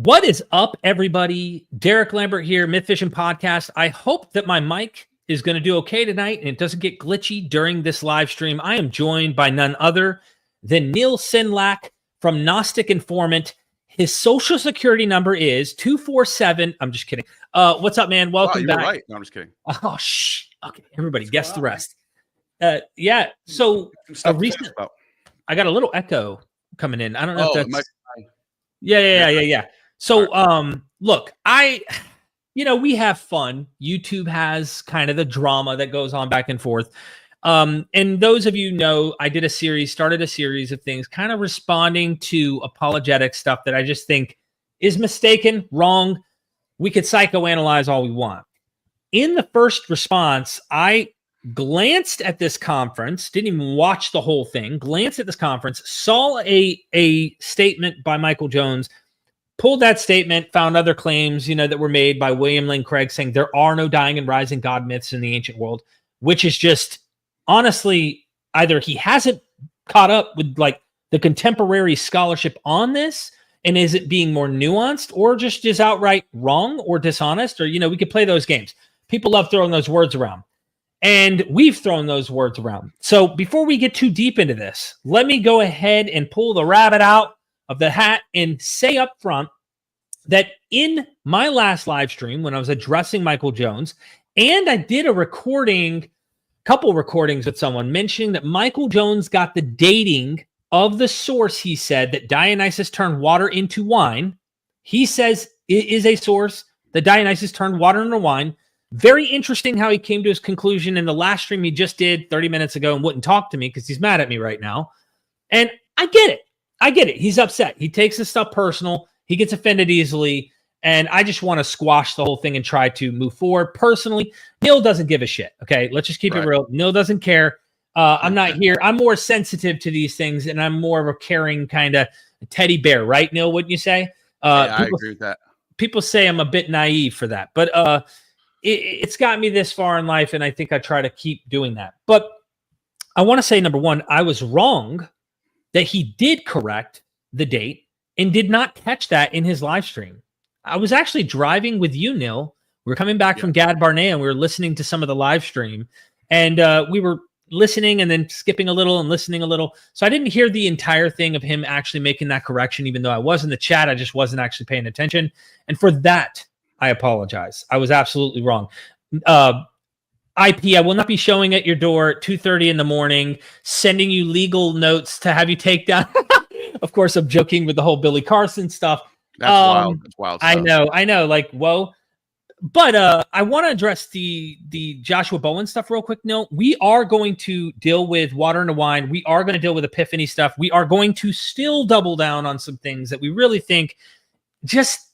What is up, everybody? Derek Lambert here, MythVision podcast. I hope that my mic is going to do okay tonight and it doesn't get glitchy during this live stream. I am joined by none other than Neal from Gnostic Informant. His social security number is 247. I'm just kidding. What's up, man? Welcome back. Right. No, I'm just kidding. Oh, shh. Okay, everybody, guess the rest. Yeah. So I got a little echo coming in. I don't know if that's. Yeah. So, look, we have fun. YouTube has kind of the drama that goes on back and forth. And those of you know, I started a series of things kind of responding to apologetic stuff that I just think is mistaken, wrong. We could psychoanalyze all we want. In the first response, I glanced at this conference, didn't even watch the whole thing, glanced at this conference, saw a statement by Michael Jones, pulled that statement, found other claims, that were made by William Lane Craig saying there are no dying and rising God myths in the ancient world, which is just, honestly, either he hasn't caught up with like the contemporary scholarship on this, and is it being more nuanced, or just is outright wrong or dishonest, or, we could play those games. People love throwing those words around. And we've thrown those words around. So before we get too deep into this, let me go ahead and pull the rabbit out of the hat and say up front that in my last live stream, when I was addressing Michael Jones, and I did couple recordings with someone mentioning that Michael Jones got the dating of the source. He said that Dionysus turned water into wine. He says it is a source that Dionysus turned water into wine. Very interesting how he came to his conclusion in the last stream he just did 30 minutes ago and wouldn't talk to me because he's mad at me right now. And I get it. He's upset. He takes this stuff personal. He gets offended easily. And I just want to squash the whole thing and try to move forward. Personally, Neal doesn't give a shit. Okay, let's just keep it real. Neal doesn't care. I'm not here. I'm more sensitive to these things, and I'm more of a caring kind of teddy bear, right, Neal? Wouldn't you say? I agree with that. People say I'm a bit naive for that, but it's got me this far in life, and I think I try to keep doing that. But I want to say, number one, I was wrong that he did correct the date and did not catch that in his live stream. I was actually driving with you, Neal. We were coming back from Gad Barnea, and we were listening to some of the live stream, and we were listening and then skipping a little and listening a little. So I didn't hear the entire thing of him actually making that correction, even though I was in the chat. I just wasn't actually paying attention. And for that, I apologize. I was absolutely wrong. IP, I will not be showing at your door at 2:30 in the morning, sending you legal notes to have you take down. Of course, I'm joking with the whole Billy Carson stuff. That's wild. That's wild stuff. I know. Like, whoa. But I want to address the Joshua Bowen stuff real quick. No, we are going to deal with water into wine. We are going to deal with Epiphany stuff. We are going to still double down on some things that we really think just...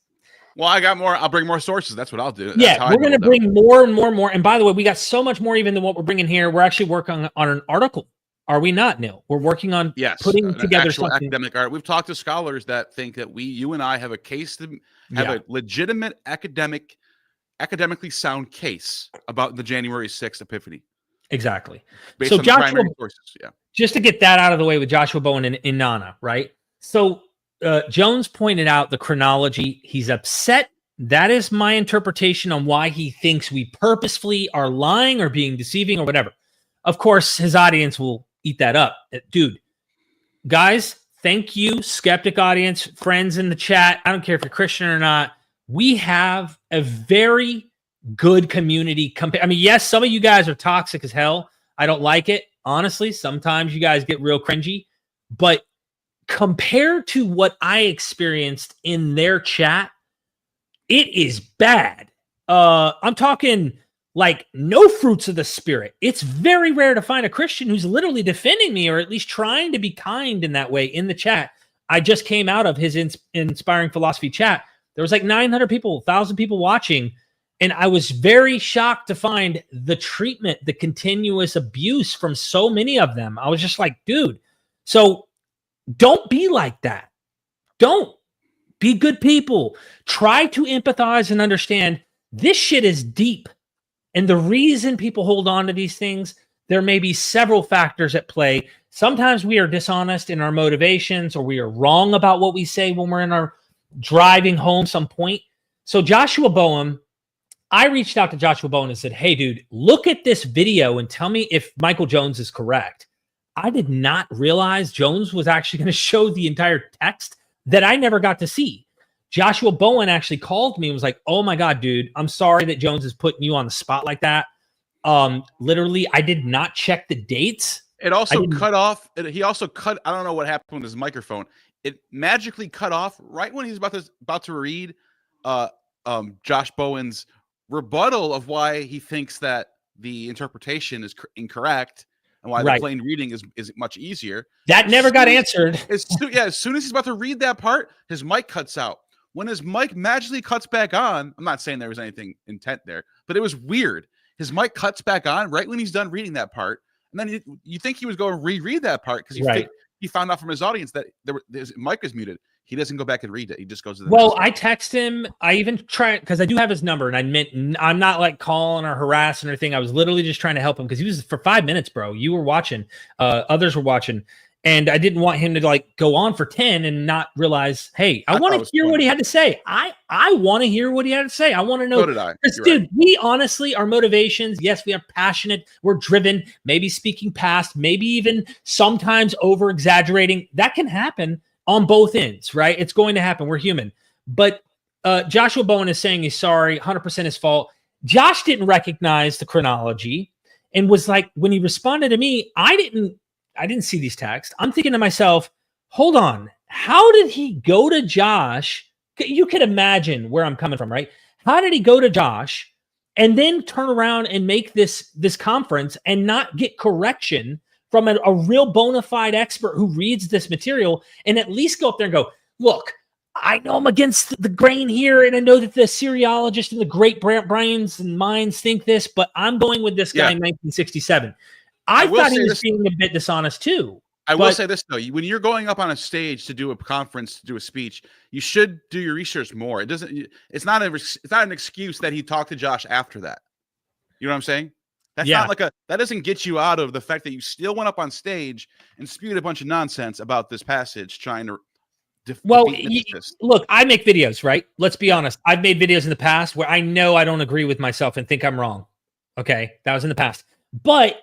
Well, I got more. I'll bring more sources. That's what I'll do. We're going to bring more and more and more. And by the way, we got so much more even than what we're bringing here. We're actually working on an article. Are we not, Neal? We're working on putting together something. Academic art. We've talked to scholars that think that you and I have a case to have a legitimate academically sound case about the January 6th Epiphany. Exactly. Based on Joshua, the primary sources. Yeah. Just to get that out of the way with Joshua Bowen and Nana, right? So Jones pointed out the chronology. He's upset. That is my interpretation on why he thinks we purposefully are lying or being deceiving or whatever. Of course, his audience will eat that up. Dude, guys, thank you, skeptic audience, friends in the chat. I don't care if you're Christian or not. We have a very good community. I mean, yes, some of you guys are toxic as hell. I don't like it. Honestly, sometimes you guys get real cringy. But compared to what I experienced in their chat, it is bad. I'm talking like no fruits of the spirit. It's very rare to find a Christian who's literally defending me or at least trying to be kind in that way in the chat. I just came out of his Inspiring Philosophy chat. There was like 900 people, 1,000 people watching. And I was very shocked to find the treatment, the continuous abuse from so many of them. I was just like, dude, so don't be like that. Don't. Be good people. Try to empathize and understand this shit is deep. And the reason people hold on to these things, there may be several factors at play. Sometimes we are dishonest in our motivations, or we are wrong about what we say when we're in our driving home some point. So Joshua Bowen, I reached out to Joshua Bowen and said, hey, dude, look at this video and tell me if Michael Jones is correct. I did not realize Jones was actually going to show the entire text that I never got to see. Joshua Bowen actually called me and was like, oh my God, dude, I'm sorry that Jones is putting you on the spot like that. Literally, I did not check the dates. It also cut off. He also cut. I don't know what happened with his microphone. It magically cut off right when he's about to read Josh Bowen's rebuttal of why he thinks that the interpretation is incorrect and why the plain reading is much easier. That never got answered. As soon as he's about to read that part, his mic cuts out. When his mic magically cuts back on, I'm not saying there was anything intent there, but it was weird. His mic cuts back on right when he's done reading that part. And then you think he was going to reread that part because he found out from his audience that his mic is muted. He doesn't go back and read it. He just goes to the next I text him. I even try because I do have his number, and I'm not like calling or harassing or anything. I was literally just trying to help him because he was for 5 minutes, bro. You were watching, others were watching, and I didn't want him to like go on for 10 and not realize, hey, I want to hear what he had to say. I want to hear what he had to say. I want to know. So did I. Dude, we honestly, our motivations, yes, we are passionate. We're driven, maybe speaking past, maybe even sometimes over exaggerating. That can happen on both ends, right? It's going to happen. We're human. But Joshua Bowen is saying he's sorry, 100% his fault. Josh didn't recognize the chronology and was like, when he responded to me, I didn't see these texts. I'm thinking to myself, hold on. How did he go to Josh? You can imagine where I'm coming from, right? How did he go to Josh and then turn around and make this conference and not get correction from a real bona fide expert who reads this material and at least go up there and go, look, I know I'm against the grain here, and I know that the Assyriologists and the great brains and minds think this, but I'm going with this guy in 1967. I thought he was being a bit dishonest too. I will say this though: when you're going up on a stage to do a conference, to do a speech, you should do your research more. It's not an excuse that he talked to Josh after that. You know what I'm saying? That's not like that doesn't get you out of the fact that you still went up on stage and spewed a bunch of nonsense about this passage, trying to. Look, I make videos, right? Let's be honest. I've made videos in the past where I know I don't agree with myself and think I'm wrong. Okay, that was in the past. But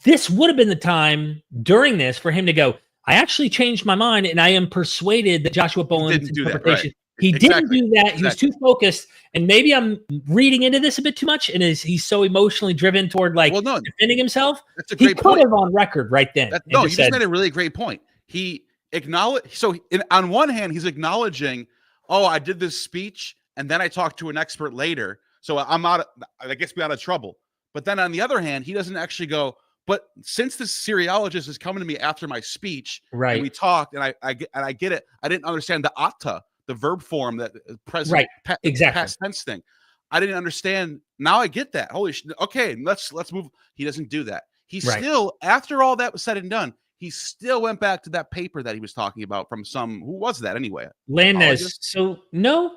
this would have been the time during this for him to go, I actually changed my mind and I am persuaded that Joshua Bowen's interpretation. He didn't do that. He was too focused. And maybe I'm reading into this a bit too much. And he's so emotionally driven toward defending himself. That's a great point. He put it on record right then. He just made a really great point. He acknowledged. So on one hand, he's acknowledging, oh, I did this speech and then I talked to an expert later. So I guess we're out of trouble. But then on the other hand, he doesn't actually go, but since this Assyriologist is coming to me after my speech, and we talked, and I get it. I didn't understand the atta, the verb form that present, past tense thing. I didn't understand. Now I get that. Holy shit. Okay, let's move. He doesn't do that. He still, after all that was said and done, he still went back to that paper that he was talking about from who was that anyway? Landez. So no,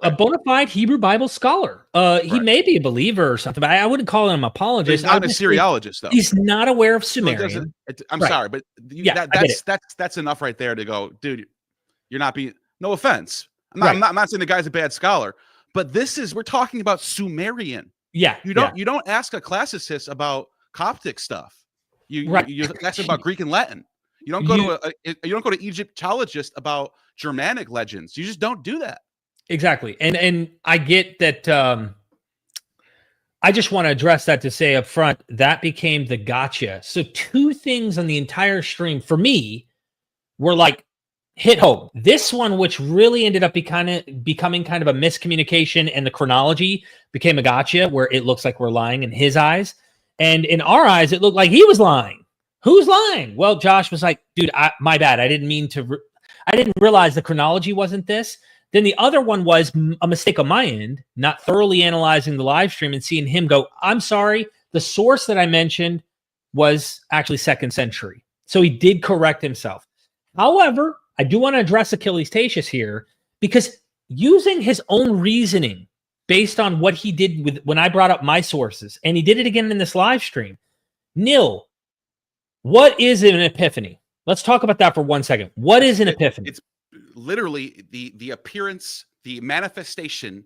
a bona fide Hebrew Bible scholar. He may be a believer or something, but I wouldn't call him an apologist. He's not a Assyriologist, though. He's not aware of Sumerian. I'm sorry, but that's enough right there to go, dude. You're not being. No offense. I'm not saying the guy's a bad scholar, but we're talking about Sumerian. Yeah. You don't ask a classicist about Coptic stuff. You ask about Greek and Latin. You don't go to Egyptologist about Germanic legends. You just don't do that. Exactly. And I get that. I just want to address that to say up front, that became the gotcha. So two things on the entire stream for me were like hit home. This one, which really ended up becoming kind of a miscommunication, and the chronology became a gotcha where it looks like we're lying in his eyes. And in our eyes, it looked like he was lying. Who's lying? Well, Josh was like, dude, my bad. I didn't mean to. I didn't realize the chronology wasn't this. Then the other one was a mistake on my end, not thoroughly analyzing the live stream and seeing him go, I'm sorry. The source that I mentioned was actually 2nd century. So he did correct himself. However, I do want to address Achilles Tatius here, because using his own reasoning based on what he did when I brought up my sources, and he did it again in this live stream. Neal, what is an epiphany? Let's talk about that for 1 second. What is an epiphany? literally the appearance, the manifestation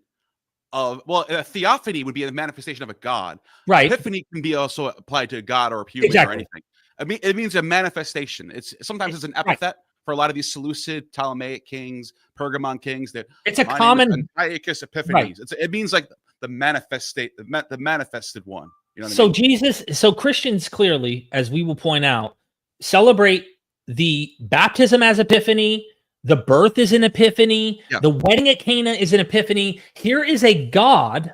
of, well, a theophany would be a manifestation of a god. Right. Epiphany can be also applied to a god or a human or anything. I mean, it means a manifestation. Sometimes it's an epithet for a lot of these Seleucid, Ptolemaic kings, Pergamon kings. That it's a common Antiochus Epiphanes. Right. It means like the manifested one. You know what I mean? So Christians clearly, as we will point out, celebrate the baptism as Epiphany. The birth is an epiphany. Yeah. The wedding at Cana is an epiphany. Here is a God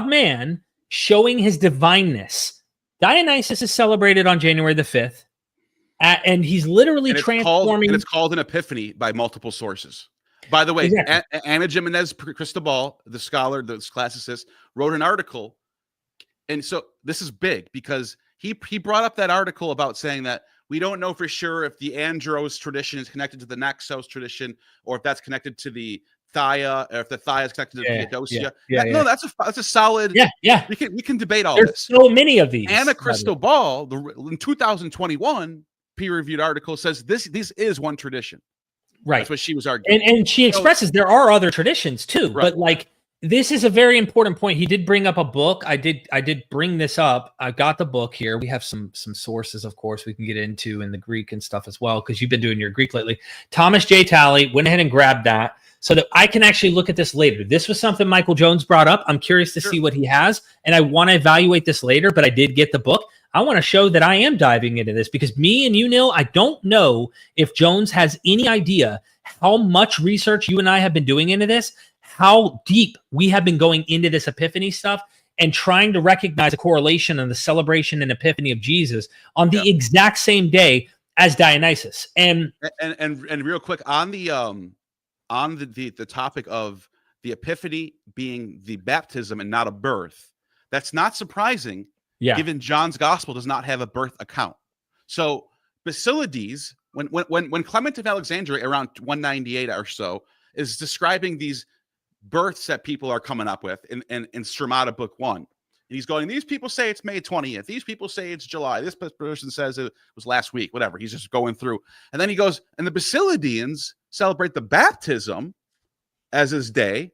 man showing his divineness. Dionysus is celebrated on January the 5th. And he's literally transforming. It's called an epiphany by multiple sources. By the way, exactly. Ana Jimenez Cristobal, the scholar, the classicist, wrote an article. And so this is big because he brought up that article about saying that we don't know for sure if the Andros tradition is connected to the Naxos tradition, or if that's connected to the Thaya, or if the Thaya is connected to the Theodosia. No, that's a solid. Yeah. We can debate all There's this. So many of these. Ana Cristobal, in 2021 peer-reviewed article says this is one tradition. Right. That's what she was arguing. And she expresses there are other traditions too, but like this is a very important point. He did bring up a book. I did bring this up. I got the book here. We have some sources, of course, we can get into in the Greek and stuff as well, because you've been doing your Greek lately. Thomas J. Talley went ahead and grabbed that so that I can actually look at this later. This was something Michael Jones brought up. I'm curious to see what he has, and I want to evaluate this later, but I did get the book. I want to show that I am diving into this because me and you, Neal, I don't know if Jones has any idea how much research you and I have been doing into this, how deep we have been going into this Epiphany stuff and trying to recognize a correlation on the celebration and Epiphany of Jesus on the exact same day as Dionysus. And real quick on the topic of the Epiphany being the baptism and not a birth, that's not surprising. Given John's gospel does not have a birth account. So Basilides, when Clement of Alexandria around 198 or so is describing these births that people are coming up with in Stromata Book 1. And he's going, these people say it's May 20th. These people say it's July. This person says it was last week, whatever. He's just going through. And then he goes, and the Basilidians celebrate the baptism as his day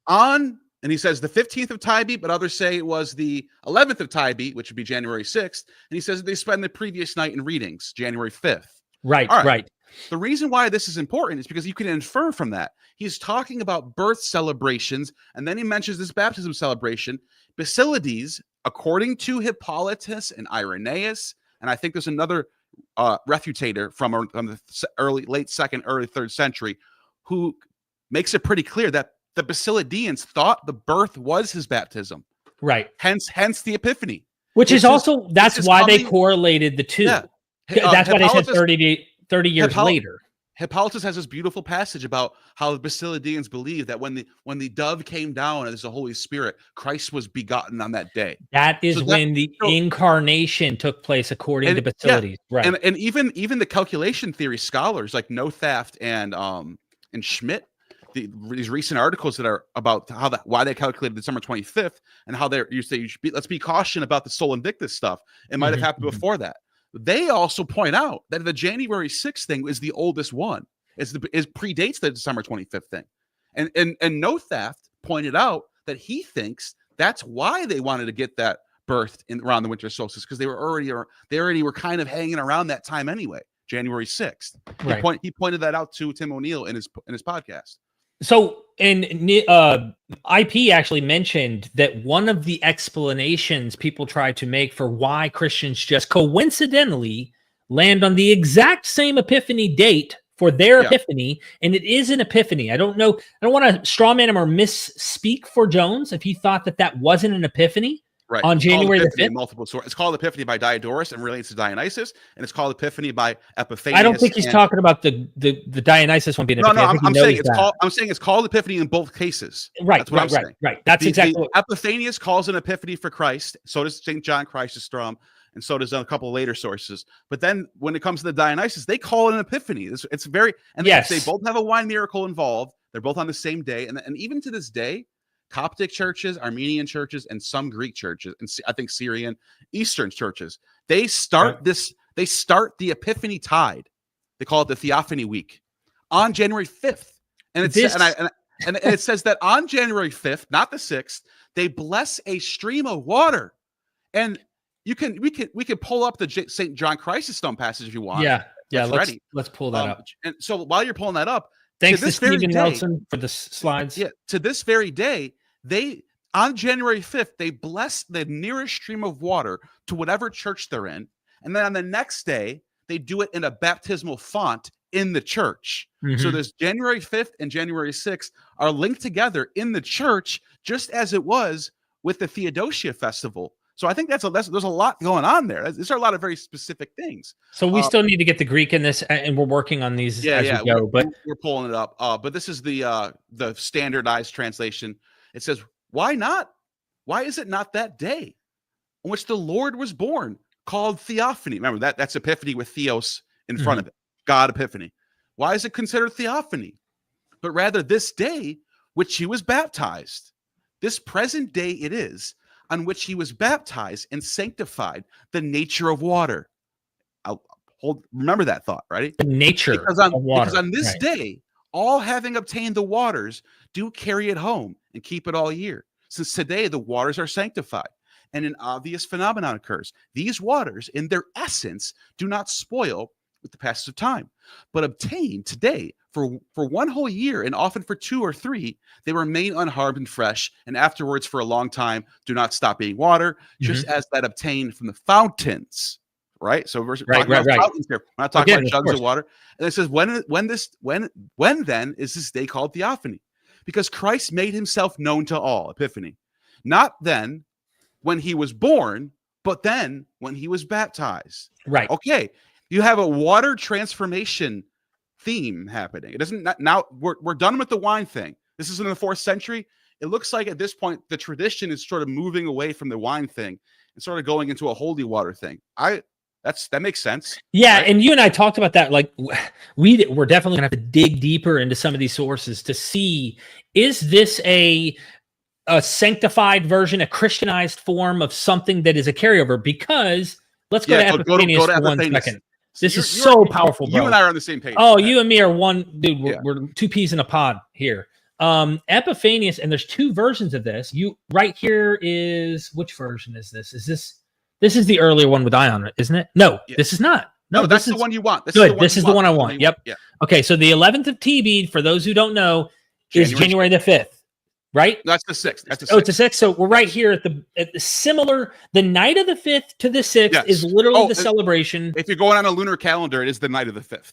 on, and he says the 15th of Tybee, but others say it was the 11th of Tybee, which would be January 6th. And he says that they spend the previous night in readings, January 5th. Right. The reason why this is important is because you can infer from that. He's talking about birth celebrations, and then he mentions this baptism celebration. Basilides, according to Hippolytus and Irenaeus, and I think there's another refutator from the late 2nd, early 3rd century, who makes it pretty clear that the Basilidians thought the birth was his baptism. Right. Hence the Epiphany. That's why they correlated the two. Yeah. That's why they said 30 years later. Hippolytus has this beautiful passage about how the Basilidians believe that when the dove came down as the Holy Spirit, Christ was begotten on that day. That is when the incarnation took place, according to Basilides. Right. And even the calculation theory scholars like Nothaft and Schmidt, these recent articles that are about why they calculated December 25th and how let's be caution about the Sol Invictus stuff. It might have happened before that. They also point out that the January 6th thing is the oldest one. It predates the December 25th thing. And Nothaft pointed out that he thinks that's why they wanted to get that birthed around the winter solstice, because they already were kind of hanging around that time anyway, January 6th. Right. He pointed that out to Tim O'Neill in his podcast. So, and IP actually mentioned that one of the explanations people try to make for why Christians just coincidentally land on the exact same Epiphany date for their Epiphany, and it is an Epiphany. I don't know. I don't want to straw man him or misspeak for Jones if he thought that wasn't an Epiphany. Right. On January the 5th. Multiple sources. It's called Epiphany by Diodorus and relates to Dionysus, and it's called Epiphany by Epiphanius. I don't think he's talking about the Dionysus one being Epiphany. No, I'm saying it's called Epiphany in both cases. Right. That's what I'm saying. Right. That's exactly what Epiphanius calls an Epiphany for Christ. So does St. John Chrysostom, and so does a couple of later sources. But then when it comes to the Dionysus, they call it an Epiphany. It's very, and they both have a wine miracle involved. They're both on the same day, and even to this day, Coptic churches, Armenian churches, and some Greek churches, and I think Syrian, Eastern churches, they start the Epiphany tide. They call it the Theophany week on January 5th. And it says that on January 5th, not the 6th, they bless a stream of water. And we can pull up the St. John Chrysostom passage if you want. Yeah. Let's pull that up. And so while you're pulling that up, thanks to Stephen Nelson for the slides. Yeah, to this very day, on January 5th, they bless the nearest stream of water to whatever church they're in. And then on the next day, they do it in a baptismal font in the church. So there's January 5th and January 6th are linked together in the church, just as it was with the Theodosia festival. So I think there's a lot going on there. These are a lot of very specific things. So we still need to get the Greek in this, and we're working on these as we go. But we're pulling it up. But this is the standardized translation. It says, "Why not? Why is it not that day on which the Lord was born, called Theophany?" Remember that's Epiphany with Theos in front of it. God Epiphany. Why is it considered Theophany? But rather this day which he was baptized. This present day it is on which he was baptized and sanctified the nature of water. Remember that thought, right? The nature of water. Because on this day, all having obtained the waters do carry it home and keep it all year. Since today the waters are sanctified, and an obvious phenomenon occurs. These waters, in their essence, do not spoil with the passage of time, but obtained today for one whole year, and often for 2 or 3, they remain unharmed and fresh, and afterwards for a long time do not stop being water, just as that obtained from the fountains. Right. So we're talking about fountains here. We're not talking about jugs of water. And it says, when then is this day called Theophany? Because Christ made himself known to all, Epiphany. Not then when he was born, but then when he was baptized. Right. Okay. You have a water transformation theme happening. It doesn't now we're done with the wine thing. This is in the 4th century. It looks like at this point the tradition is sort of moving away from the wine thing and sort of going into a holy water thing. That makes sense. Yeah, right? And you and I talked about that. Like we're definitely gonna have to dig deeper into some of these sources to see, is this a sanctified version, a Christianized form of something that is a carryover? Because let's go to Epiphanius for 1 second. This is so powerful, bro. You and I are on the same page. Oh, you and me are one, dude. We're 2 peas in a pod here. Epiphanius, and there's 2 versions of this. Right here is, which version is this? This is the earlier one with Ion, isn't it? No, this is not. No, that's the one you want. This is the one I want. Yep. Yeah. Okay, so the 11th of Tebet, for those who don't know, is January the 5th. Right? That's the 6th. That's the 6th. Oh, it's the 6th. So we're right here at the similar. The night of the 5th to the 6th is literally the celebration. If you're going on a lunar calendar, it is the night of the 5th.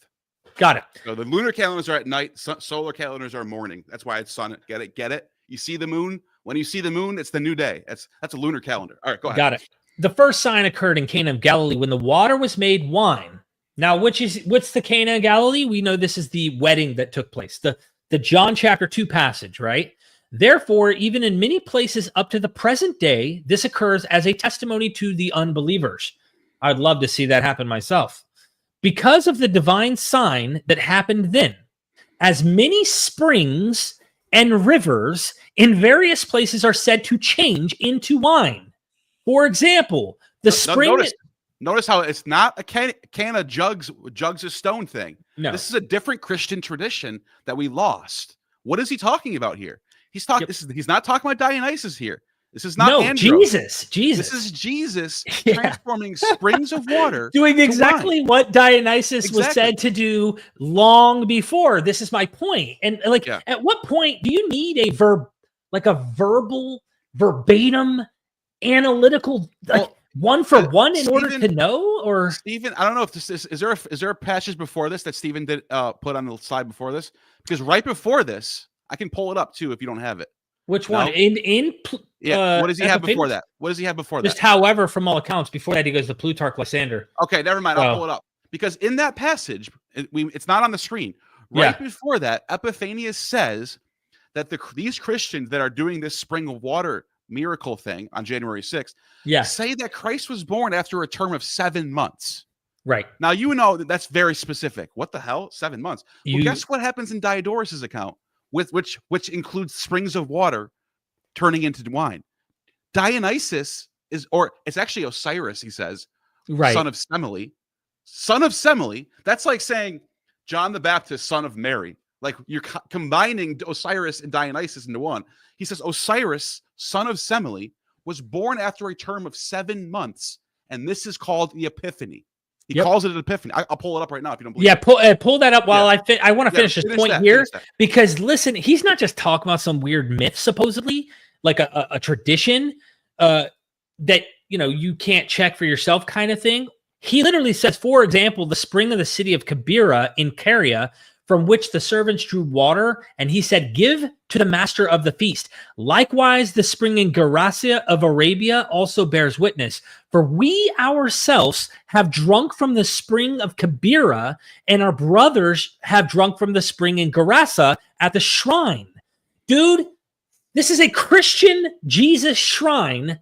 Got it. So the lunar calendars are at night. Solar calendars are morning. That's why it's sun. Get it? Get it? You see the moon. When you see the moon, it's the new day. That's a lunar calendar. All right, go ahead. Got it. The first sign occurred in Cana of Galilee when the water was made wine. Now, what's the Cana of Galilee? We know this is the wedding that took place. The John chapter 2 passage, right? Therefore, even in many places up to the present day, this occurs as a testimony to the unbelievers. I'd love to see that happen myself. Because of the divine sign that happened then, as many springs and rivers in various places are said to change into wine. For example, the spring... Notice how it's not a can of jugs of stone thing. No. This is a different Christian tradition that we lost. What is he talking about here? He's talking. He's not talking about Dionysus here. This is not Andros. Jesus. This is Jesus transforming springs of water, doing exactly what Dionysus was said to do long before. This is my point. And at what point do you need a verbal, verbatim, analytical, one for one in order to know? Or Stephen, I don't know if this is there a passage before this that Stephen did put on the slide before this? Because right before this, I can pull it up too if you don't have it. Which one? What does he have before that? What does he have before that? Just however, from all accounts, before that he goes to Plutarch, Lysander. Okay, never mind. I'll pull it up. Because in that passage, it's not on the screen. Right before that, Epiphanius says that these Christians that are doing this spring of water miracle thing on January 6th say that Christ was born after a term of 7 months. Right. Now, you know that's very specific. What the hell? 7 months. Well, guess what happens in Diodorus's account? Which includes springs of water turning into wine. Dionysus it's actually Osiris, he says, son of Semele. Son of Semele. That's like saying John the Baptist, son of Mary. Like you're combining Osiris and Dionysus into one. He says Osiris, son of Semele, was born after a term of 7 months, and this is called the Epiphany. He calls it an Epiphany. I'll pull it up right now if you don't believe. Yeah, pull that up while I want to finish this point here because listen, he's not just talking about some weird myth, supposedly like a tradition that you can't check for yourself kind of thing. He literally says, for example, the spring of the city of Kibera in Caria, from which the servants drew water, and he said, give to the master of the feast. Likewise, the spring in Gerasa of Arabia also bears witness. For we ourselves have drunk from the spring of Kibera, and our brothers have drunk from the spring in Gerasa at the shrine. Dude, this is a Christian Jesus shrine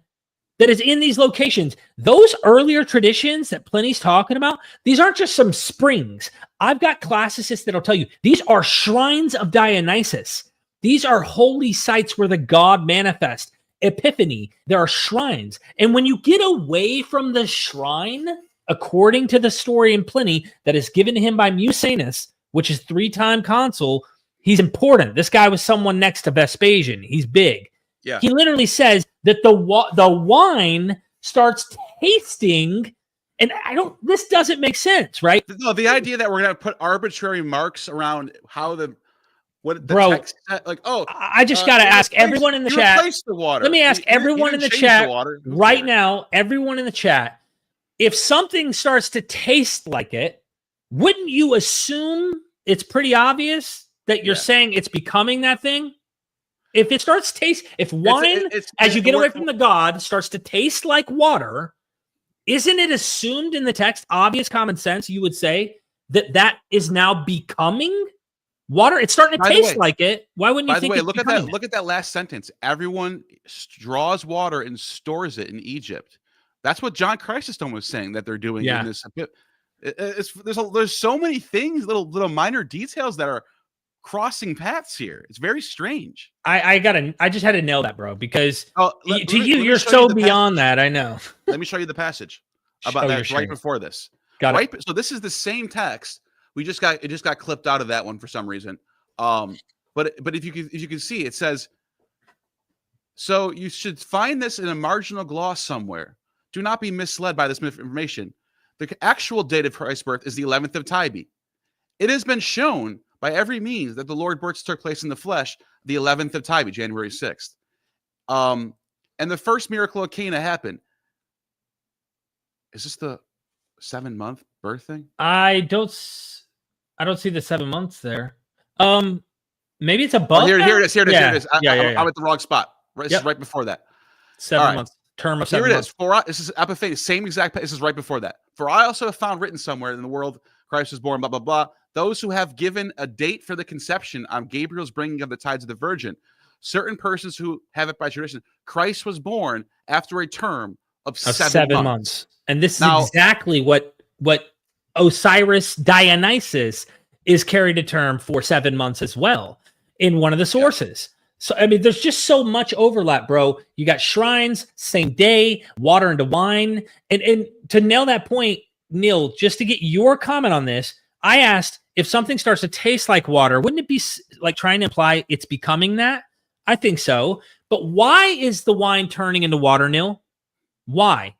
that is in these locations. Those earlier traditions that Pliny's talking about, these aren't just some springs. I've got classicists that'll tell you these are shrines of Dionysus. These are holy sites where the god manifests. Epiphany, there are shrines. And when you get away from the shrine, according to the story in Pliny that is given to him by Musanus, which is 3-time consul, he's important. This guy was someone next to Vespasian. He's big. Yeah. He literally says that the wine starts tasting, and this doesn't make sense, right? No, the idea that we're going to put arbitrary marks around how the text, like, I just got to ask everyone in the chat. The water. Let me ask everyone in the chat right now, everyone in the chat, if something starts to taste like it, wouldn't you assume it's pretty obvious that you're saying it's becoming that thing? If it starts if wine, as you get away from the god, starts to taste like water, isn't it assumed in the text, obvious common sense, you would say, that is now becoming water? It's starting to taste like it. Why wouldn't you think? By the way, look at that last sentence. Everyone draws water and stores it in Egypt. That's what John Chrysostom was saying that they're doing in this. There's so many things, little minor details that are crossing paths here. It's very strange. I just had to nail that, bro, because you're so beyond that. I know. Let me show you the passage about that right before this. So this is the same text. It just got clipped out of that one for some reason. But if you can see, it says, so you should find this in a marginal gloss somewhere. Do not be misled by this information. The actual date of Christ's birth is the 11th of Tybee. It has been shown by every means that the Lord's birth took place in the flesh, the 11th of Tybee, January 6th. And the first miracle of Cana happened. Is this the 7-month birth thing? I don't see the 7 months there. Maybe it's above. Here it is. I'm at the wrong spot. This is right before that. 7 months. Term of 7 months. Here it is. This is Epiphany. Same exact. This is right before that. For I also have found written somewhere in the world Christ was born. Blah blah blah. Those who have given a date for the conception on Gabriel's bringing of the tides of the Virgin, certain persons who have it by tradition, Christ was born after a term of 7 months. And this is exactly what Osiris-Dionysus is carried to term for 7 months as well in one of the sources. So, I mean, there's just so much overlap, bro. You got shrines, same day, water into wine. And to nail that point, Neal, just to get your comment on this, I asked, if something starts to taste like water, wouldn't it be like trying to imply it's becoming that? I think so. But why is the wine turning into water, Neal? Why?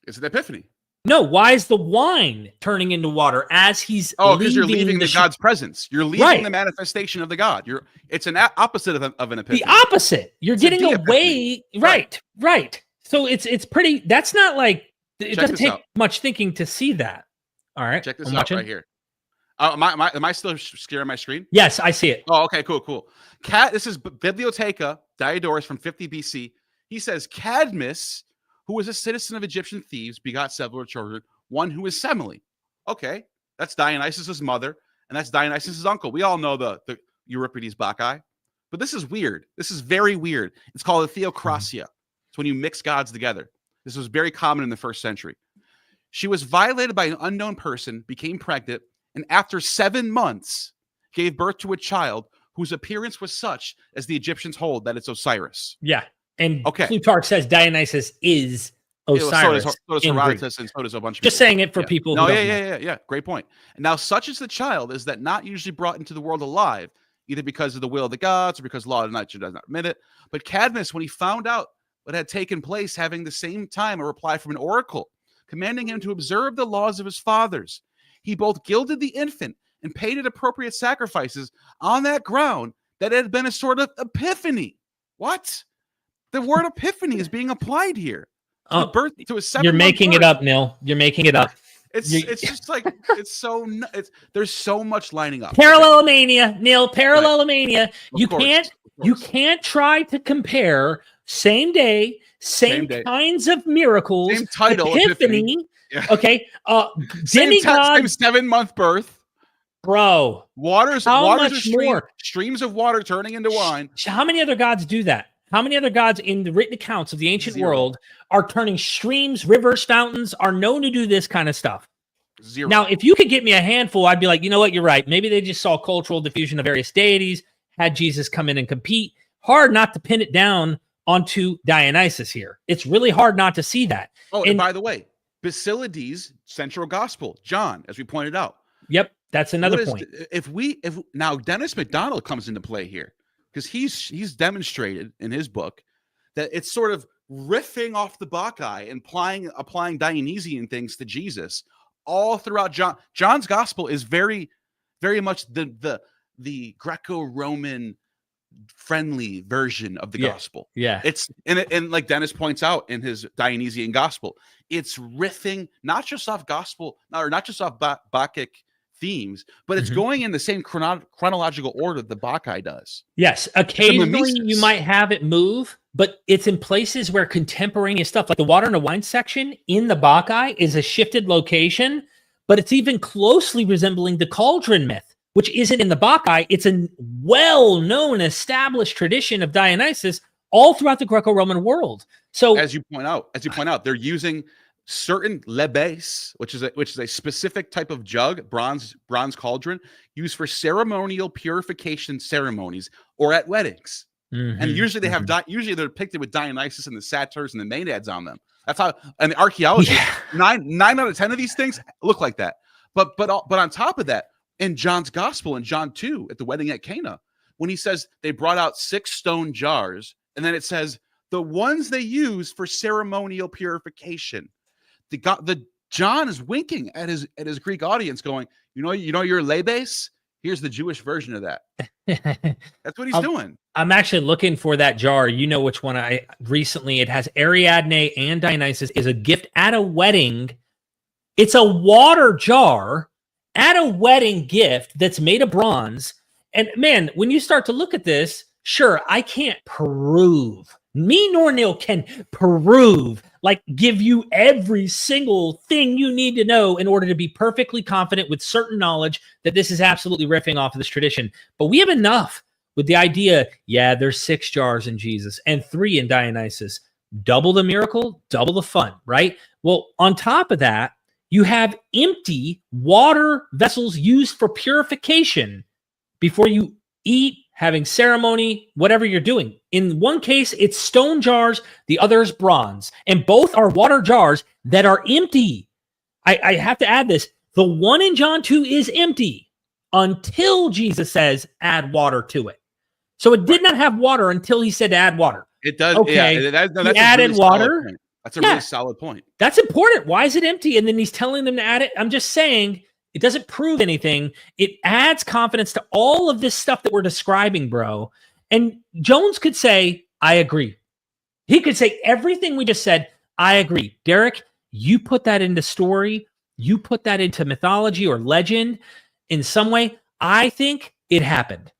It's an epiphany. No, why is the wine turning into water as he's because you're leaving the God's presence. You're leaving the manifestation of the God. It's an opposite of an epiphany. The opposite. You're getting away. Right. So it's pretty. That's not like it doesn't take much thinking to see that. All right. Check this out right here. Am I still sharing my screen? Yes, I see it. Oh, okay, cool. This is Bibliotheca Diodorus from 50 BC. He says Cadmus, who was a citizen of Egyptian Thebes, begot several children, one who is Semele. Okay, that's Dionysus' mother, and that's Dionysus' uncle. We all know the Euripides Bacchae. But this is weird. This is very weird. It's called a theocracia. It's when you mix gods together. This was very common in the 1st century. She was violated by an unknown person, became pregnant, and after 7 months, gave birth to a child whose appearance was such as the Egyptians hold that it's Osiris. Yeah. And Plutarch says Dionysus is Osiris. So does Herodotus, and so does a bunch of Just people. saying it for people. No, yeah. Great point. And now, such is the child is that not usually brought into the world alive, either because of the will of the gods or because law of nature does not permit it. But Cadmus, when he found out what had taken place, having the same time a reply from an oracle, commanding him to observe the laws of his fathers, he both gilded the infant and paid it appropriate sacrifices on that ground that it had been a sort of epiphany. What? The word epiphany is being applied here. To a 7-month You're making birth. It up, Neal. You're making it up. It's just like there's so much lining up. Parallelomania, Neal. Parallelomania. Right. You can't try to compare same day, same kinds of miracles, same title, Epiphany. Yeah. Okay, same 7-month birth, bro. Waters much more? Streams of water turning into wine. How many other gods do that? How many other gods in the written accounts of the ancient world are turning streams, rivers, fountains, are known to do this kind of stuff? Zero. Now, if you could get me a handful, I'd be like, you know what? You're right. Maybe they just saw cultural diffusion of various deities, had Jesus come in and compete. Hard not to pin it down onto Dionysus here. It's really hard not to see that. Oh, and by the way, Basilides, central gospel, John, as we pointed out. Yep, that's another point. If now Dennis McDonald comes into play here, because he's demonstrated in his book that it's sort of riffing off the Bacchae and applying Dionysian things to Jesus all throughout John's gospel is very, very much the Greco-Roman friendly version of the gospel. Yeah. It's and like Dennis points out in his Dionysian gospel, it's riffing not just off Bacchic themes, but it's going in the same chronological order the Bacchae does. Yes, occasionally you might have it move, but it's in places where contemporaneous stuff, like the water and the wine section in the Bacchae, is a shifted location, but it's even closely resembling the cauldron myth, which isn't in the Bacchae. It's a well-known, established tradition of Dionysus all throughout the Greco-Roman world. So, as you point out, they're using certain lebes, which is a specific type of jug, bronze cauldron, used for ceremonial purification ceremonies or at weddings. And usually they have usually they're depicted with Dionysus and the satyrs and the maenads on them. That's how, and the archaeology, 9 out of 10 of these things look like that. But on top of that, in John's gospel, in John 2, at the wedding at Cana, when he says they brought out 6 stone jars, and then it says the ones they use for ceremonial purification. The John is winking at his Greek audience, going, you know your lebes? Here's the Jewish version of that. That's what he's doing. I'm actually looking for that jar. You know which one I recently. It has Ariadne and Dionysus, is a gift at a wedding. It's a water jar at a wedding gift that's made of bronze. And man, when you start to look at this, sure, I can't prove. Me nor Neal can prove, like give you every single thing you need to know in order to be perfectly confident with certain knowledge that this is absolutely riffing off of this tradition. But we have enough with the idea, there's 6 jars in Jesus and 3 in Dionysus. Double the miracle, double the fun, right? Well, on top of that, you have empty water vessels used for purification before you eat, having ceremony, whatever you're doing. In one case, it's stone jars. The other is bronze. And both are water jars that are empty. I have to add this. The one in John 2 is empty until Jesus says, add water to it. So it did not have water until he said to add water. It does. Okay. Yeah, that's he added really water. That's a really solid point. That's important. Why is it empty? And then he's telling them to add it. I'm just saying, it doesn't prove anything. It adds confidence to all of this stuff that we're describing, bro. And Jones could say, I agree. He could say everything we just said, I agree. Derek, you put that into story. You put that into mythology or legend in some way. I think it happened.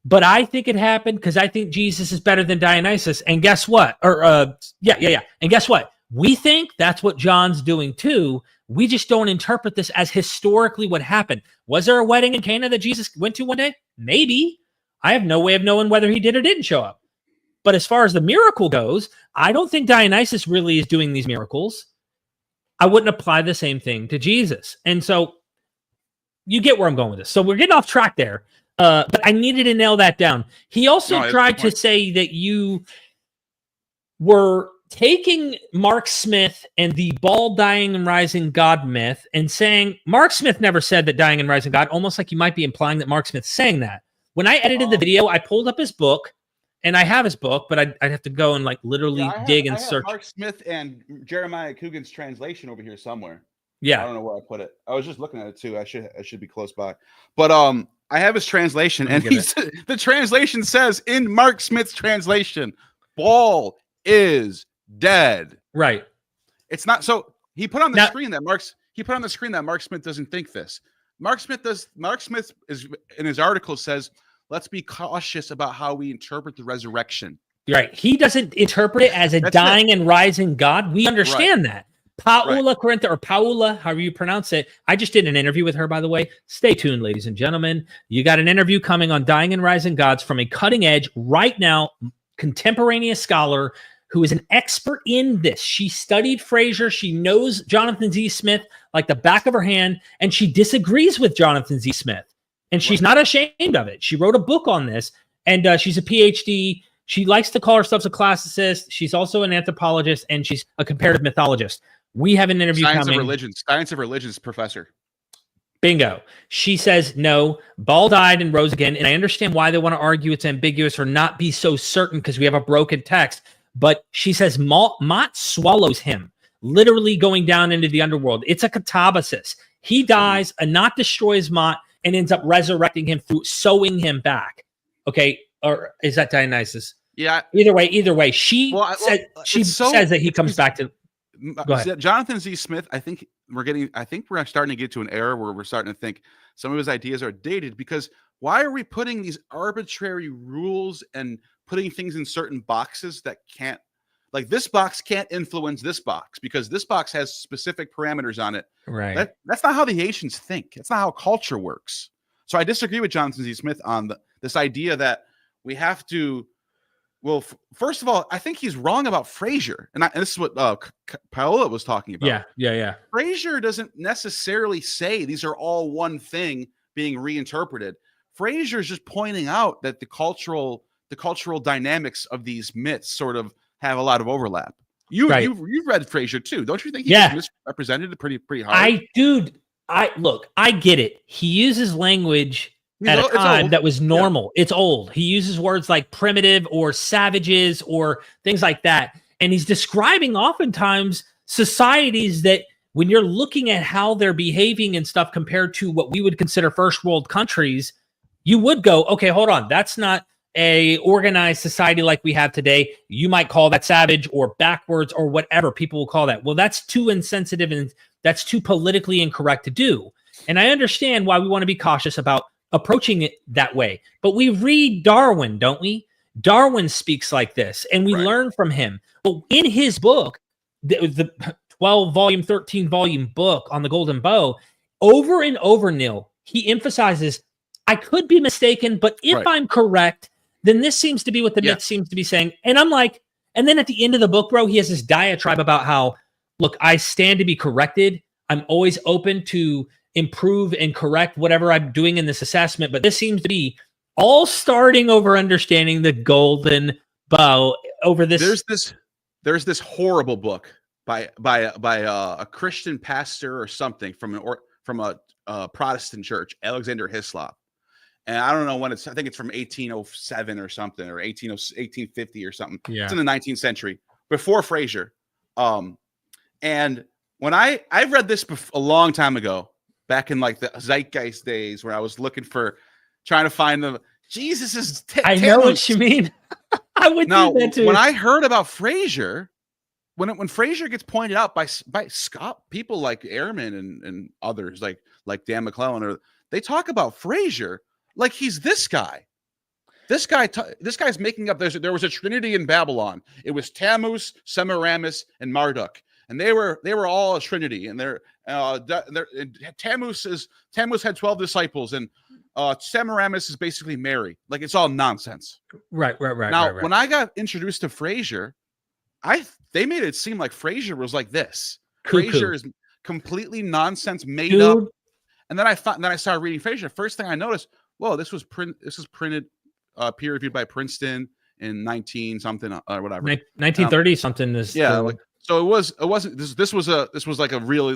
But I think it happened because I think Jesus is better than Dionysus. And guess what? And guess what? We think that's what John's doing too. We just don't interpret this as historically what happened. Was there a wedding in Cana that Jesus went to one day? Maybe. I have no way of knowing whether he did or didn't show up. But as far as the miracle goes, I don't think Dionysus really is doing these miracles. I wouldn't apply the same thing to Jesus. And so you get where I'm going with this. So we're getting off track there. But I needed to nail that down. He also tried to say that you were taking Mark Smith and the bald, dying, and rising God myth and saying Mark Smith never said that dying and rising God, almost like you might be implying that Mark Smith's saying that. When I edited the video, I pulled up his book, and I have his book, but I'd have to go and like literally dig and search. Mark Smith and Jeremiah Coogan's translation over here somewhere. Yeah, I don't know where I put it. I was just looking at it too. I should be close by. But I have his translation, and the translation says in Mark Smith's translation, Paul is dead. Right. It's not so he put on the screen that Mark Smith doesn't think this. Mark Smith is in his article says, let's be cautious about how we interpret the resurrection. Right. He doesn't interpret it as a dying and rising God. We understand that. Paula Corintha, or Paula, however you pronounce it. I just did an interview with her, by the way. Stay tuned, ladies and gentlemen. You got an interview coming on dying and rising gods from a cutting edge, right now, contemporaneous scholar who is an expert in this. She studied Fraser. She knows Jonathan Z. Smith like the back of her hand, and she disagrees with Jonathan Z. Smith. And she's not ashamed of it. She wrote a book on this, and she's a PhD. She likes to call herself a classicist. She's also an anthropologist, and she's a comparative mythologist. We have an interview Science of religions professor. Bingo. She says, no, Baal died and rose again. And I understand why they want to argue it's ambiguous or not be so certain because we have a broken text. But she says Mott swallows him, literally going down into the underworld. It's a catabasis. He dies, and Not destroys Mott and ends up resurrecting him through sewing him back. Okay. Or is that Dionysus? Yeah. Either way. She says that he comes back to... Go ahead. Jonathan Z. Smith, I think we're starting to get to an era where we're starting to think some of his ideas are dated, because why are we putting these arbitrary rules and putting things in certain boxes that can't, like this box can't influence this box because this box has specific parameters on it. Right. That's not how the ancients think. It's not how culture works. So I disagree with Jonathan Z. Smith on this idea that we have to. Well, first of all, I think he's wrong about Fraser, and this is what Paola was talking about. Yeah. Fraser doesn't necessarily say these are all one thing being reinterpreted. Fraser is just pointing out that the cultural dynamics of these myths sort of have a lot of overlap. You've read Fraser too, don't you think? He's misrepresented pretty hard. I get it. He uses language at a time that was normal. Yeah. It's old. He uses words like primitive or savages or things like that. And he's describing oftentimes societies that when you're looking at how they're behaving and stuff compared to what we would consider first world countries, you would go, okay, hold on. That's not a organized society like we have today. You might call that savage or backwards or whatever people will call that. Well, that's too insensitive and that's too politically incorrect to do. And I understand why we want to be cautious about approaching it that way. But we read Darwin, don't we? Darwin speaks like this, and we learn from him. But in his book, the 12-volume, 13-volume book on the Golden Bow, over and over, Neal, he emphasizes, I could be mistaken, but if I'm correct, then this seems to be what the myth seems to be saying. And I'm like, and then at the end of the book, bro, he has this diatribe about how, look, I stand to be corrected. I'm always open to improve and correct whatever I'm doing in this assessment. But this seems to be all starting over understanding the Golden Bow over this. There's this horrible book by a Christian pastor or something from a Protestant church, Alexander Hislop. And I don't know when I think it's from 1807 or something, or 1850 or something. Yeah. It's in the 19th century, before Fraser. And when I've read this a long time ago, back in like the Zeitgeist days, where I was trying to find the Jesus' I know what you mean. I would do that too. When I heard about Fraser, when Fraser gets pointed out by Scott, people like EHRMAN and others like Dan McClellan, or they talk about Fraser like he's this guy. This guy's making up. There was a trinity in Babylon. It was Tammuz, Semiramis, and Marduk, and they were all a trinity. And Tammuz had 12 disciples, and Semiramis is basically Mary. Like, it's all nonsense. Right. Now, when I got introduced to Fraser, they made it seem like Fraser was like this. Fraser is completely nonsense, made up. And then I started reading Fraser. First thing I noticed, whoa, this was printed, peer reviewed by Princeton. in 19 something or whatever. 1930 something is so it wasn't this was like a really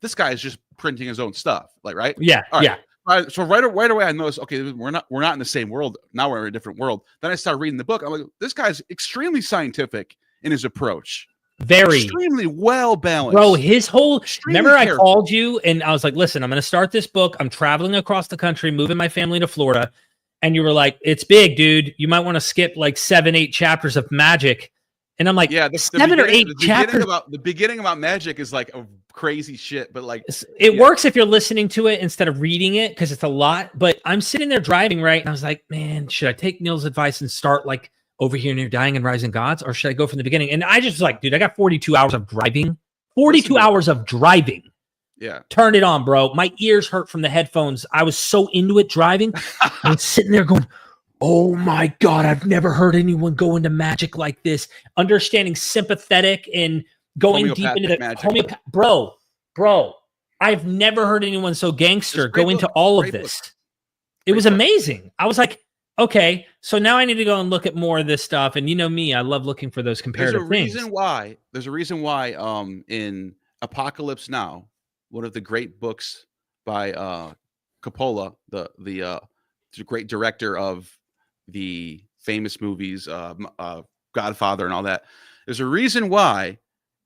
this guy is just printing his own stuff, like, right? Yeah. All right. Yeah. All right, so right away I noticed, okay, we're not in the same world. Now we're in a different world. Then I started reading the book. I'm like, this guy's extremely scientific in his approach. Very extremely well balanced. Bro, his whole remember careful. I called you and I was like, listen, I'm gonna start this book. I'm traveling across the country, moving my family to Florida. And you were like, it's big, dude. You might want to skip like 7-8 chapters of magic. And I'm like, yeah, 7 or 8 chapters. The beginning about magic is like a crazy shit, but like it works if you're listening to it instead of reading it because it's a lot. But I'm sitting there driving, right? And I was like, man, should I take Neal's advice and start like over here near Dying and Rising Gods, or should I go from the beginning? And I just was like, dude, I got 42 hours of driving. 42 hours of driving. Yeah. Turn it on, bro. My ears hurt from the headphones. I was so into it driving. I was sitting there going, oh my God, I've never heard anyone go into magic like this. Understanding sympathetic and going deep into the magic. Bro, I've never heard anyone so gangster go into all of this. It was amazing. I was like, okay, so now I need to go and look at more of this stuff. And you know me, I love looking for those comparative things. There's a reason why in Apocalypse Now, one of the great books by Coppola, the great director of the famous movies, Godfather and all that. There's a reason why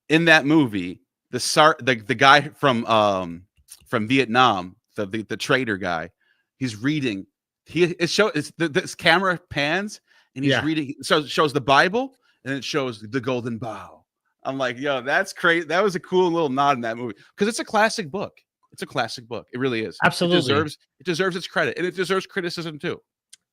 in that movie the guy from Vietnam, the trader guy, he's reading. This camera pans and he's reading. So it shows the Bible and it shows the Golden Bough. I'm like, yo, that's crazy. That was a cool little nod in that movie because it's a classic book. It's a classic book. It really is. Absolutely. It deserves its credit, and it deserves criticism too.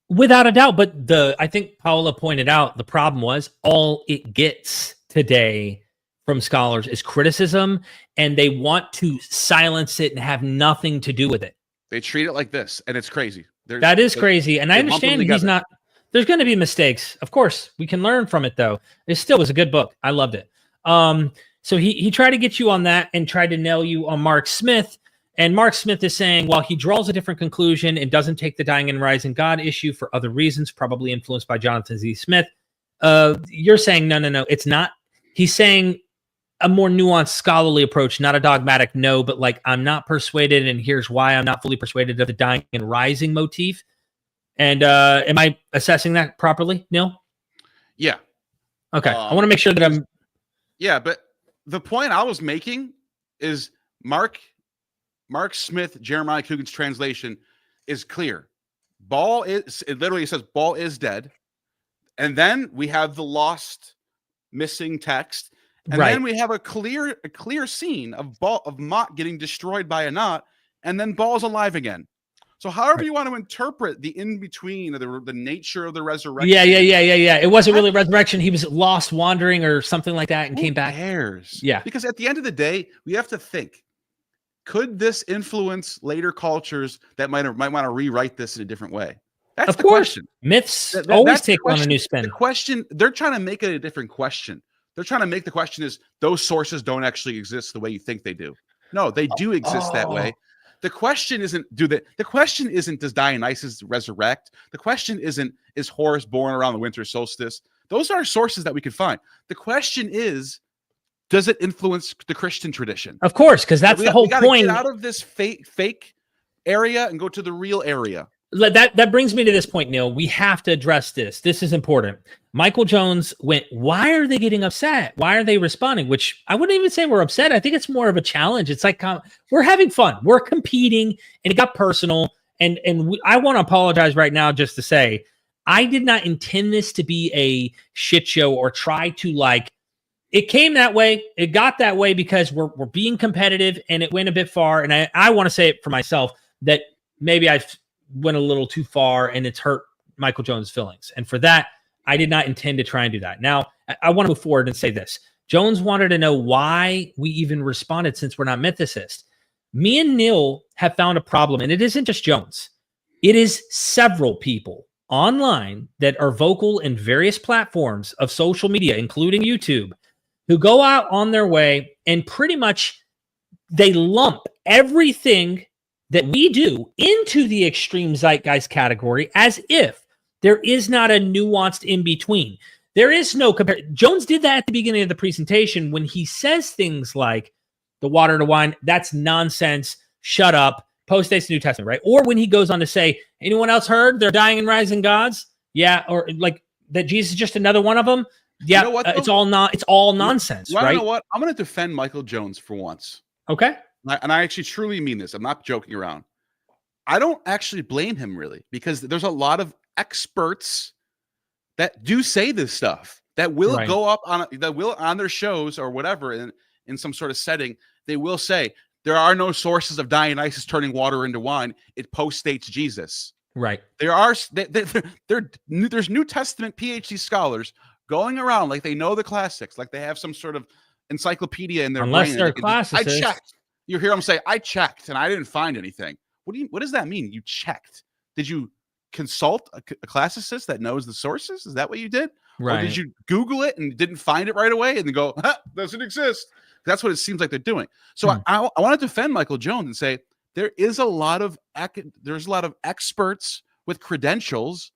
Without a doubt. But I think Paula pointed out the problem was all it gets today from scholars is criticism, and they want to silence it and have nothing to do with it. They treat it like this, and it's crazy. That is crazy. And I understand he's not, there's going to be mistakes. Of course, we can learn from it though. It still was a good book. I loved it. So he tried to get you on that and tried to nail you on Mark Smith. And Mark Smith is saying, while he draws a different conclusion and doesn't take the Dying and Rising God issue for other reasons, probably influenced by Jonathan Z. Smith, you're saying, no, it's not. He's saying a more nuanced scholarly approach, not a dogmatic no, but like, I'm not persuaded, and here's why I'm not fully persuaded of the Dying and Rising motif. And am I assessing that properly, Neal? Yeah. Okay. I want to make sure that I'm... Yeah, but the point I was making is Mark Smith, Jeremiah Coogan's translation is clear. It literally says Baal is dead. And then we have the lost missing text. And then we have a clear scene of Mot getting destroyed by Anat, and then Baal's alive again. So however you want to interpret the in-between of the nature of the resurrection. Yeah. It wasn't really resurrection. He was lost, wandering or something like that and came back. Who cares? Yeah. Because at the end of the day, we have to think, could this influence later cultures that might want to rewrite this in a different way? That's the question. Myths always take on a new spin. The question, they're trying to make it a different question. They're trying to make the question is those sources don't actually exist the way you think they do. No, they do exist that way. The question isn't the question isn't does Dionysus resurrect? The question isn't is Horus born around the winter solstice? Those are sources that we can find. The question is, does it influence the Christian tradition? Of course, because that's the whole point. Get out of this fake area and go to the real area. That brings me to this point, Neal. We have to address this. This is important. Michael Jones went, why are they getting upset? Why are they responding? Which I wouldn't even say we're upset. I think it's more of a challenge. It's like we're having fun. We're competing, and it got personal. And I want to apologize right now just to say, I did not intend this to be a shit show or try to it came that way. It got that way because we're being competitive, and it went a bit far. And I want to say it for myself that maybe I went a little too far and it's hurt Michael Jones' feelings. And for that, I did not intend to try and do that. Now, I want to move forward and say this. Jones wanted to know why we even responded since we're not mythicists. Me and Neal have found a problem, and it isn't just Jones. It is several people online that are vocal in various platforms of social media, including YouTube, who go out on their way and pretty much they lump everything that we do into the extreme zeitgeist category as if There is not a nuanced in between. There is no comparison. Jones did that at the beginning of the presentation when he says things like the water to wine, that's nonsense, shut up, post-dates New Testament, right? Or when he goes on to say, anyone else heard they're dying and rising gods? Yeah, or like that Jesus is just another one of them? Yeah, you know what, it's all nonsense, right? You know what? I'm going to defend Michael Jones for once. Okay. And I actually truly mean this. I'm not joking around. I don't actually blame him really, because there's a lot of experts that do say this stuff that will go up on their shows or whatever in some sort of setting. They will say there are no sources of Dionysus turning water into wine. It postdates Jesus. Right. There's New Testament PhD scholars going around like they know the classics, like they have some sort of encyclopedia in their Unless brain. They're classicists. I checked. You hear them say, I checked and I didn't find anything. What does that mean? You checked? Did you consult a classicist that knows the sources? Is that what you did? Right. Or did you Google it and didn't find it right away and then go, doesn't exist? That's what it seems like they're doing. So I want to defend Michael Jones and say there's a lot of experts with credentials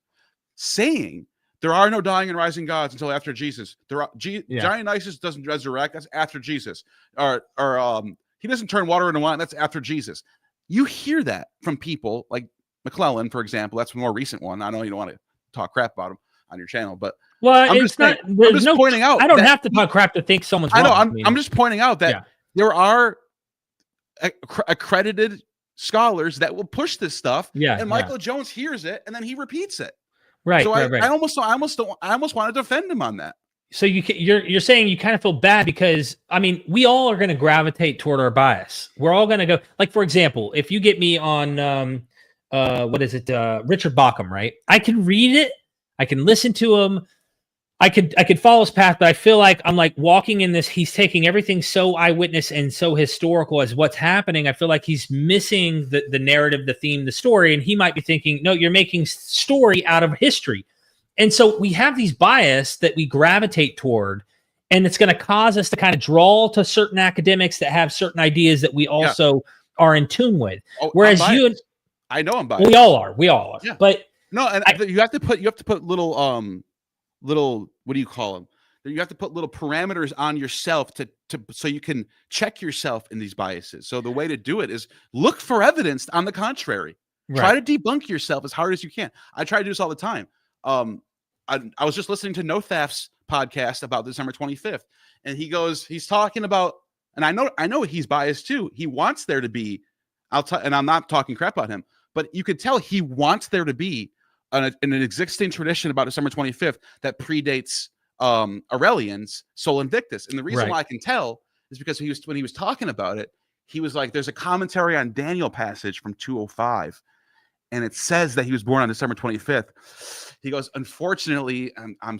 saying there are no dying and rising gods until after Jesus. Dionysus doesn't resurrect. That's after Jesus. Or he doesn't turn water into wine. That's after Jesus. You hear that from people like McClellan, for example. That's a more recent one. I know you don't want to talk crap about him on your channel, but I'm just pointing out. I don't have to talk crap to think someone's wrong. I know. I'm just pointing out that there are accredited scholars that will push this stuff. Yeah. And Michael Jones hears it and then he repeats it. Right. So right. I almost want to defend him on that. So you're saying you kind of feel bad because, I mean, we all are going to gravitate toward our bias. We're all going to go, like, for example, if you get me on, Richard Bauckham, right? I can read it. I can listen to him. I could follow his path, but I feel like I'm like walking in this. He's taking everything so eyewitness and so historical as what's happening. I feel like he's missing the narrative, the theme, the story. And he might be thinking, no, you're making story out of history. And so we have these bias that we gravitate toward, and it's going to cause us to kind of draw to certain academics that have certain ideas that we also are in tune with. Whereas I know I'm biased. We all are. Yeah. But no, and you have to put little what do you call them? You have to put little parameters on yourself so you can check yourself in these biases. So the way to do it is look for evidence on the contrary. Right. Try to debunk yourself as hard as you can. I try to do this all the time. I was just listening to NoThaf's podcast about December 25th, and he's talking about, and I know he's biased too. He wants there to be, and I'm not talking crap about him, but you could tell he wants there to be an existing tradition about December 25th that predates Aurelian's Sol Invictus. And the reason why I can tell is because when he was talking about it, he was like, there's a commentary on Daniel passage from 205. And it says that he was born on December 25th. He goes, unfortunately, I'm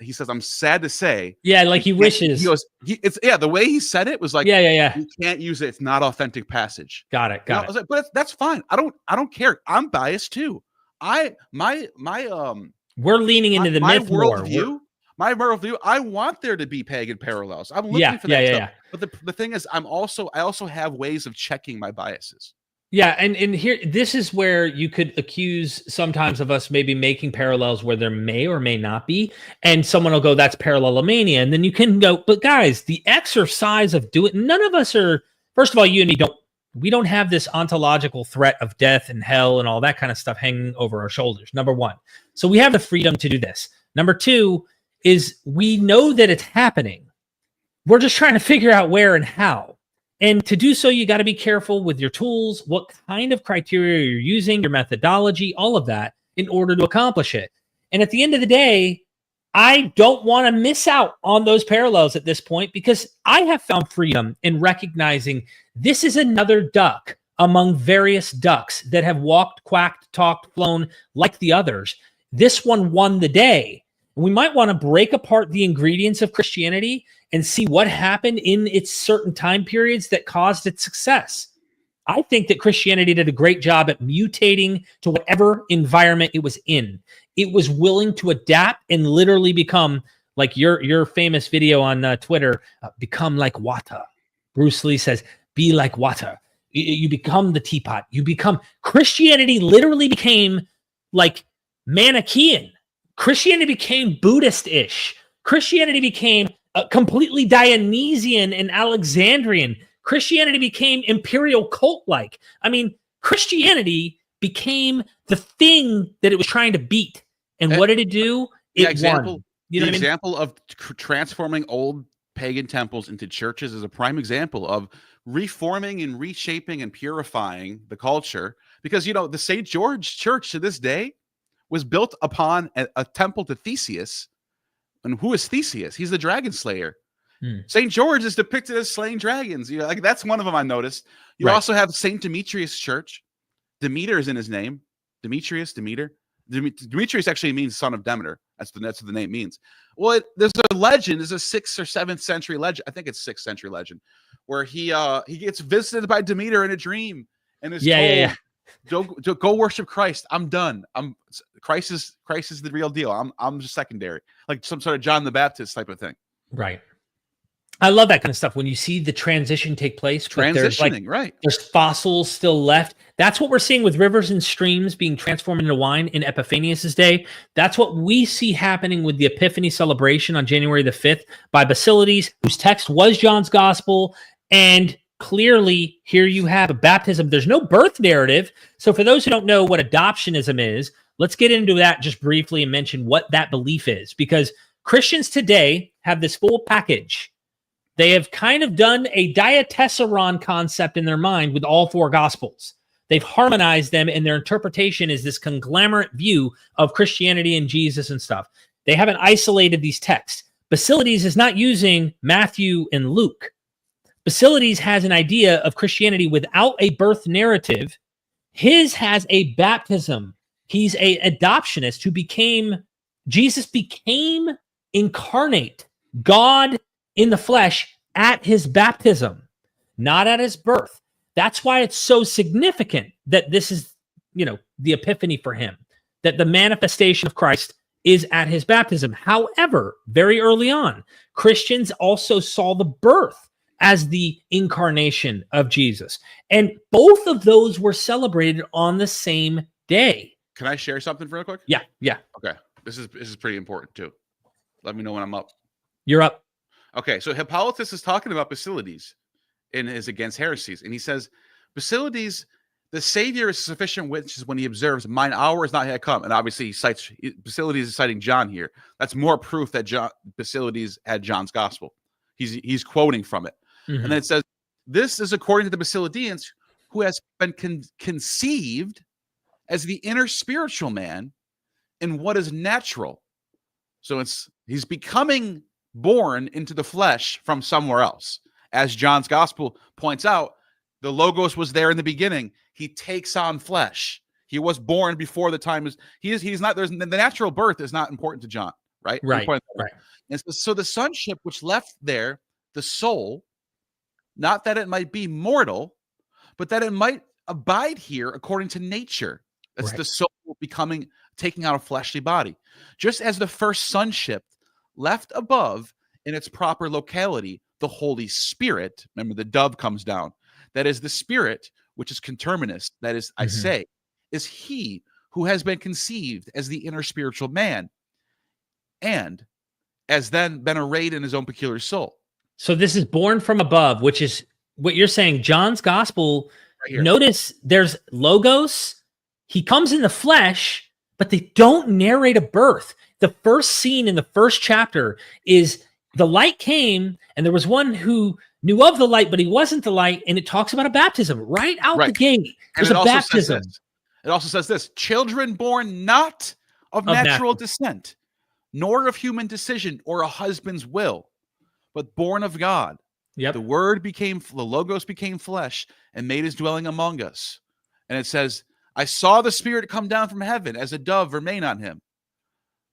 he says, I'm sad to say. Yeah, like he wishes. He goes, the way he said it was like, you can't use it. It's not authentic passage. Got it. I was like, but that's fine. I don't care. I'm biased too. We're leaning into the myth worldview. My worldview, I want there to be pagan parallels. I'm looking for that stuff. But the thing is, I also have ways of checking my biases. Yeah, and here, this is where you could accuse sometimes of us maybe making parallels where there may or may not be, and someone will go, that's parallelomania, and then you can go, but guys, the exercise of doing, none of us are, first of all, you and me we don't have this ontological threat of death and hell and all that kind of stuff hanging over our shoulders, number one. So we have the freedom to do this. Number two is we know that it's happening. We're just trying to figure out where and how. And to do so, you got to be careful with your tools, what kind of criteria you're using, your methodology, all of that in order to accomplish it. And at the end of the day, I don't want to miss out on those parallels at this point because I have found freedom in recognizing this is another duck among various ducks that have walked, quacked, talked, flown like the others. This one won the day. We might want to break apart the ingredients of Christianity and see what happened in its certain time periods that caused its success. I think that Christianity did a great job at mutating to whatever environment it was in. It was willing to adapt and literally become, like your famous video on Twitter, become like water. Bruce Lee says, be like water. You become the teapot. Christianity literally became like Manichaean. Christianity became Buddhist-ish. Christianity became completely Dionysian and Alexandrian. Christianity became imperial cult-like. I mean, Christianity became the thing that it was trying to beat. And what did it do? It won. You know the example of transforming old pagan temples into churches is a prime example of reforming and reshaping and purifying the culture. Because, you know, the St. George Church to this day was built upon a temple to Theseus. And who is Theseus? He's the dragon slayer. St. George is depicted as slaying dragons. You know, like that's one of them I noticed. You also have St. Demetrius Church. Demeter is in his name. Demetrius, Demeter. Demetrius actually means son of Demeter. That's what the name means. Well, there's a legend. There's a 6th or 7th century legend. I think it's 6th century legend where he gets visited by Demeter in a dream and is told, go worship Christ. I'm done. Christ is the real deal. I'm just secondary, like some sort of John the Baptist type of thing. Right. I love that kind of stuff when you see the transition take place. Transitioning, right. There's fossils still left. That's what we're seeing with rivers and streams being transformed into wine in Epiphanius' day. That's what we see happening with the Epiphany celebration on January the 5th by Basilides, whose text was John's gospel. And clearly, here you have a baptism. There's no birth narrative. So for those who don't know what adoptionism is, let's get into that just briefly and mention what that belief is. Because Christians today have this full package. They have kind of done a diatessaron concept in their mind with all 4 gospels. They've harmonized them, and their interpretation is this conglomerate view of Christianity and Jesus and stuff. They haven't isolated these texts. Basilides is not using Matthew and Luke. Basilides has an idea of Christianity without a birth narrative. His has a baptism. He's an adoptionist who Jesus became incarnate, God in the flesh at his baptism, not at his birth. That's why it's so significant that this is, you know, the epiphany for him, that the manifestation of Christ is at his baptism. However, very early on, Christians also saw the birth as the incarnation of Jesus. And both of those were celebrated on the same day. Can I share something real quick? Yeah. Okay. This is pretty important too. Let me know when I'm up. You're up. Okay, so Hippolytus is talking about Basilides in his Against Heresies, and he says, Basilides, the Savior is sufficient witness when he observes, mine hour is not yet come. And obviously Basilides is citing John here. That's more proof that Basilides had John's gospel. He's quoting from it. Mm-hmm. And then it says, this is according to the Basilidians, who has been conceived as the inner spiritual man in what is natural. So he's becoming born into the flesh from somewhere else. As John's gospel points out, the Logos was there in the beginning. He takes on flesh. He was born before the time is. He's not. There's the natural birth is not important to John, right? Right. And so the sonship which left there, the soul, not that it might be mortal, but that it might abide here according to nature. That's the soul taking on a fleshly body, just as the first sonship left above in its proper locality, the Holy Spirit. Remember, the dove comes down. That is the Spirit, which is conterminous. That is, I say, is he who has been conceived as the inner spiritual man and has then been arrayed in his own peculiar soul. So this is born from above, which is what you're saying. John's gospel, notice there's Logos. He comes in the flesh, but they don't narrate a birth. The first scene in the first chapter is the light came, and there was one who knew of the light, but he wasn't the light, and it talks about a baptism right out the gate. There's a baptism. It also says this, children born not of natural descent, nor of human decision or a husband's will, but born of God. Yep. The Logos became flesh and made his dwelling among us. And it says, I saw the Spirit come down from heaven as a dove remain on him.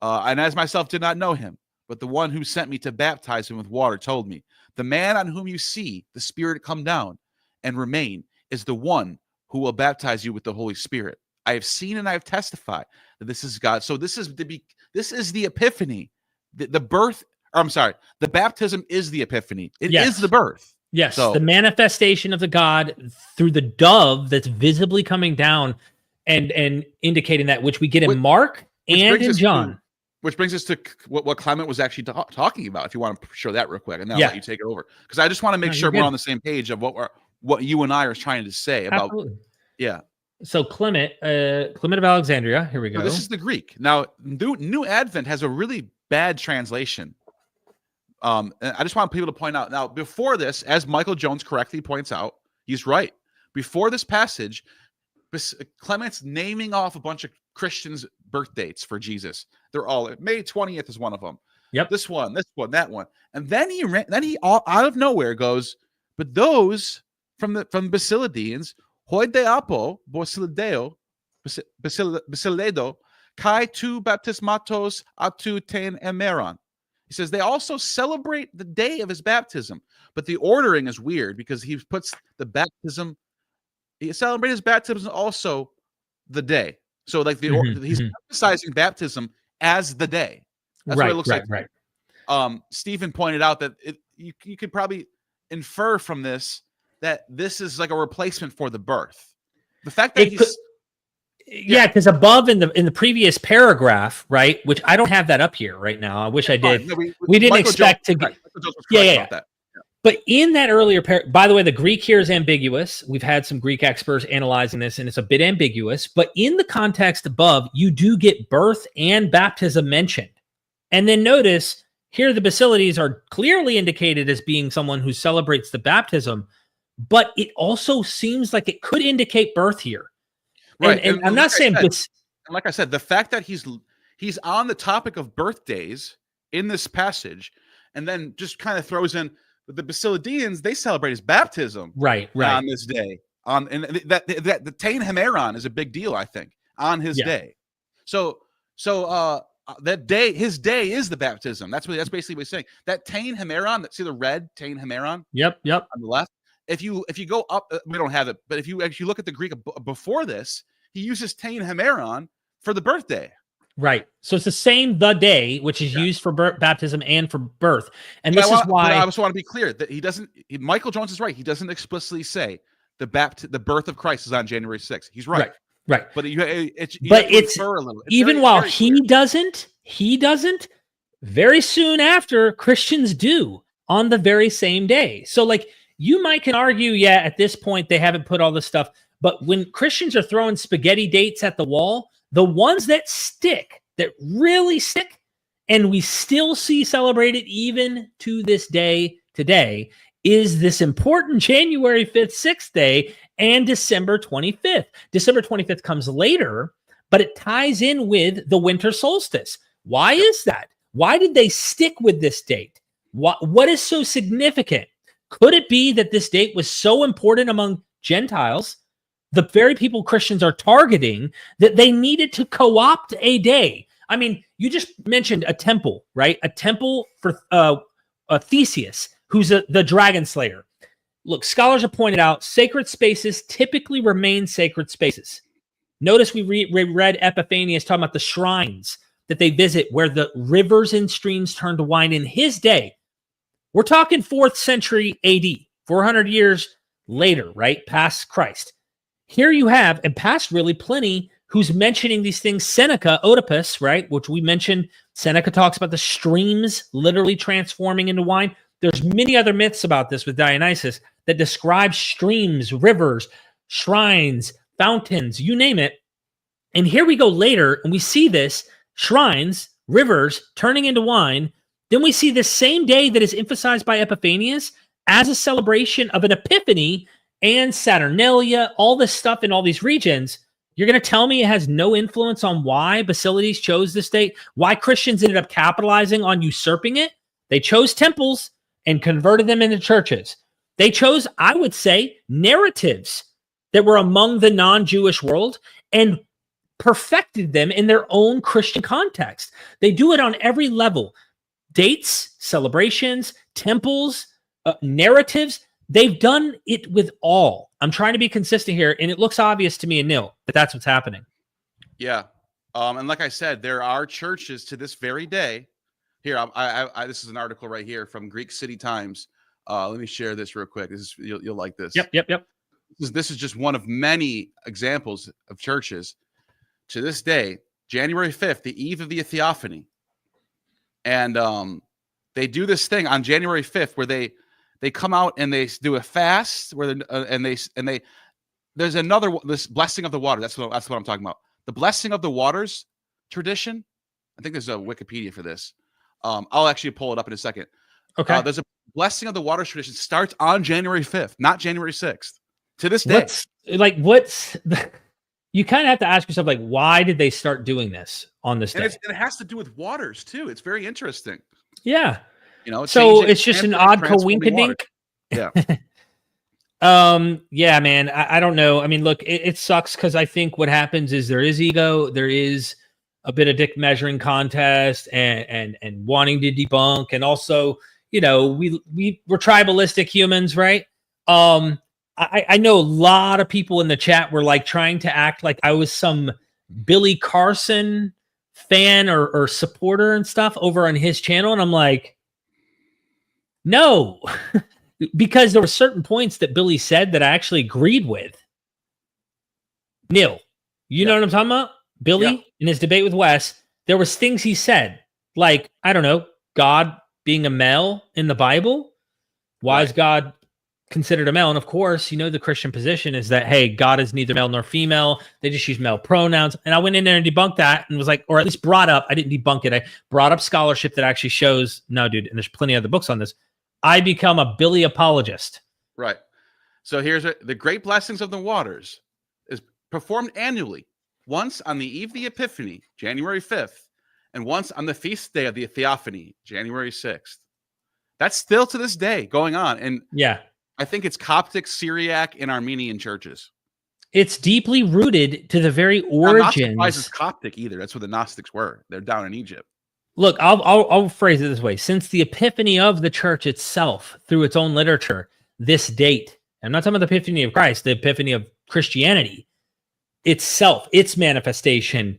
And as myself did not know him, but the one who sent me to baptize him with water told me, the man on whom you see the Spirit come down and remain is the one who will baptize you with the Holy Spirit. I have seen and I have testified that this is God. So this is the Epiphany. The baptism is the Epiphany. It is the birth. Yes, so, the manifestation of the God through the dove that's visibly coming down and indicating that, which we get in Mark and in John. Which brings us to what Clement was actually talking about. If you want to show that real quick, and then I'll let you take it over, because I just want to make sure we're on the same page of what you and I are trying to say about. Absolutely. Yeah. So Clement of Alexandria. Here we go. Now, this is the Greek. Now, New Advent has a really bad translation. And I just want people to point out. Now, before this, as Michael Jones correctly points out, he's right. Before this passage, Clement's naming off a bunch of Christians' birth dates for Jesus. They're all May 20th is one of them. Yep. This one, that one, and then he all out of nowhere goes, but those from Basilideans, hoide apo Basiledo kai tu baptismatos atu ten emeron. He says they also celebrate the day of his baptism, but the ordering is weird because he puts the baptism. He celebrates his baptism also the day. So like he's emphasizing baptism as the day. That's what it looks like. Right. Stephen pointed out that you could probably infer from this that this is like a replacement for the birth. The fact that because above in the previous paragraph, right, which I don't have that up here right now. I wish I did. No, we didn't expect to get. That. But in that earlier by the way, the Greek here is ambiguous. We've had some Greek experts analyzing this, and it's a bit ambiguous. But in the context above, you do get birth and baptism mentioned. And then notice here the Basilides are clearly indicated as being someone who celebrates the baptism, but it also seems like it could indicate birth here. Right. And I'm not saying this. And like I said, the fact that he's on the topic of birthdays in this passage, and then just kind of throws in the Basilideans, they celebrate his baptism on this day. And that the Tain Hemeron is a big deal, I think, on his day. So that day, his day is the baptism. That's basically what he's saying. That Tain Hemeron, see the red Tain Hemeron? Yep. On the left. If you go up, we don't have it, but if you look at the Greek before this, he uses Tain Hemeron for the birthday. Right. So it's the same the day, which is used for baptism and for birth. And this is why I also want to be clear that he doesn't. Michael Jones is right. He doesn't explicitly say the birth of Christ is on January 6th. He's right. Right. But it's even while he doesn't, very soon after Christians do on the very same day. So like you can argue, at this point they haven't put all this stuff, but when Christians are throwing spaghetti dates at the wall, the ones that stick, that really stick, and we still see celebrated even to this day today, is this important January 5th, 6th day and December 25th. December 25th comes later, but it ties in with the winter solstice. Why is that? Why did they stick with this date? What is so significant? Could it be that this date was so important among Gentiles, the very people Christians are targeting, that they needed to co-opt a day? I mean, you just mentioned a temple, right? A temple for Theseus, who's the dragon slayer. Look, scholars have pointed out sacred spaces typically remain sacred spaces. Notice we read Epiphanius talking about the shrines that they visit where the rivers and streams turn to wine in his day. We're talking 4th century AD, 400 years later, right? Past Christ. Here you have, and past really Pliny, who's mentioning these things. Seneca, Oedipus, right? Which we mentioned. Seneca talks about the streams literally transforming into wine. There's many other myths about this with Dionysus that describe streams, rivers, shrines, fountains, you name it. And here we go later, and we see this, shrines, rivers turning into wine. Then we see this same day that is emphasized by Epiphanius as a celebration of an epiphany and Saturnalia, all this stuff in all these regions. You're going to tell me it has no influence on why Basilides chose this date? Why Christians ended up capitalizing on usurping it? They chose temples and converted them into churches. They chose, I would say, narratives that were among the non-Jewish world and perfected them in their own Christian context. They do it on every level. Dates, celebrations, temples, narratives. They've done it with all. I'm trying to be consistent here, and it looks obvious to me and Neal that that's what's happening. Yeah. And like I said, there are churches to this very day. Here, this is an article right here from Greek City Times. Let me share this real quick. You'll like this. Yep. This is just one of many examples of churches to this day January 5th, the eve of the Theophany. And they do this thing on January 5th where they come out and they do a fast where there's another this blessing of the water. That's what I'm talking about. The blessing of the waters tradition. I think there's a Wikipedia for this. I'll actually pull it up in a second. Okay. There's a blessing of the waters tradition starts on January 5th, not January 6th. To this day. You kind of have to ask yourself, like, why did they start doing this on this day? And it has to do with waters too. It's very interesting. Yeah. You know, so it's just an odd coinkydink. Yeah. Yeah, man. I don't know. I mean, look, it sucks because I think what happens is there is ego, there is a bit of dick measuring contest and wanting to debunk, and also, you know, we're tribalistic humans, right? I know a lot of people in the chat were like trying to act like I was some Billy Carson fan or supporter and stuff over on his channel. And I'm like, no, because there were certain points that Billy said that I actually agreed with. Neal, you know what I'm talking about? Billy, in his debate with Wes, there was things he said, like, I don't know, God being a male in the Bible. Why is God considered a male? And of course, you know, the Christian position is that, hey, God is neither male nor female. They just use male pronouns. And I went in there and debunked that and was like, or at least brought up, I didn't debunk it. I brought up scholarship that actually shows, no, dude, and there's plenty of other books on this. I become a Billy apologist. Right. So here's the Great Blessings of the Waters is performed annually, once on the eve of the Epiphany, January 5th, and once on the feast day of the Theophany, January 6th. That's still to this day going on. And yeah, I think it's Coptic, Syriac, and Armenian churches. It's deeply rooted to the very origins. I'm not surprised it's Coptic either. That's where the Gnostics were. They're down in Egypt. Look, I'll phrase it this way. Since the epiphany of the church itself, through its own literature, this date, I'm not talking about the epiphany of Christ, the epiphany of Christianity itself, its manifestation,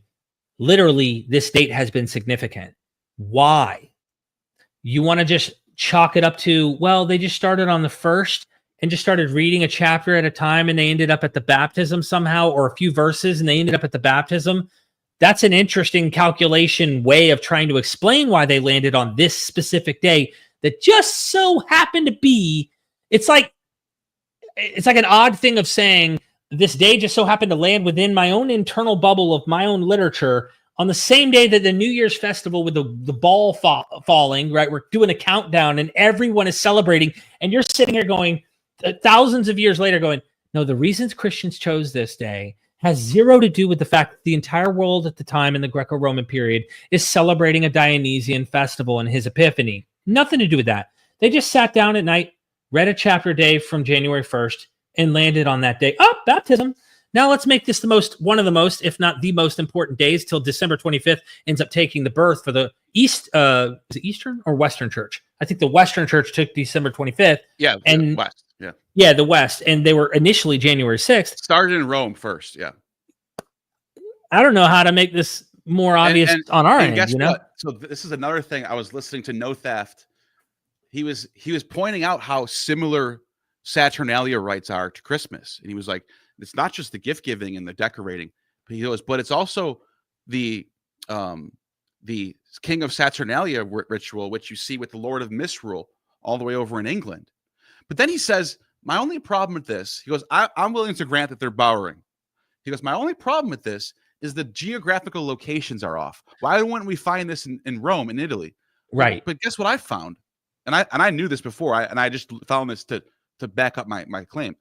literally, this date has been significant. Why? You want to just chalk it up to, well, they just started on the first and just started reading a chapter at a time and they ended up at the baptism somehow, or a few verses and they ended up at the baptism. That's an interesting calculation way of trying to explain why they landed on this specific day that just so happened to be, it's like an odd thing of saying this day just so happened to land within my own internal bubble of my own literature on the same day that the New Year's festival with the ball falling, right? We're doing a countdown and everyone is celebrating. And you're sitting here going, thousands of years later going, no, the reasons Christians chose this day has zero to do with the fact that the entire world at the time in the Greco-Roman period is celebrating a Dionysian festival and his epiphany. Nothing to do with that. They just sat down at night, read a chapter a day from January 1st, and landed on that day. Oh, baptism. Now let's make this one of the most, if not the most important days, till December 25th ends up taking the birth for the is it Eastern or Western Church? I think the Western Church took December 25th. Yeah, and West. Yeah. Yeah, the West. And they were initially January 6th. Started in Rome first, yeah. I don't know how to make this more obvious on our end, guess you know? What? So this is another thing. I was listening to No Theft. He was pointing out how similar Saturnalia rites are to Christmas. And he was like, it's not just the gift giving and the decorating, but he goes, but it's also the King of Saturnalia ritual, which you see with the Lord of Misrule all the way over in England. But then he says, my only problem with this, he goes, I'm willing to grant that they're borrowing. He goes, my only problem with this is the geographical locations are off. Why wouldn't we find this in Rome, in Italy? Right. But guess what I found? And I knew this before, I just found this to back up my claim.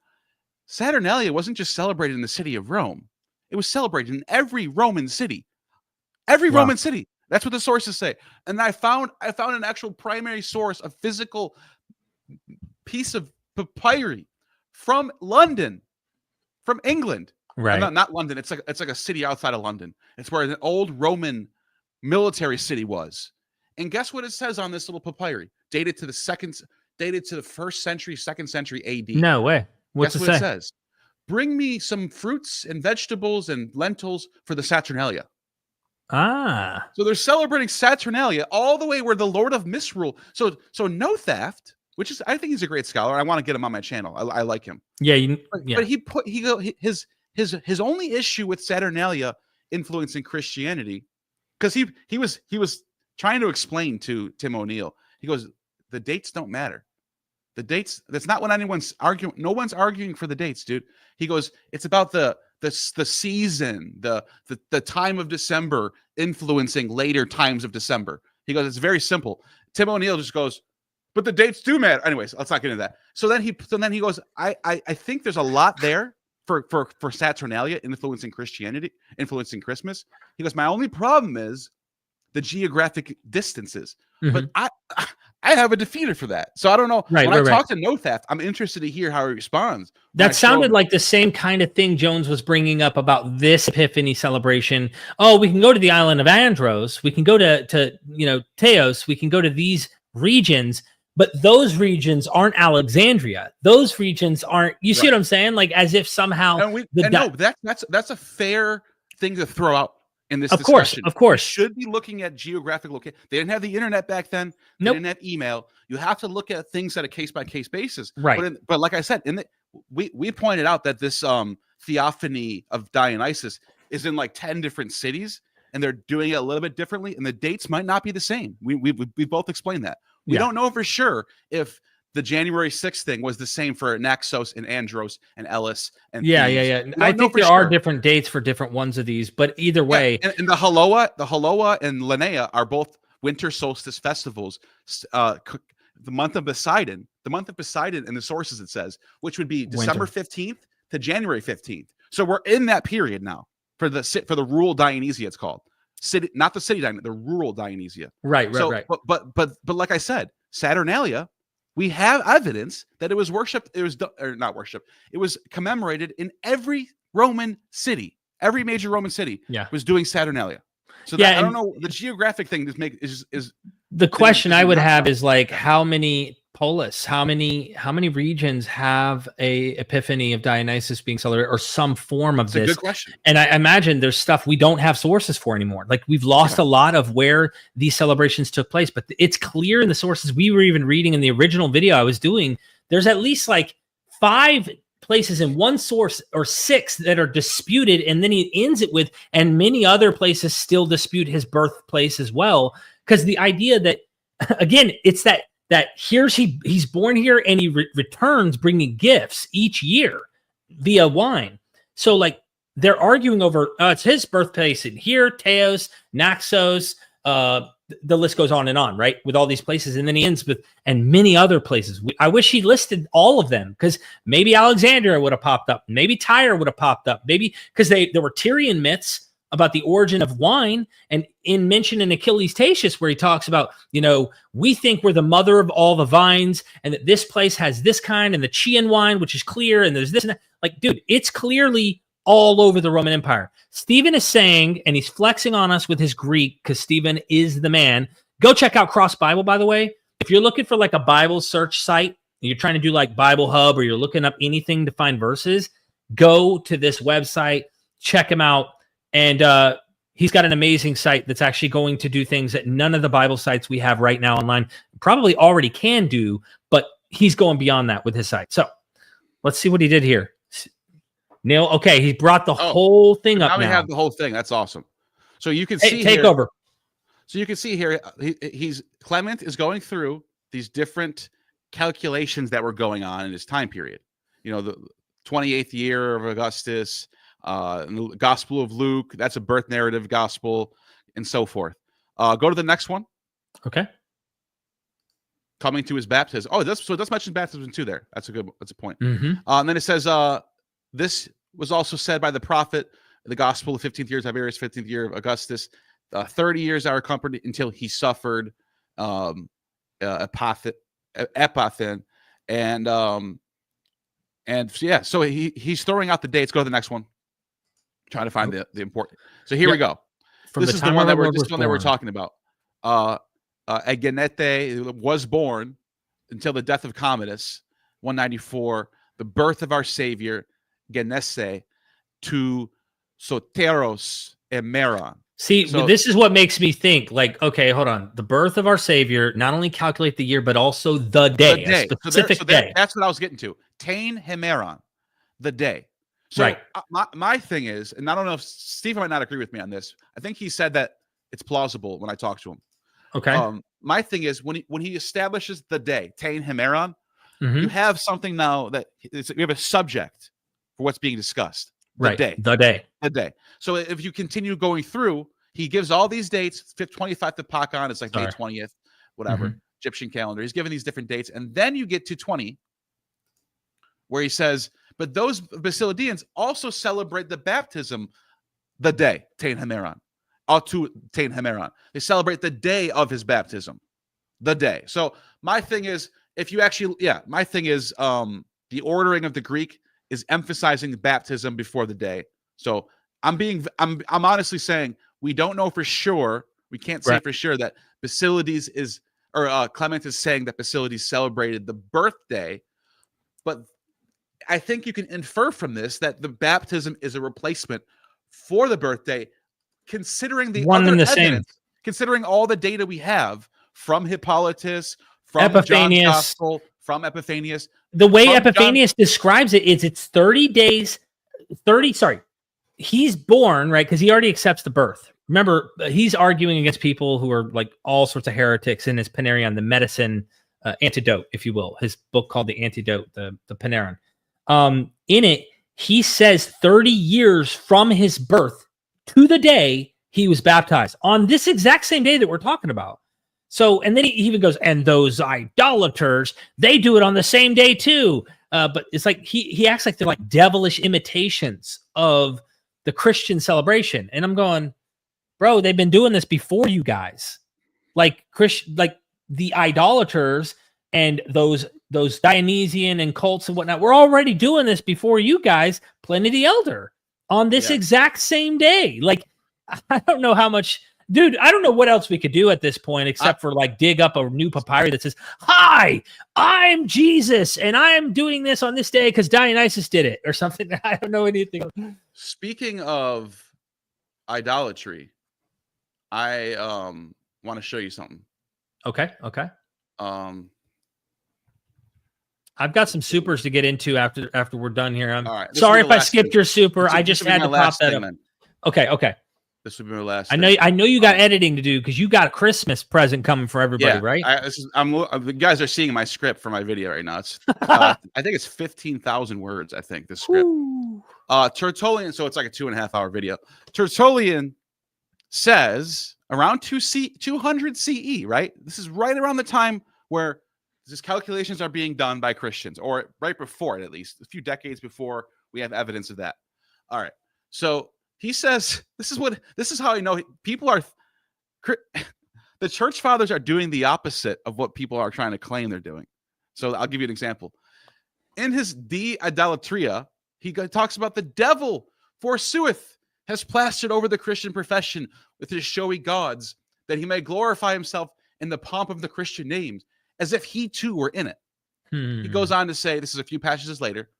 Saturnalia wasn't just celebrated in the city of Rome. It was celebrated in every Roman city. Every Roman city. That's what the sources say. And I found an actual primary source, a physical piece of papyri from London, from England. Right. Not London. It's like a city outside of London. It's where an old Roman military city was. And guess what it says on this little papyri? Dated to the first century, second century AD. No way. What's Guess what it says? Bring me some fruits and vegetables and lentils for the Saturnalia. Ah. So they're celebrating Saturnalia all the way where the Lord of Misrule. So No Theft, which is, I think he's a great scholar. I want to get him on my channel. I like him. Yeah. But his only issue with Saturnalia influencing Christianity, because he was trying to explain to Tim O'Neill. He goes, the dates don't matter. The dates, that's not what anyone's arguing. No one's arguing for the dates, dude. He goes, it's about the season, the time of December influencing later times of December. He goes, it's very simple. Tim O'Neill just goes, but the dates do matter. Anyways, let's not get into that. So then he goes, I think there's a lot there for Saturnalia influencing Christianity, influencing Christmas. He goes, my only problem is the geographic distances. But I have a defeater for that. So I don't know. When I talk to Nothaf, I'm interested to hear how he responds. That sounded like the same kind of thing Jones was bringing up about this Epiphany celebration. Oh, we can go to the island of Andros. We can go to Teos. We can go to these regions. But those regions aren't Alexandria. Those regions aren't. You see what I'm saying? Like as if somehow. No, that's a fair thing to throw out in this discussion. Of course, you should be looking at geographic location. They didn't have the internet back then. They didn't have email. You have to look at things at a case by case basis. Right. But like I said, we pointed out that this Theophany of Dionysus is in like 10 different cities, and they're doing it a little bit differently, and the dates might not be the same. We both explained that. We don't know for sure if the January 6th thing was the same for Naxos and Andros and Ellis and Thebes. I think there are different dates for different ones of these, but either way, and the Haloa and Linnea are both winter solstice festivals. The month of Poseidon in the sources it says, which would be December 15th to January 15th. So we're in that period now for the rural Dionysia. It's called city, not the city Dionysia, the rural Dionysia. Right. But like I said, Saturnalia. We have evidence that it was worshipped. It was not worshipped. It was commemorated in every Roman city. Every major Roman city was doing Saturnalia. So I don't know. The geographic thing is the question I would have is like how many polis, how many regions have a Epiphany of Dionysus being celebrated or some form of this? A good question. And I imagine there's stuff we don't have sources for anymore. Like we've lost a lot of where these celebrations took place, but it's clear in the sources we were even reading in the original video I was doing. There's at least like 5 places in one source or 6 that are disputed, and then he ends it with, and many other places still dispute his birthplace as well. Because the idea that, again, it's that he's born here and he returns bringing gifts each year via wine. So like they're arguing over it's his birthplace in here, Teos, Naxos, the list goes on, right? With all these places. And then he ends with, and many other places. I wish he listed all of them, because maybe Alexandria would have popped up. Maybe Tyre would have popped up. Maybe because there were Tyrian myths about the origin of wine, and in mention in Achilles Tatius, where he talks about, we think we're the mother of all the vines, and that this place has this kind, and the Chian wine, which is clear, and there's this and that. Like, dude, it's clearly all over the Roman Empire. Stephen is saying, and he's flexing on us with his Greek, because Stephen is the man. Go check out Cross Bible, by the way. If you're looking for like a Bible search site, and you're trying to do like Bible Hub, or you're looking up anything to find verses, go to this website, check him out. And he's got an amazing site that's actually going to do things that none of the Bible sites we have right now online probably already can do, but he's going beyond that with his site. So let's see what he did here. Neal, okay, he brought the whole thing up. Now we have the whole thing. That's awesome. So you can see take over. So you can see here, Clement is going through these different calculations that were going on in his time period. The 28th year of Augustus. The Gospel of Luke, that's a birth narrative gospel, and so forth. Go to the next one. Okay. Coming to his baptism. Oh, that's mentioned baptism too there. That's a point. Mm-hmm. Then it says, this was also said by the prophet, the gospel of 15th year of Tiberius, 15th year of Augustus, 30 years are accompanied until he suffered Epiphan, and yeah, so he's throwing out the dates. Go to the next one. Trying to find the important. So here we go. This is the one that we're talking about. Agenete was born until the death of Commodus, 194. The birth of our Savior, Genese, to Soteros and Meron. See, this is what makes me think, like, okay, hold on. The birth of our Savior, not only calculate the year, but also the day, a specific day. That's what I was getting to. Tain Hemeron, the day. So my thing is, and I don't know if Steve might not agree with me on this. I think he said that it's plausible when I talked to him. Okay. My thing is when he establishes the day, Tain Hemeron, you have something now that you have a subject for what's being discussed. The day. So if you continue going through, he gives all these dates. 25th of Pagan is like May 20th, whatever, Egyptian calendar. He's given these different dates. And then you get to 20, where he says, but those Basilidians also celebrate the baptism, the day, Tain Hemeron. To Tain Hemeron. They celebrate the day of his baptism. The day. So my thing is, if you actually, my thing is the ordering of the Greek is emphasizing baptism before the day. So I'm honestly saying we don't know for sure. We can't say for sure that Basilides is, or Clement is saying that Basilides celebrated the birthday, but I think you can infer from this that the baptism is a replacement for the birthday, considering the one other and the evidence, same, considering all the data we have from Hippolytus, from Epiphanius, John's Gospel, from Epiphanius. The way Epiphanius describes it is it's 30 days, he's born, right? Because he already accepts the birth. Remember, he's arguing against people who are like all sorts of heretics in his Panarion, the medicine antidote, if you will, his book called The Antidote, the Panarion. In it, he says 30 years from his birth to the day he was baptized on this exact same day that we're talking about. So, and then he even goes, and those idolaters, they do it on the same day too. But it's like he acts like they're like devilish imitations of the Christian celebration. And I'm going, bro, they've been doing this before you guys. Like the idolaters and those Dionysian and cults and whatnot, we're already doing this before you guys, Pliny the Elder, on this exact same day. Like, I don't know how much, dude, I don't know what else we could do at this point except for like dig up a new papyri that says, hi, I'm Jesus and I'm doing this on this day because Dionysus did it or something. I don't know anything. Speaking of idolatry, I want to show you something. Okay. I've got some supers to get into after we're done here. I'm sorry if I skipped your super. I just had to pop that up. Okay. This would be my last. I know you got editing to do because you got a Christmas present coming for everybody, right? The guys are seeing my script for my video right now. It's I think it's 15,000 words. I think the script. Tertullian, so it's like a 2.5-hour video. Tertullian says around 200 CE, right? This is right around the time where these calculations are being done by Christians, or right before it, at least a few decades before we have evidence of that. All right, so he says this is how I know people are. The church fathers are doing the opposite of what people are trying to claim they're doing. So I'll give you an example. In his De Idolatria, he talks about the devil, forsooth, has plastered over the Christian profession with his showy gods, that he may glorify himself in the pomp of the Christian names, as if he too were in it. He goes on to say, this is a few passages later,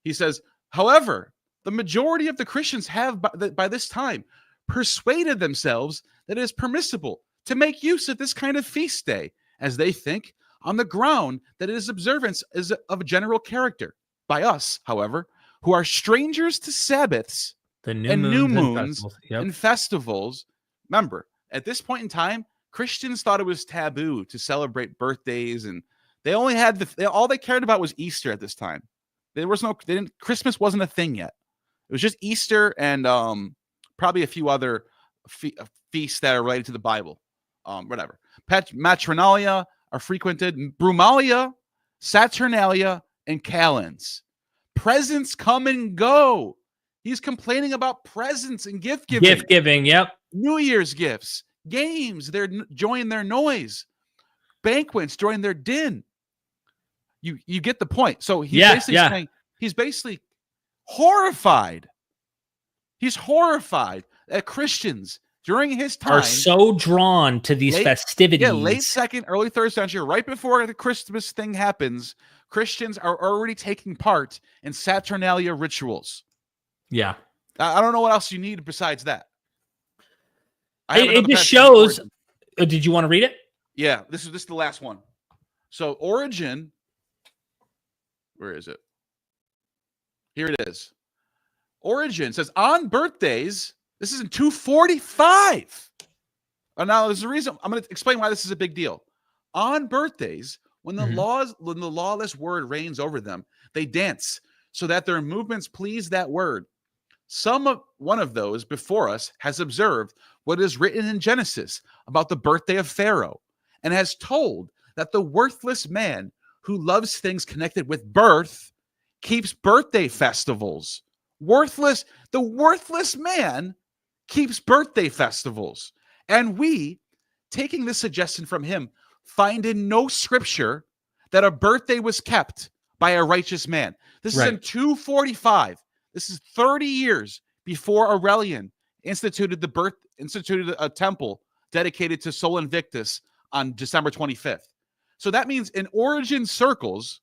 he says, however, the majority of the Christians have by this time persuaded themselves that it is permissible to make use of this kind of feast day, as they think, on the ground that its observance is of a general character. By us, however, who are strangers to Sabbaths and new moons and festivals. Remember, at this point in time, Christians thought it was taboo to celebrate birthdays, and they only had all they cared about was Easter at this time. Christmas wasn't a thing yet. It was just Easter and probably a few other feasts that are related to the Bible. Whatever. Matronalia are frequented. Brumalia, Saturnalia, and Calends. Presents come and go. He's complaining about presents and gift giving. Gift giving, yep. New Year's gifts, games, join their noise, banquets, join their din. You get the point. So he's basically saying he's basically horrified. He's horrified that Christians during his time are so drawn to these festivities. Yeah, late 2nd, early 3rd century, right before the Christmas thing happens, Christians are already taking part in Saturnalia rituals. Yeah. I don't know what else you need besides that. It just shows. Did you want to read it? Yeah, this is the last one. So Origin, where is it? Here it is. Origin says on birthdays, this is in 245. And now there's a reason. I'm going to explain why this is a big deal. On birthdays, when the lawless word reigns over them, they dance so that their movements please that word. One of those before us has observed what is written in Genesis about the birthday of Pharaoh, and has told that the worthless man who loves things connected with birth keeps birthday festivals. The worthless man keeps birthday festivals. And we, taking this suggestion from him, find in no scripture that a birthday was kept by a righteous man. This is in 245. This is 30 years before Aurelian instituted a temple dedicated to Sol Invictus on December 25th. So that means in origin circles,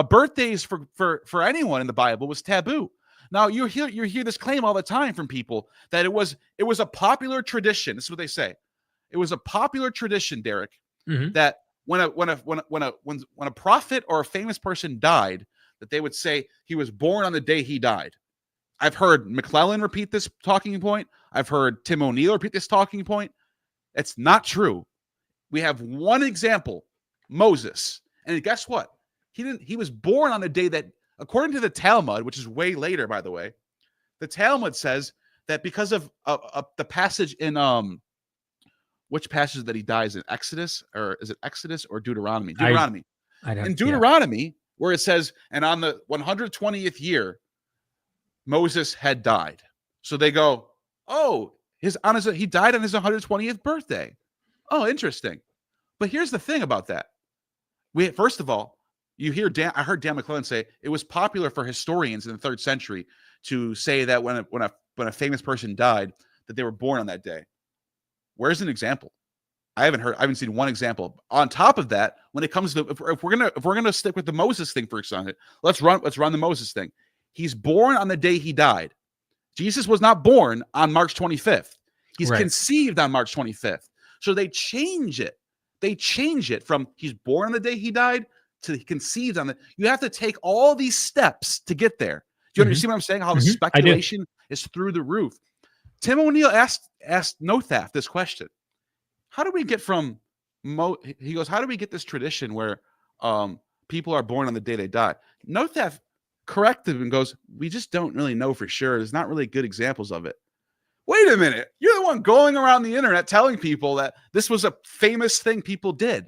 birthdays for anyone in the Bible was taboo. Now you hear this claim all the time from people that it was a popular tradition. This is what they say. It was a popular tradition, Derek, that when a prophet or a famous person died, that they would say he was born on the day he died. I've heard McClellan repeat this talking point. I've heard Tim O'Neill repeat this talking point. It's not true. We have one example, Moses. And guess what? He was born on the day that, according to the Talmud, which is way later, by the way, the Talmud says that because of the passage in which passage that he dies in Exodus, or is it Exodus or Deuteronomy? Deuteronomy. In Deuteronomy, where it says, and on the 120th year, Moses had died. So they go, oh, he died on his 120th birthday. Oh, interesting. But here's the thing about that. First of all, I heard Dan McClellan say it was popular for historians in the 3rd century to say that when a famous person died, that they were born on that day. Where's an example? I haven't seen one example. On top of that, when it comes to if we're gonna stick with the Moses thing for example, let's run the Moses thing. He's born on the day he died. Jesus was not born on March 25th. He's conceived on March 25th. So they change it. They change it from he's born on the day he died to he conceived on the. You have to take all these steps to get there. Do you understand what I'm saying? How the speculation is through the roof. Tim O'Neill asked Nothaf this question. How do we get from he goes, how do we get this tradition where people are born on the day they die? Nothaf corrected and goes, we just don't really know for sure. There's not really good examples of it. Wait a minute. You're the one going around the internet telling people that this was a famous thing people did.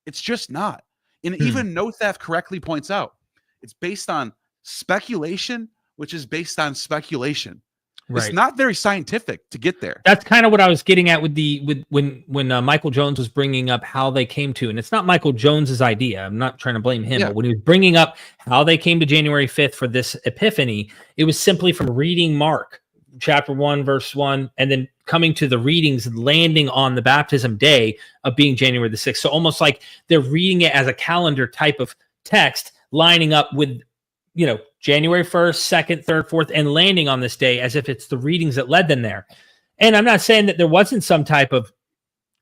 It's just not. And even Nothaf correctly points out, it's based on speculation, which is based on speculation. Right. It's not very scientific to get there. That's kind of what I was getting at when Michael Jones was bringing up how they came to, and it's not Michael Jones's idea. I'm not trying to blame him, but when he was bringing up how they came to January 5th for this Epiphany, it was simply from reading Mark chapter 1, verse 1, and then coming to the readings, landing on the baptism day of being January the 6th. So almost like they're reading it as a calendar type of text, lining up with, January 1st, 2nd, 3rd, 4th, and landing on this day as if it's the readings that led them there. And I'm not saying that there wasn't some type of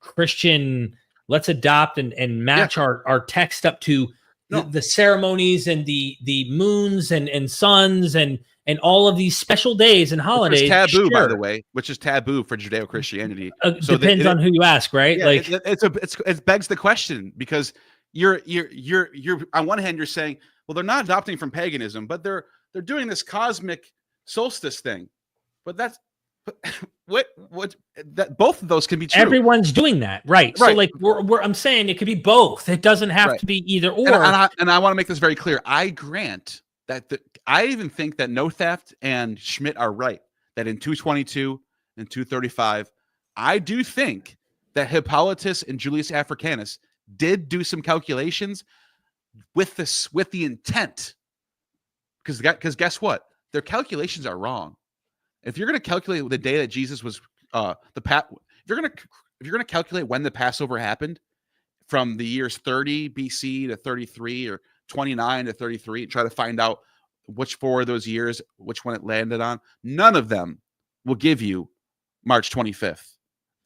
Christian, let's adopt and match our text up to the ceremonies and the moons and suns and all of these special days and holidays. Which is taboo, by the way, which is taboo for Judeo-Christianity. So depends on who you ask, right? Yeah, it begs the question, because you're on one hand you're saying, well, they're not adopting from paganism, but they're doing this cosmic solstice thing. But that's that both of those can be true. Everyone's doing that, right? So like I'm saying it could be both. It doesn't have to be either or. And I want to make this very clear. I grant that I even think that Nothaf and Schmidt are right, that in 222 and 235, I do think that Hippolytus and Julius Africanus did do some calculations with the intent, because guess what? Their calculations are wrong. If you're going to calculate the day that Jesus was if you're going to calculate when the Passover happened from the years 30 BC to 33 or 29 to 33 and try to find out which 4 of those years, which one it landed on, none of them will give you March 25th.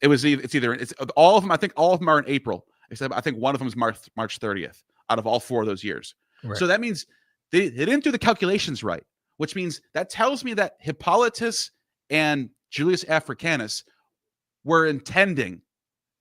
It's all of them. I think all of them are in April, except I think one of them is March 30th out of all 4 of those years. Right. So that means they didn't do the calculations right. which means that tells me that Hippolytus and Julius Africanus were intending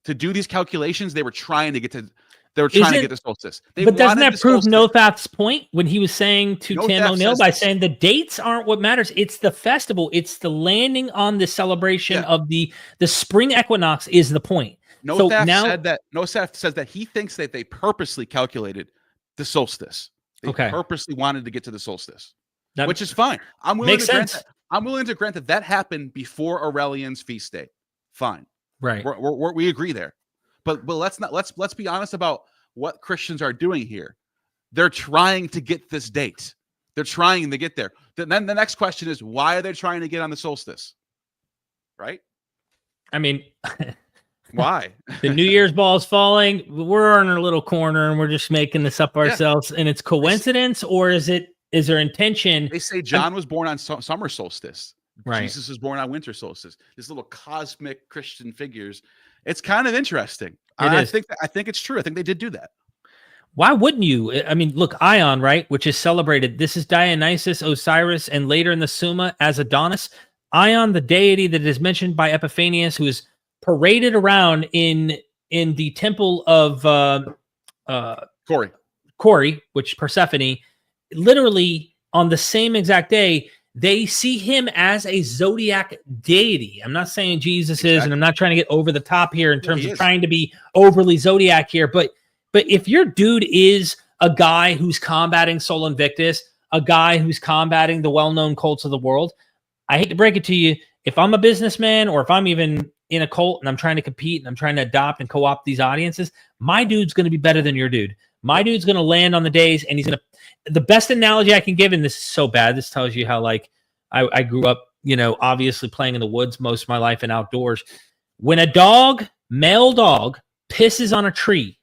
to do these calculations. They were trying to get to the solstice. But doesn't that prove Nothath's point when he was saying to Tim O'Neill by saying the dates aren't what matters? It's the festival. It's the landing on the celebration of the spring equinox is the point. Nothath says that he thinks that they purposely calculated the solstice. They purposely wanted to get to the solstice, which is fine. I'm willing to grant that happened before Aurelian's feast day. Fine. Right. We agree there. But let's be honest about what Christians are doing here. They're trying to get this date. They're trying to get there. Then the next question is, why are they trying to get on the solstice? Right? I mean, why? The New Year's ball is falling. We're in our little corner and we're just making this up ourselves. And it's coincidence, or is there intention? They say John was born on summer solstice. Right. Jesus was born on winter solstice. These little cosmic Christian figures. It's kind of interesting. I think it's true. I think they did do that. Why wouldn't you? I mean, look, Ion, right, which is celebrated. This is Dionysus, Osiris, and later in the Summa as Adonis. Ion, the deity that is mentioned by Epiphanius, who is paraded around in the temple of Cori, which Persephone, literally on the same exact day. They see him as a zodiac deity. I'm not saying Jesus is, and I'm not trying to get over the top here in terms of trying to be overly zodiac here. But if your dude is a guy who's combating Sol Invictus, a guy who's combating the well-known cults of the world, I hate to break it to you, if I'm a businessman or if I'm even in a cult and I'm trying to compete and I'm trying to adopt and co-opt these audiences, my dude's going to be better than your dude. My dude's going to land on the days, and he's going to. The best analogy I can give, and this is so bad, this tells you how I grew up, obviously playing in the woods most of my life and outdoors. When a male dog, pisses on a tree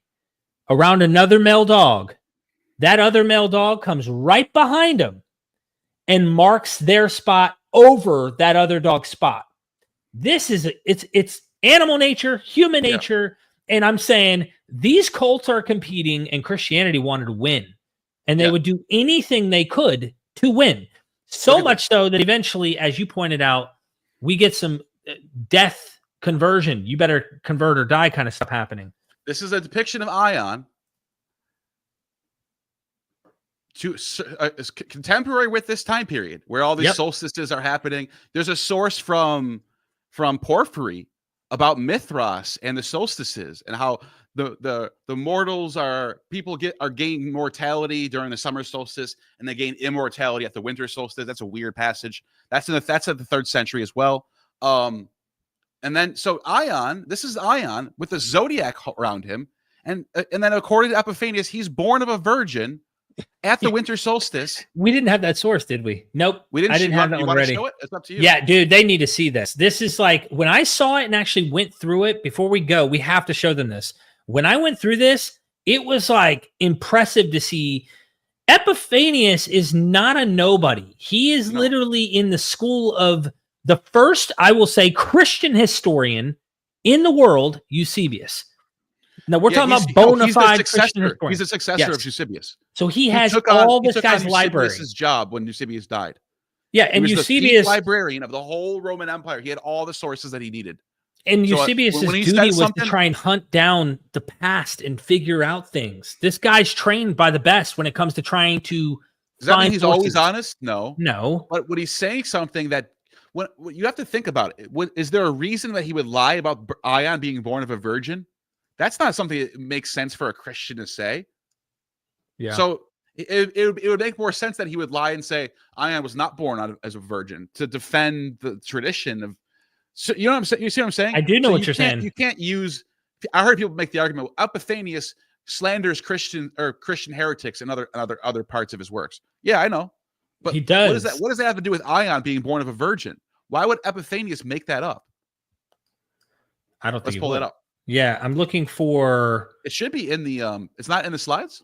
around another male dog, that other male dog comes right behind him and marks their spot over that other dog's spot. It's animal nature, human nature, and I'm saying these cults are competing, and Christianity wanted to win. And they would do anything they could to win. So much so that eventually, as you pointed out, we get some death conversion. You better convert or die kind of stuff happening. This is a depiction of Ion. Contemporary with this time period where all these solstices are happening. There's a source from Porphyry about Mithras and the solstices and how the mortals are gaining mortality during the summer solstice and they gain immortality at the winter solstice. That's a weird passage. That's at the 3rd century as well. And then so Ion, this is Ion with the zodiac around him, and then according to Epiphanius, he's born of a virgin at the winter solstice. We didn't have that source, did we? Nope. We didn't. I didn't have that one ready. It's up to you. Yeah, dude, they need to see this. This is like when I saw it and actually went through it. Before we go, we have to show them this. When I went through this, it was like impressive to see. Epiphanius is not a nobody. He is literally in the school of the first, I will say, Christian historian in the world, Eusebius. Now we're talking about bona fide Christian historian. He's a successor of Eusebius. So he has all this guy's library. His job when Eusebius died. Yeah, and he was Eusebius, the librarian of the whole Roman Empire. He had all the sources that he needed. And Eusebius's duty was to try and hunt down the past and figure out things. This guy's trained by the best when it comes to trying to. Does that mean he's always honest? No. But when he's saying something that, what you have to think about it. Is there a reason that he would lie about Ion being born of a virgin? That's not something that makes sense for a Christian to say. Yeah. So it would make more sense that he would lie and say Ion was not born as a virgin to defend the tradition of. So you know what I'm saying? You see what I'm saying? I do know what you're saying. You can't use. I heard people make the argument. Epiphanius slanders Christian heretics and other parts of his works. Yeah, I know, but he does. What does that have to do with Ion being born of a virgin? Why would Epiphanius make that up? I don't think. Let's pull it up. Yeah, I'm looking for. It should be in the. It's not in the slides.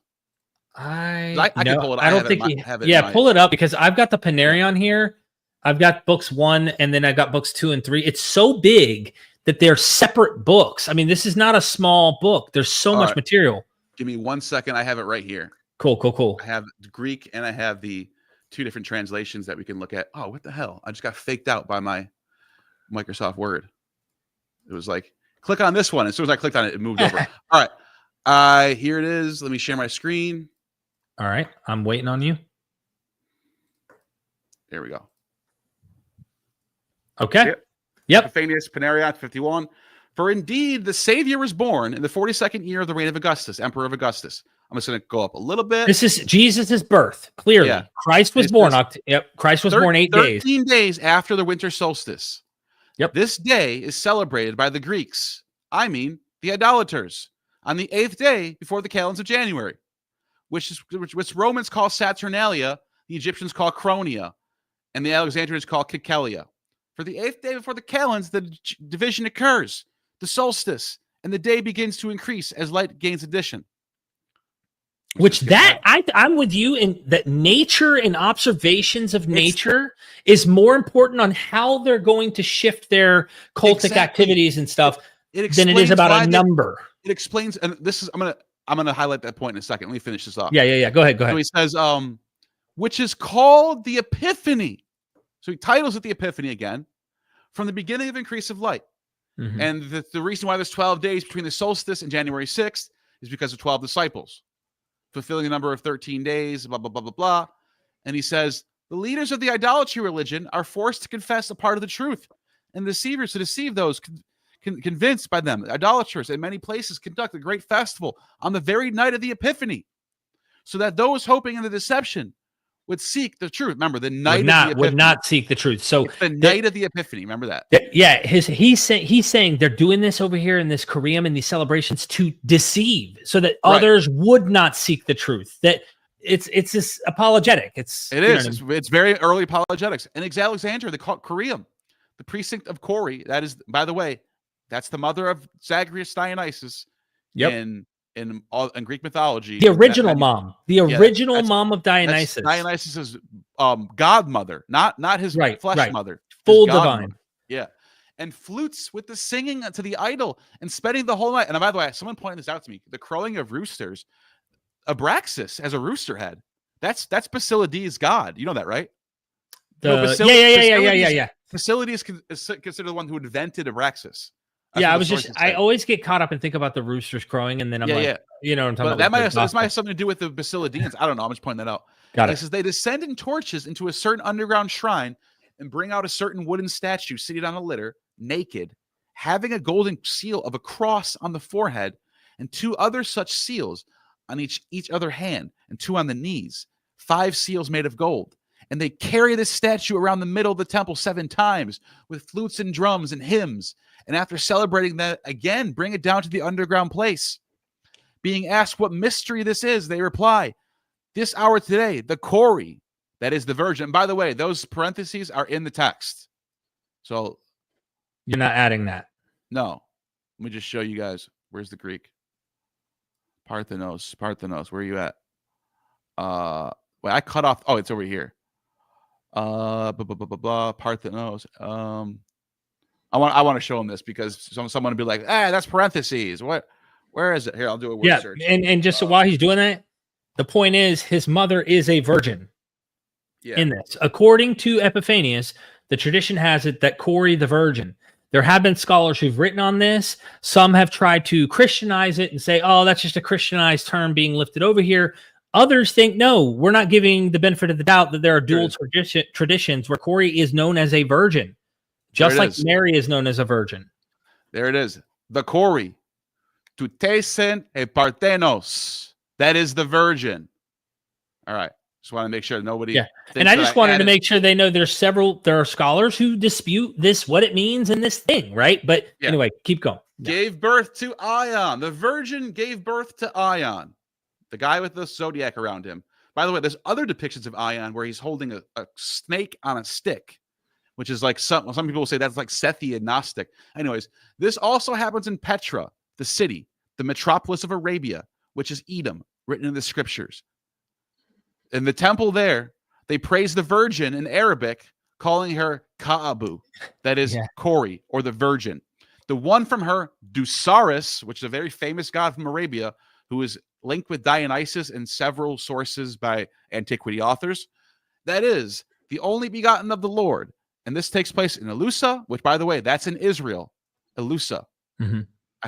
I can pull it. I don't think you have it. Yeah, pull it up because I've got the Panarion here. I've got books 1 and then I got books 2 and 3. It's so big that they're separate books. I mean, this is not a small book. There's so much material. Give me 1 second. I have it right here. Cool. I have the Greek and I have the two different translations that we can look at. Oh, what the hell? I just got faked out by my Microsoft Word. It was like, click on this one. As soon as I clicked on it, it moved over. All right. Here it is. Let me share my screen. All right. I'm waiting on you. There we go. Okay. Yep. Epiphanius, Panarion, 51. For indeed, the Savior was born in the 42nd year of the reign of Augustus, Emperor of Augustus. I'm just going to go up a little bit. This is Jesus' birth. Clearly, yeah. Christ was born. Christ was born 8 days. 13 days after the winter solstice. Yep. This day is celebrated by the Greeks. I mean, the idolaters, on the 8th day before the calends of January, which Romans call Saturnalia, the Egyptians call Chronia, and the Alexandrians call Kikelia. For the 8th day before the calends, the division occurs, the solstice, and the day begins to increase as light gains addition. I'm with you in that nature and observations of nature is more important on how they're going to shift their cultic activities and stuff than it is about a number. It explains, and this is I'm gonna highlight that point in a second. Let me finish this off. Yeah. Go ahead. So he says, which is called the Epiphany. So he titles it the Epiphany again, from the beginning of increase of light. Mm-hmm. And the reason why there's 12 days between the solstice and January 6th is because of 12 disciples, fulfilling the number of 13 days, blah, blah, blah, blah, blah. And he says, the leaders of the idolatry religion are forced to confess a part of the truth, and the deceivers to deceive those convinced by them. Idolaters in many places conduct a great festival on the very night of the Epiphany, so that those hoping in the deception would seek the truth. Remember, the night of the Epiphany. Would not seek the truth. So it's the night of the Epiphany. Remember that. Yeah, he's saying they're doing this over here in this Korean and these celebrations to deceive, so that others would not seek the truth. That it's this apologetic. It is. It's very early apologetics. And Alexandria, they call it Koreum, the precinct of Cori. That is, by the way, that's the mother of Zagreus Dionysus. Yep. In Greek mythology, the original mom, mom of Dionysus. Dionysus's godmother, not his flesh mother, full divine. Yeah, and flutes with the singing to the idol and spending the whole night. And by the way, someone pointed this out to me: the crowing of roosters. Abraxas has a rooster head. That's Basilides' god. You know that, right? Yeah. Basilides is considered the one who invented Abraxas. I always get caught up and think about the roosters crowing, and then I'm you know what I'm talking about. This might have something to do with the Basilideans. I don't know. I'm just pointing that out. It says they descend in torches into a certain underground shrine and bring out a certain wooden statue seated on a litter, naked, having a golden seal of a cross on the forehead, and 2 other such seals on each other hand, and 2 on the knees, 5 seals made of gold. And they carry this statue around the middle of the temple 7 times with flutes and drums and hymns. And after celebrating that again, bring it down to the underground place. Being asked what mystery this is, they reply, this hour today, the Cori, that is the virgin. And by the way, those parentheses are in the text. So you're not adding that. No. Let me just show you guys. Where's the Greek? Parthenos. Where are you at? Wait, I cut off. Oh, it's over here. Parthenos. I want to show him this because someone would be like, that's parentheses. Where is it? Here, I'll do a word search. And just so while he's doing that, the point is his mother is a virgin. Yeah. In this, according to Epiphanius, the tradition has it that Cori the virgin. There have been scholars who've written on this. Some have tried to Christianize it and say, oh, that's just a Christianized term being lifted over here. Others think, no, we're not giving the benefit of the doubt that there are dual traditions where Cori is known as a virgin, just like Mary is known as a virgin. There it is. The Cori, Tutesen e Parthenos. That is the virgin. All right. Just want to make sure nobody. Yeah. And I just wanted to make sure they know there are scholars who dispute this, what it means in this thing, right? But anyway, keep going. Gave birth to Ion. The virgin gave birth to Ion, the guy with the zodiac around him. By the way, there's other depictions of Ion where he's holding a snake on a stick, which is like some people will say that's like Sethi and Gnostic. Anyways, this also happens in Petra, the city, the metropolis of Arabia, which is Edom, written in the scriptures. In the temple there, they praise the virgin in Arabic, calling her Ka'abu, that is Cori, or the virgin. The one from her, Dusaris, which is a very famous god from Arabia, who is linked with Dionysus in several sources by antiquity authors. that is the only begotten of the Lord. And this takes place in Elusa, which, by the way, that's in Israel. Elusa. Mm-hmm.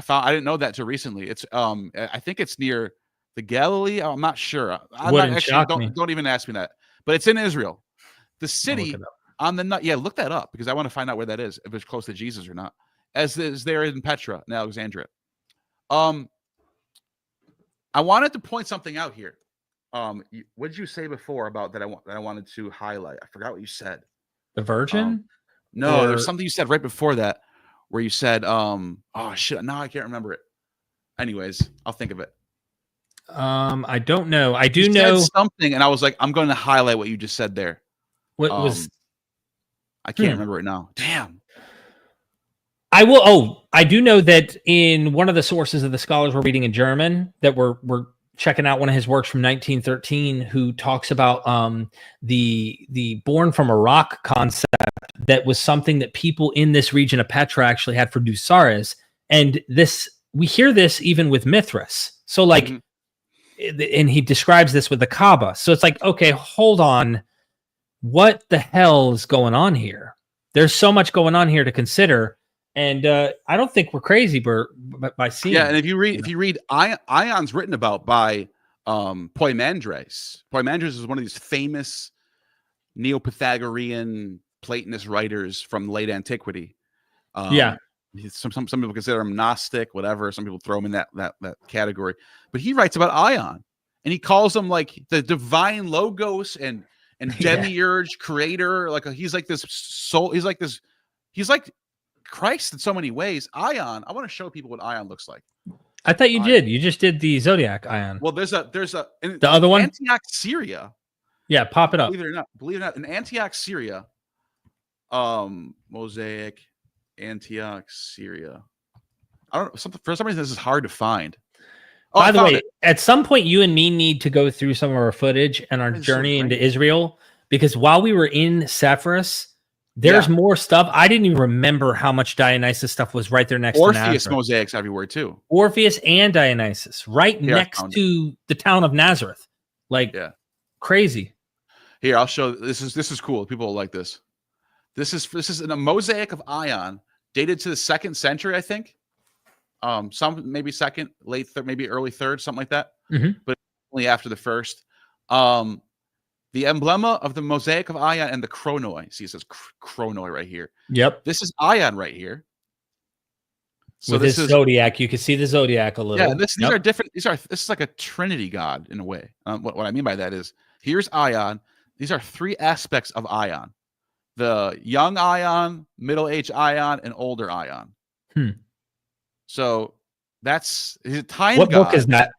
I didn't know that till recently. It's I think it's near the Galilee. I'm not sure. Don't even ask me that. But it's in Israel. The city on the look that up because I want to find out where that is, if it's close to Jesus or not. As is there in Petra in Alexandria. I wanted to point something out here. What did you say before about that I wanted to highlight? I forgot what you said. The Virgin? No, there's something you said right before that where you said, oh shit, now I can't remember it. Anyways, I'll think of it. I don't know. I do know something, and I was like, I'm going to highlight what you just said there. What was? I can't remember it now. Damn. I will. Oh, I do know that in one of the sources of the scholars we're reading in German that we're checking out one of his works from 1913, who talks about the born from a rock concept that was something that people in this region of Petra actually had for Dusaris, and this we hear this even with Mithras. So like, and he describes this with the Kaaba. So it's like, okay, hold on, what the hell is going on here? There's so much going on here to consider. And I don't think we're crazy by seeing. Yeah, and if you read Ion's written about by Poimandres. Poimandres is one of these famous Neo-Pythagorean Platonist writers from late antiquity. Some people consider him Gnostic, whatever. Some people throw him in that category. But he writes about Ion, and he calls him like the divine logos and demiurge creator. Like he's like this soul. He's like Christ in so many ways. Ion. I want to show people what Ion looks like. I thought you did. You just did the Zodiac Ion. Well, there's the other one, Antioch, Syria. Yeah, pop it up. Believe it or not, in Antioch, Syria, mosaic, Antioch, Syria. I don't know. For some reason, this is hard to find. By the way, at some point, you and me need to go through some of our footage and our journey into Israel, because while we were in Sepphoris, there's more stuff. I didn't even remember how much Dionysus stuff was right there next to Nazareth. Orpheus mosaics everywhere too. Orpheus and Dionysus right next to the town of Nazareth. Like, crazy. Here, I'll show. This is cool. People will like this. This is a mosaic of Ion dated to the 2nd century, I think. Some maybe second, late third, maybe early third, something like that. But only after the first. The emblema of the mosaic of Ion and the chronoi. See, it says chronoi right here. Yep. This is Ion right here. So with this Zodiac, you can see the Zodiac a little. Yeah, these are different. This is like a Trinity god in a way. What I mean by that is, here's Ion. These are 3 aspects of Ion: the young Ion, middle-aged Ion, and older Ion. So he's a time god. What book is that?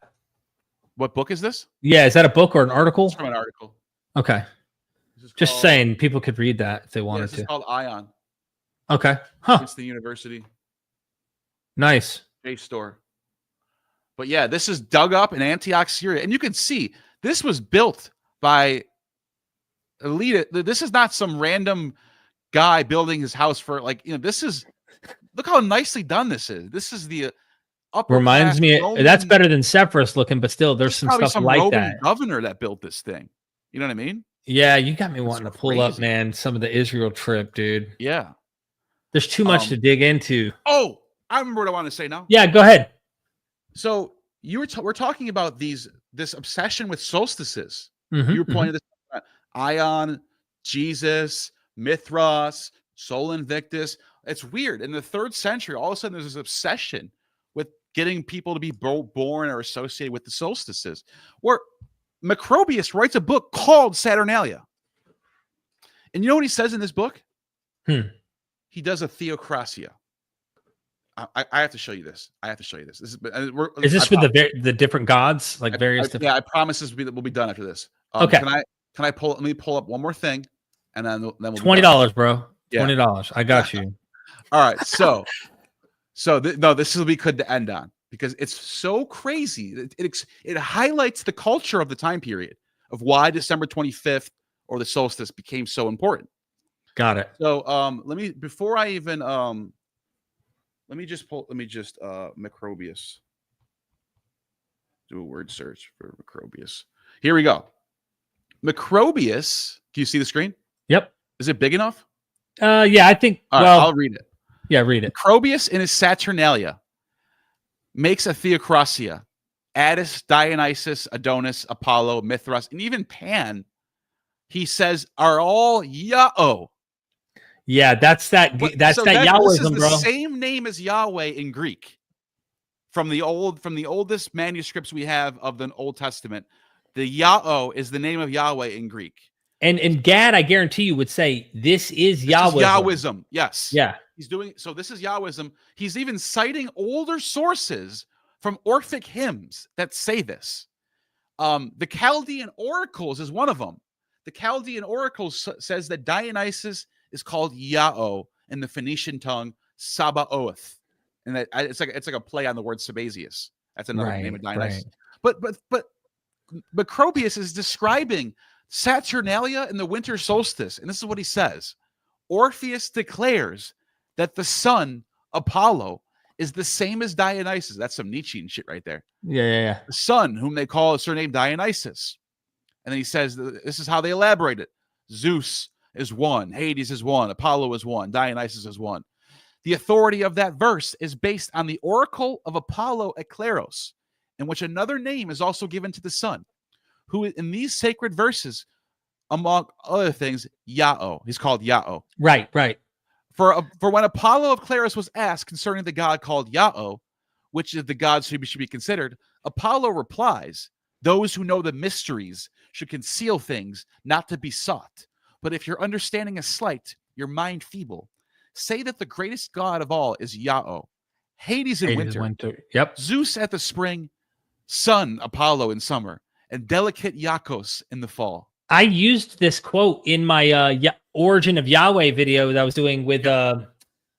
What book is this? Yeah, is that a book or an article? It's from an article. Okay. Just saying, people could read that if they wanted to. It's called Ion. Okay. Huh. It's the university. Nice. JSTOR. But yeah, this is dug up in Antioch, Syria. And you can see this was built by elite. This is not some random guy building his house for this is, look how nicely done this is. This is the upper reminds me Roman, that's better than Sepphoris looking, but still there's some stuff like Roman that. Governor that built this thing. You know what I mean? Yeah, you got me wanting to pull up, man, some of the Israel trip, dude. Yeah. There's too much to dig into. Oh, I remember what I want to say now. Yeah, go ahead. So we're talking about this obsession with solstices. You were pointing this out. Ion, Jesus, Mithras, Sol Invictus. It's weird. In the 3rd century, all of a sudden there's this obsession with getting people to be born or associated with the solstices. Where Macrobius writes a book called Saturnalia. And you know what he says in this book? He does a theocracia. I have to show you this. Is this with the different gods, like various different? Yeah, I promise this will be done after this. Okay. Can I let me pull up one more thing, and then we'll $20, bro. $20. I got you. All right. So this will be good to end on because it's so crazy. It highlights the culture of the time period of why December 25th or the solstice became so important. Got it. So before I even let me just Macrobius. Do a word search for Macrobius. Here we go. Macrobius Can you see the screen? Yep. Is it big enough? Yeah, I think. All right, I'll read it. Yeah, read it. Macrobius in his Saturnalia makes a theocracia. Attis, Dionysus, Adonis, Apollo, Mithras, and even Pan, he says, are all Yahweh. Yeah, that's that Yahwehism, this is the bro. same name as Yahweh in Greek. From the oldest manuscripts we have of the Old Testament, the Yahweh is the name of Yahweh in Greek. And Gad, I guarantee you, would say this is Yahwehism. Yahwehism, yes. Yeah. He's doing so. This is Yahwehism. He's even citing older sources from Orphic hymns that say this. The Chaldean Oracles is one of them. The Chaldean Oracles says that Dionysus is called Yahweh in the Phoenician tongue, Sabaoth, and that it's like a play on the word Sabazius. That's another name of Dionysus. Right. But Macrobius is describing Saturnalia and the winter solstice, and this is what he says: Orpheus declares that the sun Apollo is the same as Dionysus. That's some Nietzschean shit right there. Yeah. The son, whom they call a surname Dionysus. And then he says, this is how they elaborate it. Zeus is one. Hades is one. Apollo is one. Dionysus is one. The authority of that verse is based on the oracle of Apollo at Claros, in which another name is also given to the sun, who in these sacred verses, among other things, Yahweh. He's called Yahweh. Right. For when Apollo of Claros was asked concerning the god called Yahweh, which of the gods should be considered, Apollo replies, those who know the mysteries should conceal things not to be sought. But if your understanding is slight, your mind feeble, say that the greatest god of all is Yahweh. Hades in winter. Yep. Zeus at the spring, sun Apollo in summer, and delicate Iacchos in the fall. I used this quote in my Origin of Yahweh video that I was doing with trying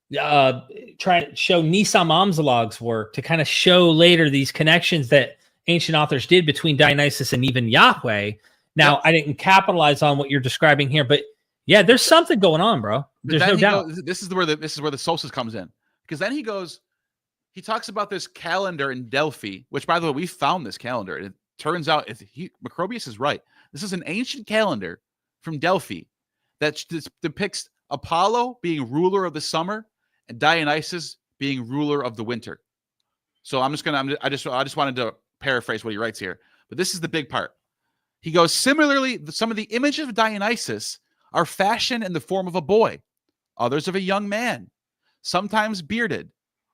to show Nisa Mamzalog's work to kind of show later these connections that ancient authors did between Dionysus and even Yahweh. Now, I didn't capitalize on what you're describing here, but yeah, there's something going on, bro. There's no doubt. This is where the solstice comes in, because then he talks about this calendar in Delphi, which, by the way, we found this calendar. It turns out Macrobius is right. This is an ancient calendar from Delphi that depicts Apollo being ruler of the summer and Dionysus being ruler of the winter. So I just wanted to paraphrase what he writes here, but this is the big part. He goes, similarly, some of the images of Dionysus are fashioned in the form of a boy, others of a young man, sometimes bearded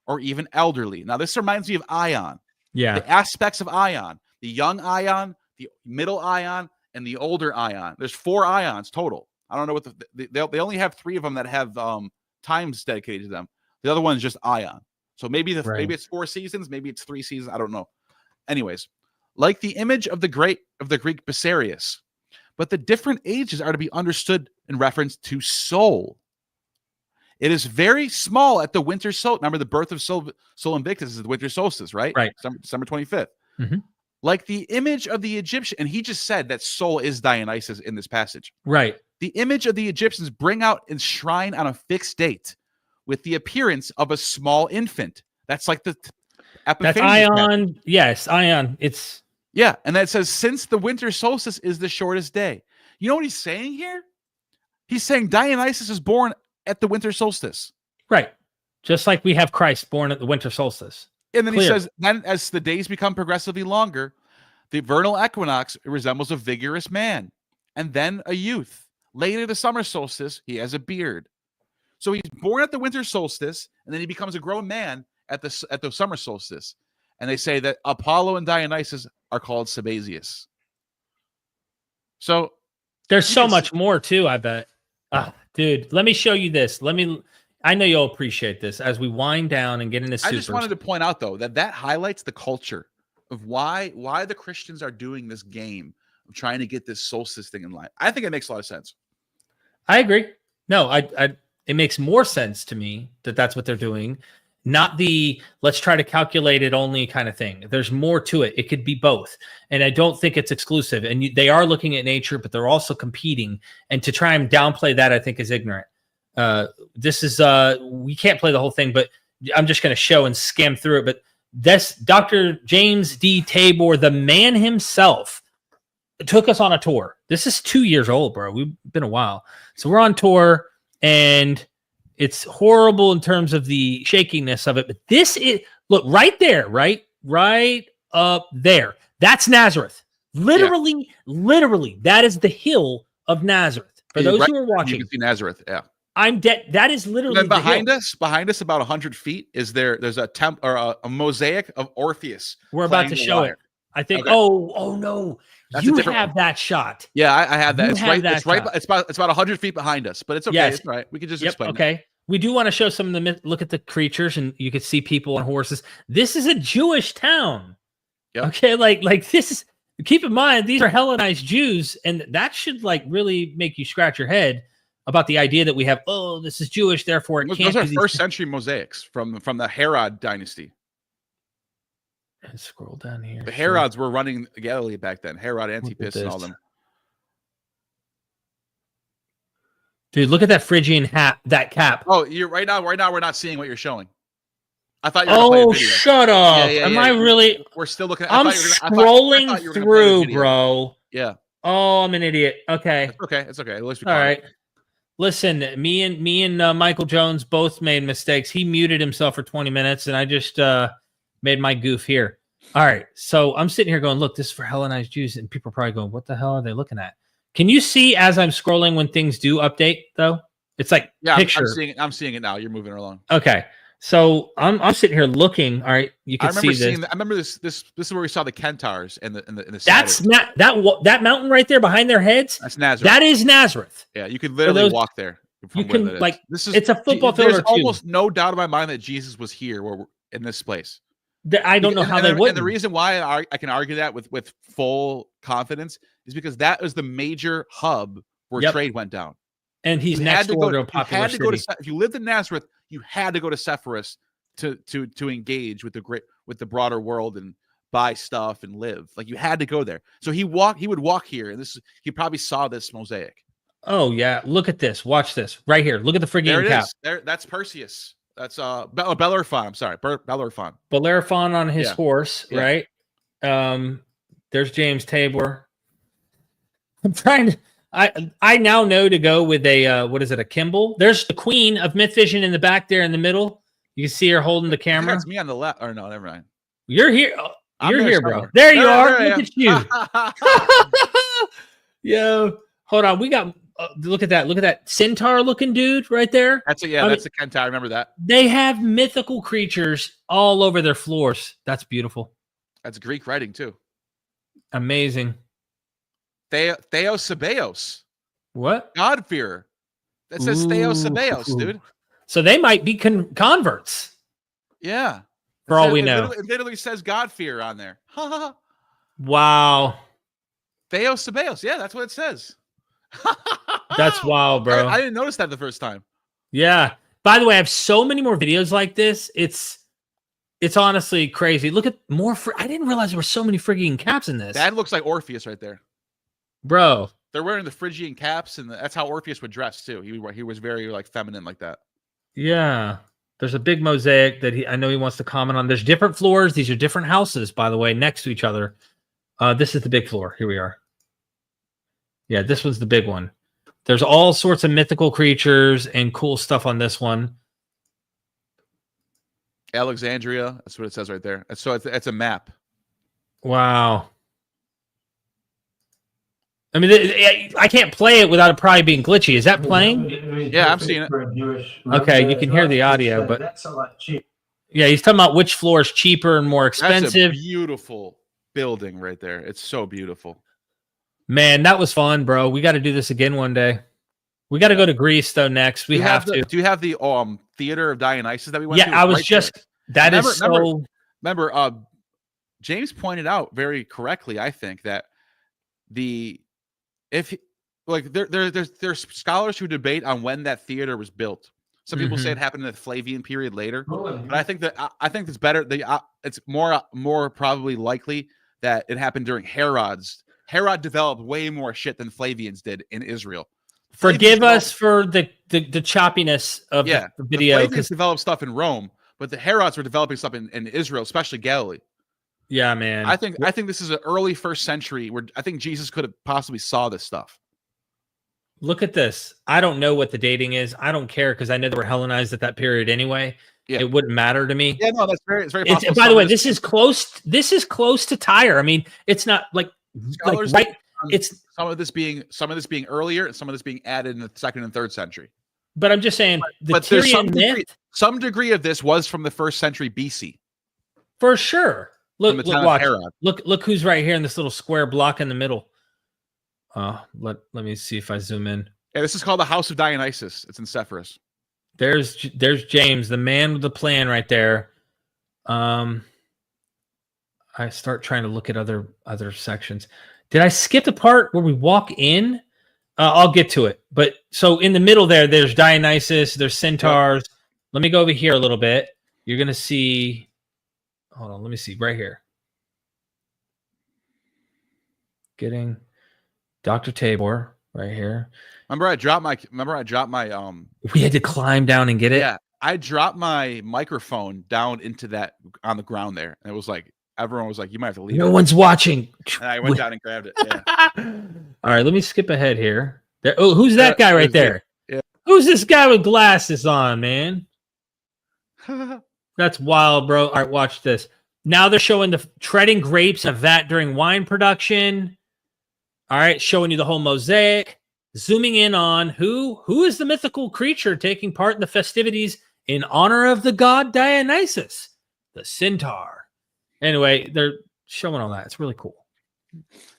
or even elderly. Now, this reminds me of Ion. Yeah. The aspects of Ion, the young Ion, the middle Ion, and the older Ion. There's 4 Ions total. I don't know what they only have 3 of them that have times dedicated to them. The other one is just Ion. So maybe it's 4 seasons, maybe it's 3 seasons. I don't know. Anyways, like the image of the Greek Bessarius, but the different ages are to be understood in reference to Sol. It is very small at the winter solstice. Remember, the birth of Sol Invictus is the winter solstice, right? Right. December 25th. Mm-hmm. Like the image of the Egyptian, and he just said that Sol is Dionysus in this passage. Right. The image of the Egyptians bring out and shrine on a fixed date with the appearance of a small infant. That's like the Epiphany. That's Ion. Yes, Ion. And that says, since the winter solstice is the shortest day. You know what he's saying here? He's saying Dionysus is born at the winter solstice. Right. Just like we have Christ born at the winter solstice. And then he says, then as the days become progressively longer, the vernal equinox resembles a vigorous man, and then a youth. Later, the summer solstice, he has a beard. So he's born at the winter solstice, and then he becomes a grown man at the summer solstice. And they say that Apollo and Dionysus are called Sabazius. So there's so much more too, I bet. Dude, let me show you this. I know you'll appreciate this as we wind down and get into supers. I just wanted to point out, though, that highlights the culture of why the Christians are doing this game of trying to get this solstice thing in line. I think it makes a lot of sense. I agree. No, it makes more sense to me that that's what they're doing, not the let's try to calculate it only kind of thing. There's more to it. It could be both. And I don't think it's exclusive. And they are looking at nature, but they're also competing. And to try and downplay that, I think, is ignorant. This is we can't play the whole thing, but I'm just going to show and skim through it. But that's Dr. James D. Tabor, the man himself, took us on a tour. This is 2 years old, bro. We've been a while. So we're on tour, and it's horrible in terms of the shakiness of it. But this is, look, right there, right up there. That's Nazareth. Literally, that is the hill of Nazareth. For those who are watching, you can see Nazareth. Yeah. I'm dead. That is literally and behind us, about 100 feet, there's a a mosaic of Orpheus. We're about to show it. I think. Okay. Oh no. That's you have that shot. Yeah, I have that. It's about 100 feet behind us, but it's okay. Yes. It's right. We can just explain. Okay. That. We do want to show some of the look at the creatures, and you can see people on horses. This is a Jewish town. Yep. Okay, like this is. Keep in mind, these are Hellenized Jews, and that should really make you scratch your head about the idea that we have. Oh, this is Jewish, therefore it can't. Those are first century mosaics from the Herod dynasty. And scroll down here. The Herods were running Galilee back then. Herod Antipas and all them. Dude, look at that Phrygian hat, that cap. Oh, you're right now we're not seeing what you're showing. I thought you were playing video. Shut up. Am I really? We're still looking at I'm scrolling through, bro. Yeah. Oh, I'm an idiot. Okay. It's okay. At least all right. Listen, me and Michael Jones both made mistakes. He muted himself for 20 minutes, and I just made my goof here. All right. So I'm sitting here going, look, this is for Hellenized Jews, and people are probably going, what the hell are they looking at? Can you see as I'm scrolling when things do update, though? It's like picture. I'm seeing it now. You're moving along. Okay. So I'm sitting here looking. All right, you can see this. I remember this. This is where we saw the Centaurs and the. That's that mountain right there behind their heads. That's Nazareth. That is Nazareth. Yeah, you could literally walk there. You can it's a football field. There's almost no doubt in my mind that Jesus was here, in this place. I don't know how they would. And the reason why I can argue that with full confidence is because that was the major hub where trade went down. And he's next door to a popular city. If you lived in Nazareth, you had to go to Sepphoris to engage with the broader world and buy stuff and live. Like, you had to go there. So he would walk here, and he probably saw this mosaic. Oh yeah, look at this. Watch this right here. Look at the Phrygian cap. That's Perseus. That's Bellerophon. I'm sorry, Bellerophon. Bellerophon on his horse, right? There's James Tabor. I'm trying to. I now know to go with a what is it? A Kimball. There's the Queen of MythVision in the back there in the middle. You can see her holding the camera. That's me on the left. Or no, never mind. You're here. You're here, bro. There you are. Look at you. Yo, hold on. We got. Look at that. Look at that centaur-looking dude right there. That's a centaur. I remember that. They have mythical creatures all over their floors. That's beautiful. That's Greek writing too. Amazing. Theosabeos. What? God-fearer. That says Theosabeos, dude. So they might be converts. Yeah. For all we know. It literally says God-fearer on there. Wow. Theosabeos. Yeah, that's what it says. That's wild, bro. I didn't notice that the first time. Yeah. By the way, I have so many more videos like this. It's honestly crazy. Look at more. I didn't realize there were so many frigging caps in this. That looks like Orpheus right there. Bro, they're wearing the Phrygian caps, and that's how Orpheus would dress too. He was very feminine like that. Yeah, there's a big mosaic that I know he wants to comment on. There's different floors. These are different houses, by the way, next to each other. This is the big floor. Here we are. Yeah, this was the big one. There's all sorts of mythical creatures and cool stuff on this one. Alexandria. That's what it says right there. So it's a map. Wow. I mean, I can't play it without it probably being glitchy. Is that playing? Yeah, I'm seeing it. Okay, you can hear the audio, but that's a lot cheap. Yeah, he's talking about which floor is cheaper and more expensive. That's a beautiful building right there. It's so beautiful. Man, that was fun, bro. We got to do this again one day. We got to go to Greece though next. We have to. Do you have the Theater of Dionysus that we went to? Yeah, I was just. That is so. Remember, James pointed out very correctly, I think, that there's scholars who debate on when that theater was built. Some people say it happened in the Flavian period later, but I think it's better. It's more probably likely that it happened during Herod's. Herod developed way more shit than Flavians did in Israel. Forgive us for the choppiness of the video. The Flavians developed stuff in Rome, but the Herods were developing stuff in Israel, especially Galilee. Yeah, man. I think this is an early 1st century where I think Jesus could have possibly saw this stuff. Look at this. I don't know what the dating is. I don't care because I know they were Hellenized at that period anyway. Yeah. It wouldn't matter to me. Yeah, no, it's very possible. By the way, this is close to Tyre. I mean, it's not like right. It's some of this being earlier, and some of this being added in the 2nd and 3rd century. But I'm just saying, but there's some degree of this was from the 1st century BC, for sure. Look, watch. Look who's right here in this little square block in the middle. Let me see if I zoom in. Yeah, this is called the House of Dionysus. It's in Sepphoris. There's James, the man with the plan, right there. I start trying to look at other sections. Did I skip the part where we walk in? I'll get to it. But so in the middle there's Dionysus, there's centaurs. Yep. Let me go over here a little bit. You're gonna see. Hold on, let me see right here. Getting Dr. Tabor right here. Remember I dropped my we had to climb down and get it. Yeah, I dropped my microphone down into that on the ground there, and it was like everyone was like, "You might have to leave." No one's watching. And I went down and grabbed it. Yeah. All right, let me skip ahead here. Oh, who's that guy right there? Yeah. Who's this guy with glasses on, man? That's wild, bro. All right, watch this. Now they're showing the treading grapes in a vat during wine production. All right, showing you the whole mosaic. Zooming in on who is the mythical creature taking part in the festivities in honor of the god Dionysus, the centaur. Anyway, they're showing all that. It's really cool.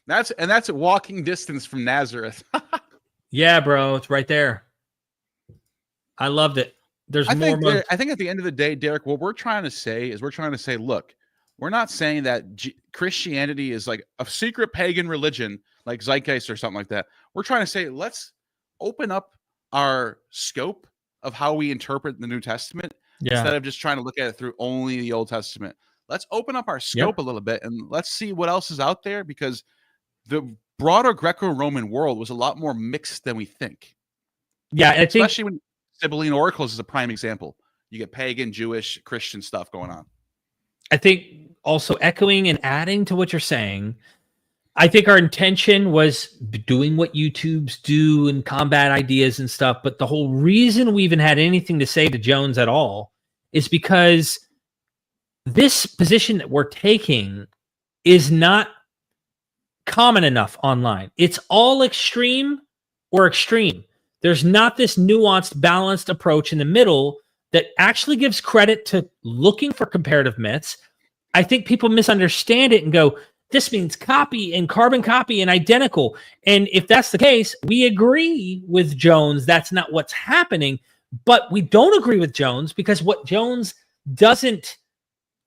That's a walking distance from Nazareth. Yeah, bro, it's right there. I loved it. I think at the end of the day, Derek, what we're trying to say is look, we're not saying that Christianity is like a secret pagan religion like Zeitgeist or something like that. We're trying to say, let's open up our scope of how we interpret the New Testament instead of just trying to look at it through only the Old Testament. Let's open up our scope a little bit and let's see what else is out there, because the broader Greco-Roman world was a lot more mixed than we think. Yeah, especially when Sibylline oracles is a prime example. You get pagan, Jewish, Christian stuff going on. I think also echoing and adding to what you're saying, I think our intention was doing what YouTubes do and combat ideas and stuff. But the whole reason we even had anything to say to Jones at all is because this position that we're taking is not common enough online. It's all extreme or extreme. There's not this nuanced, balanced approach in the middle that actually gives credit to looking for comparative myths. I think people misunderstand it and go, this means copy and carbon copy and identical. And if that's the case, we agree with Jones. That's not what's happening. But we don't agree with Jones because what Jones doesn't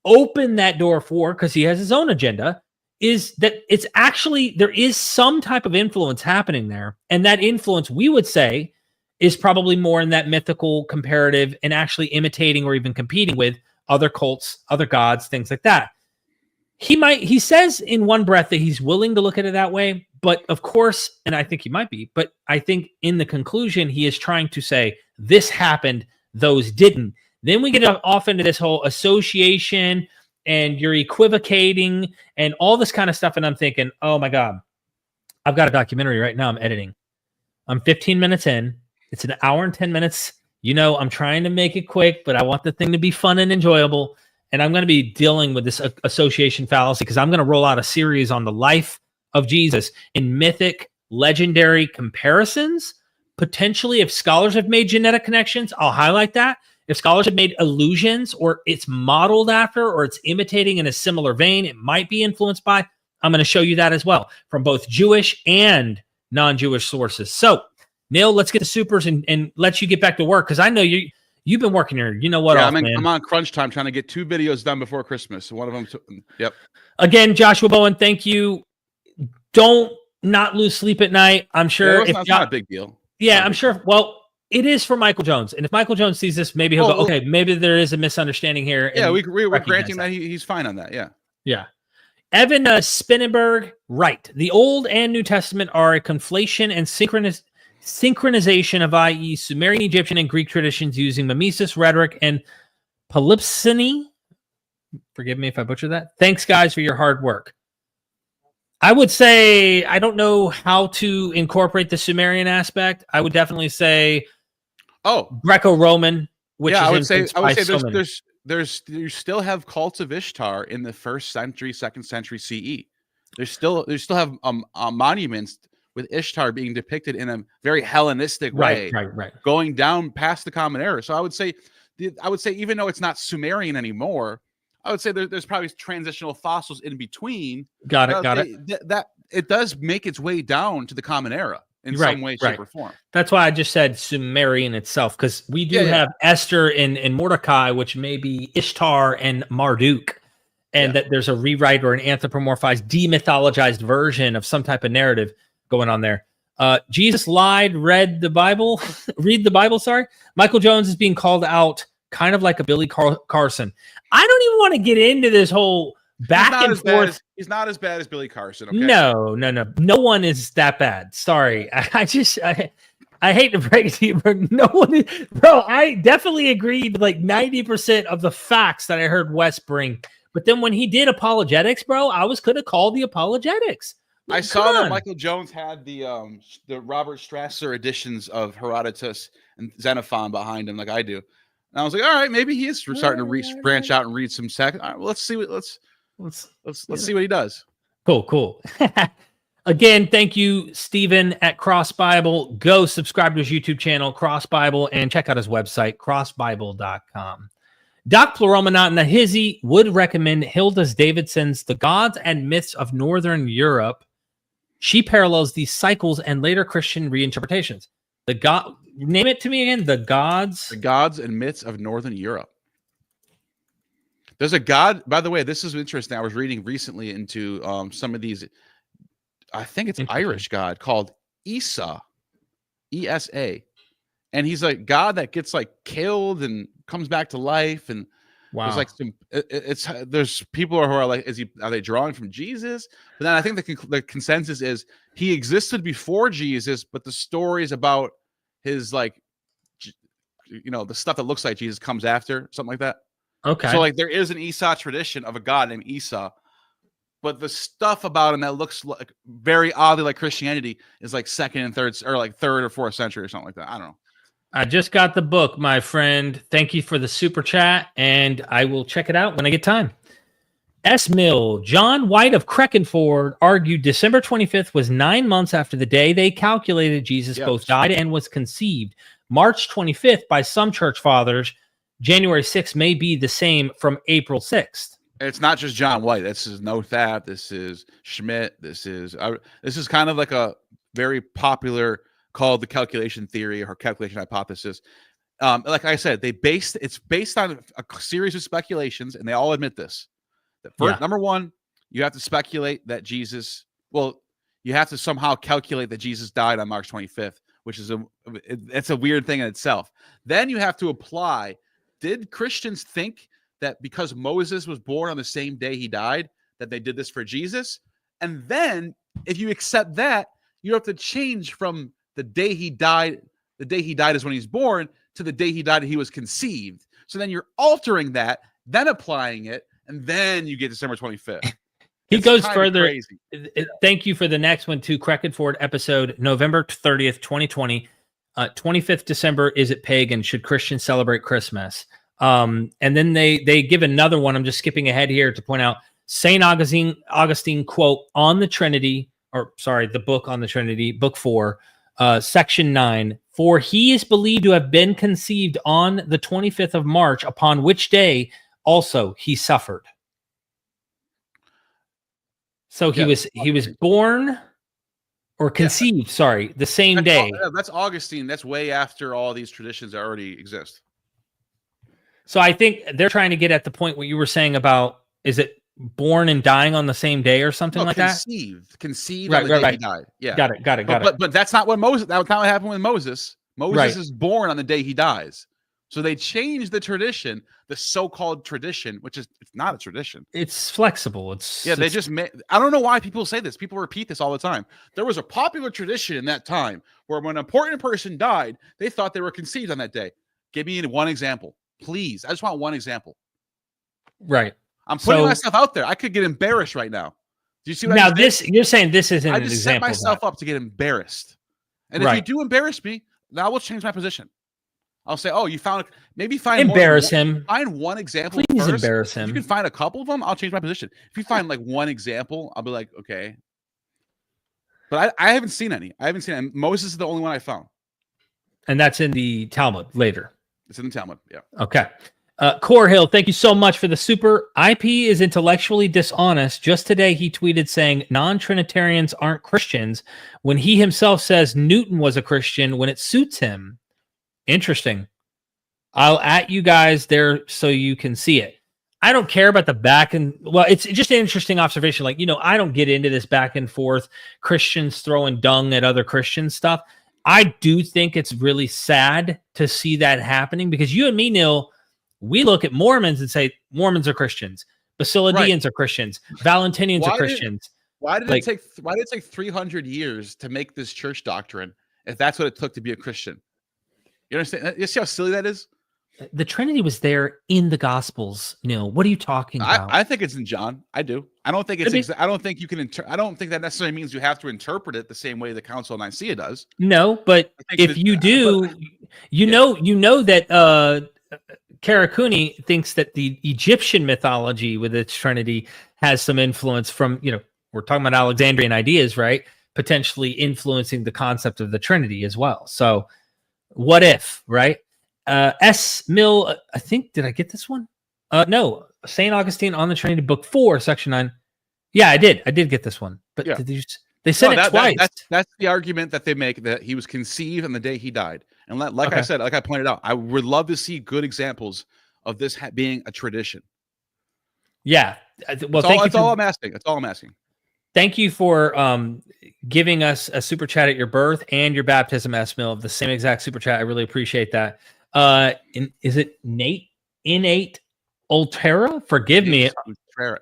open that door for, because he has his own agenda, is that it's actually, there is some type of influence happening there. And that influence, we would say, is probably more in that mythical comparative and actually imitating or even competing with other cults, other gods, things like that. He says in one breath that he's willing to look at it that way, but of course, and I think he might be, but I think in the conclusion, he is trying to say this happened, those didn't. Then we get off into this whole association and you're equivocating and all this kind of stuff. And I'm thinking, oh my God, I've got a documentary right now I'm editing. I'm 15 minutes in. It's an hour and 10 minutes. You know, I'm trying to make it quick, but I want the thing to be fun and enjoyable. And I'm going to be dealing with this association fallacy because I'm going to roll out a series on the life of Jesus in mythic, legendary comparisons. Potentially, if scholars have made genetic connections, I'll highlight that. If scholars have made allusions or it's modeled after or it's imitating in a similar vein, it might be influenced by, I'm going to show you that as well from both Jewish and non-Jewish sources. So, Neal, let's get the supers and let you get back to work because I know you've been working here. You know what? Yeah, I'm on crunch time trying to get 2 videos done before Christmas. One of them, yep. Again, Joshua Bowen, thank you. Don't not lose sleep at night. I'm sure it's not a big deal. Yeah, I'm sure. Well, it is for Michael Jones, and if Michael Jones sees this, maybe he'll go, okay, maybe there is a misunderstanding here. Yeah, we're granting that he's fine on that. Yeah, yeah. Evan Spinnenberg, right? The Old and New Testament are a conflation and synchronization of, i.e., Sumerian, Egyptian, and Greek traditions using mimesis, rhetoric, and polypsony. Forgive me if I butcher that. Thanks, guys, for your hard work. I would say I don't know how to incorporate the Sumerian aspect. I would definitely say, Greco-Roman. Which yeah, is I would say there's you still have cults of Ishtar in the 1st century, 2nd century CE. There's still have monuments with Ishtar being depicted in a very Hellenistic way, right, going down past the Common Era. So I would say even though it's not Sumerian anymore, I would say there's probably transitional fossils in between. Got it. That it does make its way down to the Common Era in some way, shape, or form. That's why I just said Sumerian itself, because we do have Esther and Mordecai, which may be Ishtar and Marduk, and that there's a rewrite or an anthropomorphized, demythologized version of some type of narrative going on there. Jesus lied, read the Bible. Sorry. Michael Jones is being called out kind of like a Billy Carson. I don't even want to get into this whole back and forth. He's not as bad as Billy Carson. Okay? No. No one is that bad. Sorry. I hate to break it to you, but no one is, bro. I definitely agreed like 90% of the facts that I heard Wes bring. But then when he did apologetics, bro, I was going to call the apologetics. I saw that Michael Jones had the Robert Strasser editions of Herodotus and Xenophon behind him, like I do. And I was like, all right, maybe he is starting to branch out and read some second. All right, well, let's see what he does. Cool. Again, thank you, Stephen at Cross Bible. Go subscribe to his YouTube channel, Cross Bible, and check out his website, crossbible.com. Doc Pluromanaut and the Hizzy would recommend Hilda's Davidson's The Gods and Myths of Northern Europe. She parallels these cycles and later Christian reinterpretations. Name it to me again. The Gods and Myths of Northern Europe. There's a god, by the way, this is interesting. I was reading recently into some of these. I think it's Irish god called Esa, E-S-A. And he's a god that gets like killed and comes back to life. And there's like there's people who are like, are they drawing from Jesus? But then I think the consensus is he existed before Jesus, but the stories about his like, the stuff that looks like Jesus comes after, something like that. Okay. So like there is an Esau tradition of a god named Esau, but the stuff about him that looks like very oddly like Christianity is like 2nd and 3rd, or like 3rd or 4th century or something like that. I don't know. I just got the book, my friend. Thank you for the super chat, and I will check it out when I get time. S. Mill, John White of Creckenford argued December 25th was 9 months after the day they calculated Jesus both died and was conceived. March 25th, by some church fathers, January 6th may be the same from April 6th. It's not just John White. This is Nothap. This is Schmidt. This is kind of like a very popular called the calculation theory or calculation hypothesis. Like I said, it's based on a series of speculations, and they all admit this. Number one, you have to speculate that you have to somehow calculate that Jesus died on March 25th, which is it's a weird thing in itself. Then you have to apply, did Christians think that because Moses was born on the same day he died, that they did this for Jesus? And then if you accept that, you have to change from the day he died is when he's born, to the day he died he was conceived. So then you're altering that, then applying it, and then you get December 25th. He goes further. Thank you for the next one too. Creckenford episode, November 30th, 2020. 25th December, is it pagan? Should Christians celebrate Christmas? And then they give another one. I'm just skipping ahead here to point out St. Augustine quote on the Trinity, the book on the Trinity, book 4, section 9. For he is believed to have been conceived on the 25th of March, upon which day also he suffered. So he was born or conceived, the same day. That's Augustine. That's way after all these traditions already exist. So I think they're trying to get at the point what you were saying about, is it born and dying on the same day or something like that? Conceived on the day he died. Yeah. Got it. But that's not what Moses, that's not what happened with Moses. Moses is born on the day he dies. So they changed the tradition, the so-called tradition, which is it's not a tradition. It's flexible. They just I don't know why people say this. People repeat this all the time. There was a popular tradition in that time where when an important person died, they thought they were conceived on that day. Give me one example, please. I just want one example. Right. I'm putting myself out there. I could get embarrassed right now. Do you see what now? You're saying this isn't an example. I just set myself up to get embarrassed. And if you do embarrass me, then I will change my position. I'll say, "Oh, you find embarrass him. Find one example. Please first. Embarrass him. If you can find a couple of them, I'll change my position. If you find like one example, I'll be like, okay. But I haven't seen any. Moses is the only one I found, and that's in the Talmud later. It's in the Talmud. Yeah. Okay. Core Hill, thank you so much for the super. IP is intellectually dishonest. Just today, he tweeted saying non-Trinitarians aren't Christians when he himself says Newton was a Christian when it suits him. Interesting. I'll at you guys there so you can see it. I don't care about the back and it's just an interesting observation. Like, I don't get into this back and forth Christians throwing dung at other Christian stuff. I do think it's really sad to see that happening because you and me, Neal, we look at Mormons and say Mormons are Christians, Basilidians are Christians, Valentinians are Christians. Why did it take 300 years to make this church doctrine if that's what it took to be a Christian? You understand? You see how silly that is? The Trinity was there in the Gospels, Neal. What are you talking about? I think it's in John. I do. I don't think it's. I don't think you can. I don't think that necessarily means you have to interpret it the same way the Council of Nicaea does. No, but if you do, you know that Karakuni thinks that the Egyptian mythology with its Trinity has some influence from. We're talking about Alexandrian ideas, right? Potentially influencing the concept of the Trinity as well. So, what if, right? S. Mill, I think, did I get this one? No, St. Augustine on the Trinity, book 4, section 9. Yeah, I did get this one. But they said it twice. That's the argument that they make, that he was conceived on the day he died. And I said, like I pointed out, I would love to see good examples of this being a tradition. Yeah. Well, that's all I'm asking. That's all I'm asking. Thank you for giving us a super chat at your birth and your baptism, S. Mill, of the same exact super chat. I really appreciate that. Is it Innate Ultrera? Forgive me.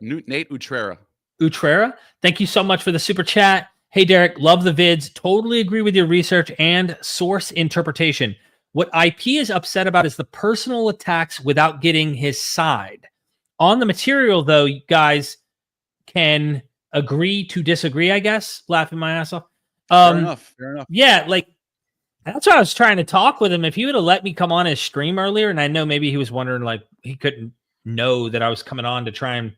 Nate Utrera. Utrera. Thank you so much for the super chat. Hey, Derek, love the vids. Totally agree with your research and source interpretation. What IP is upset about is the personal attacks without getting his side. On the material, though, you guys can agree to disagree, I guess. Laughing my ass off. Fair enough. Yeah, that's why I was trying to talk with him. If he would have let me come on his stream earlier, and I know maybe he was wondering, he couldn't know that I was coming on to try and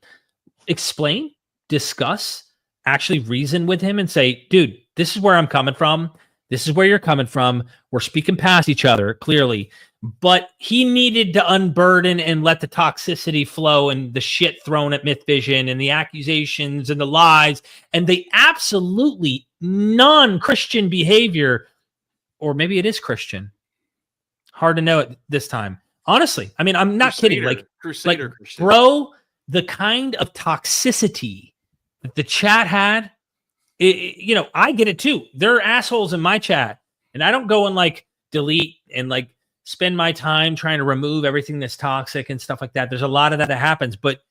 explain, discuss, actually reason with him and say, dude, this is where I'm coming from. This is where you're coming from. We're speaking past each other, clearly. But he needed to unburden and let the toxicity flow and the shit thrown at MythVision and the accusations and the lies and the absolutely non-Christian behavior. Or maybe it is Christian. Hard to know at this time. Honestly, I mean, I'm not kidding. Christian. Bro, the kind of toxicity that the chat had, I get it too. There are assholes in my chat, and I don't go and delete and spend my time trying to remove everything that's toxic and stuff like that. There's a lot of that happens, but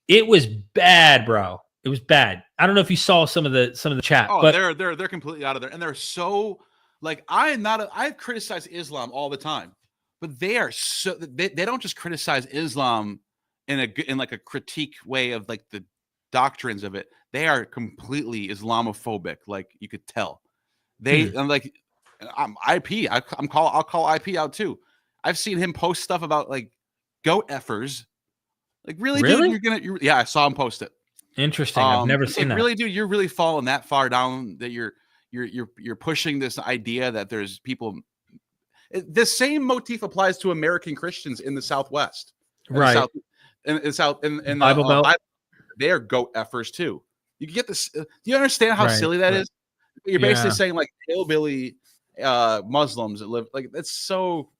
it was bad, bro. It was bad. I don't know if you saw some of the chat. Oh, but they're completely out of there, and they're so. I've criticized Islam all the time, but they are so they don't just criticize Islam in a critique way of the doctrines of it. They are completely Islamophobic, you could tell. I'm IP. I'll call IP out too. I've seen him post stuff about goat effers. Really? Dude, yeah, I saw him post it. Interesting. I've never seen that. Really, dude, you're really falling that far down that you're pushing this idea that there's people. The same motif applies to American Christians in the Southwest, right? In the Bible Belt. They are goat effers too. You get this. Do you understand how silly that is? You're basically saying hillbilly Muslims that live that's so.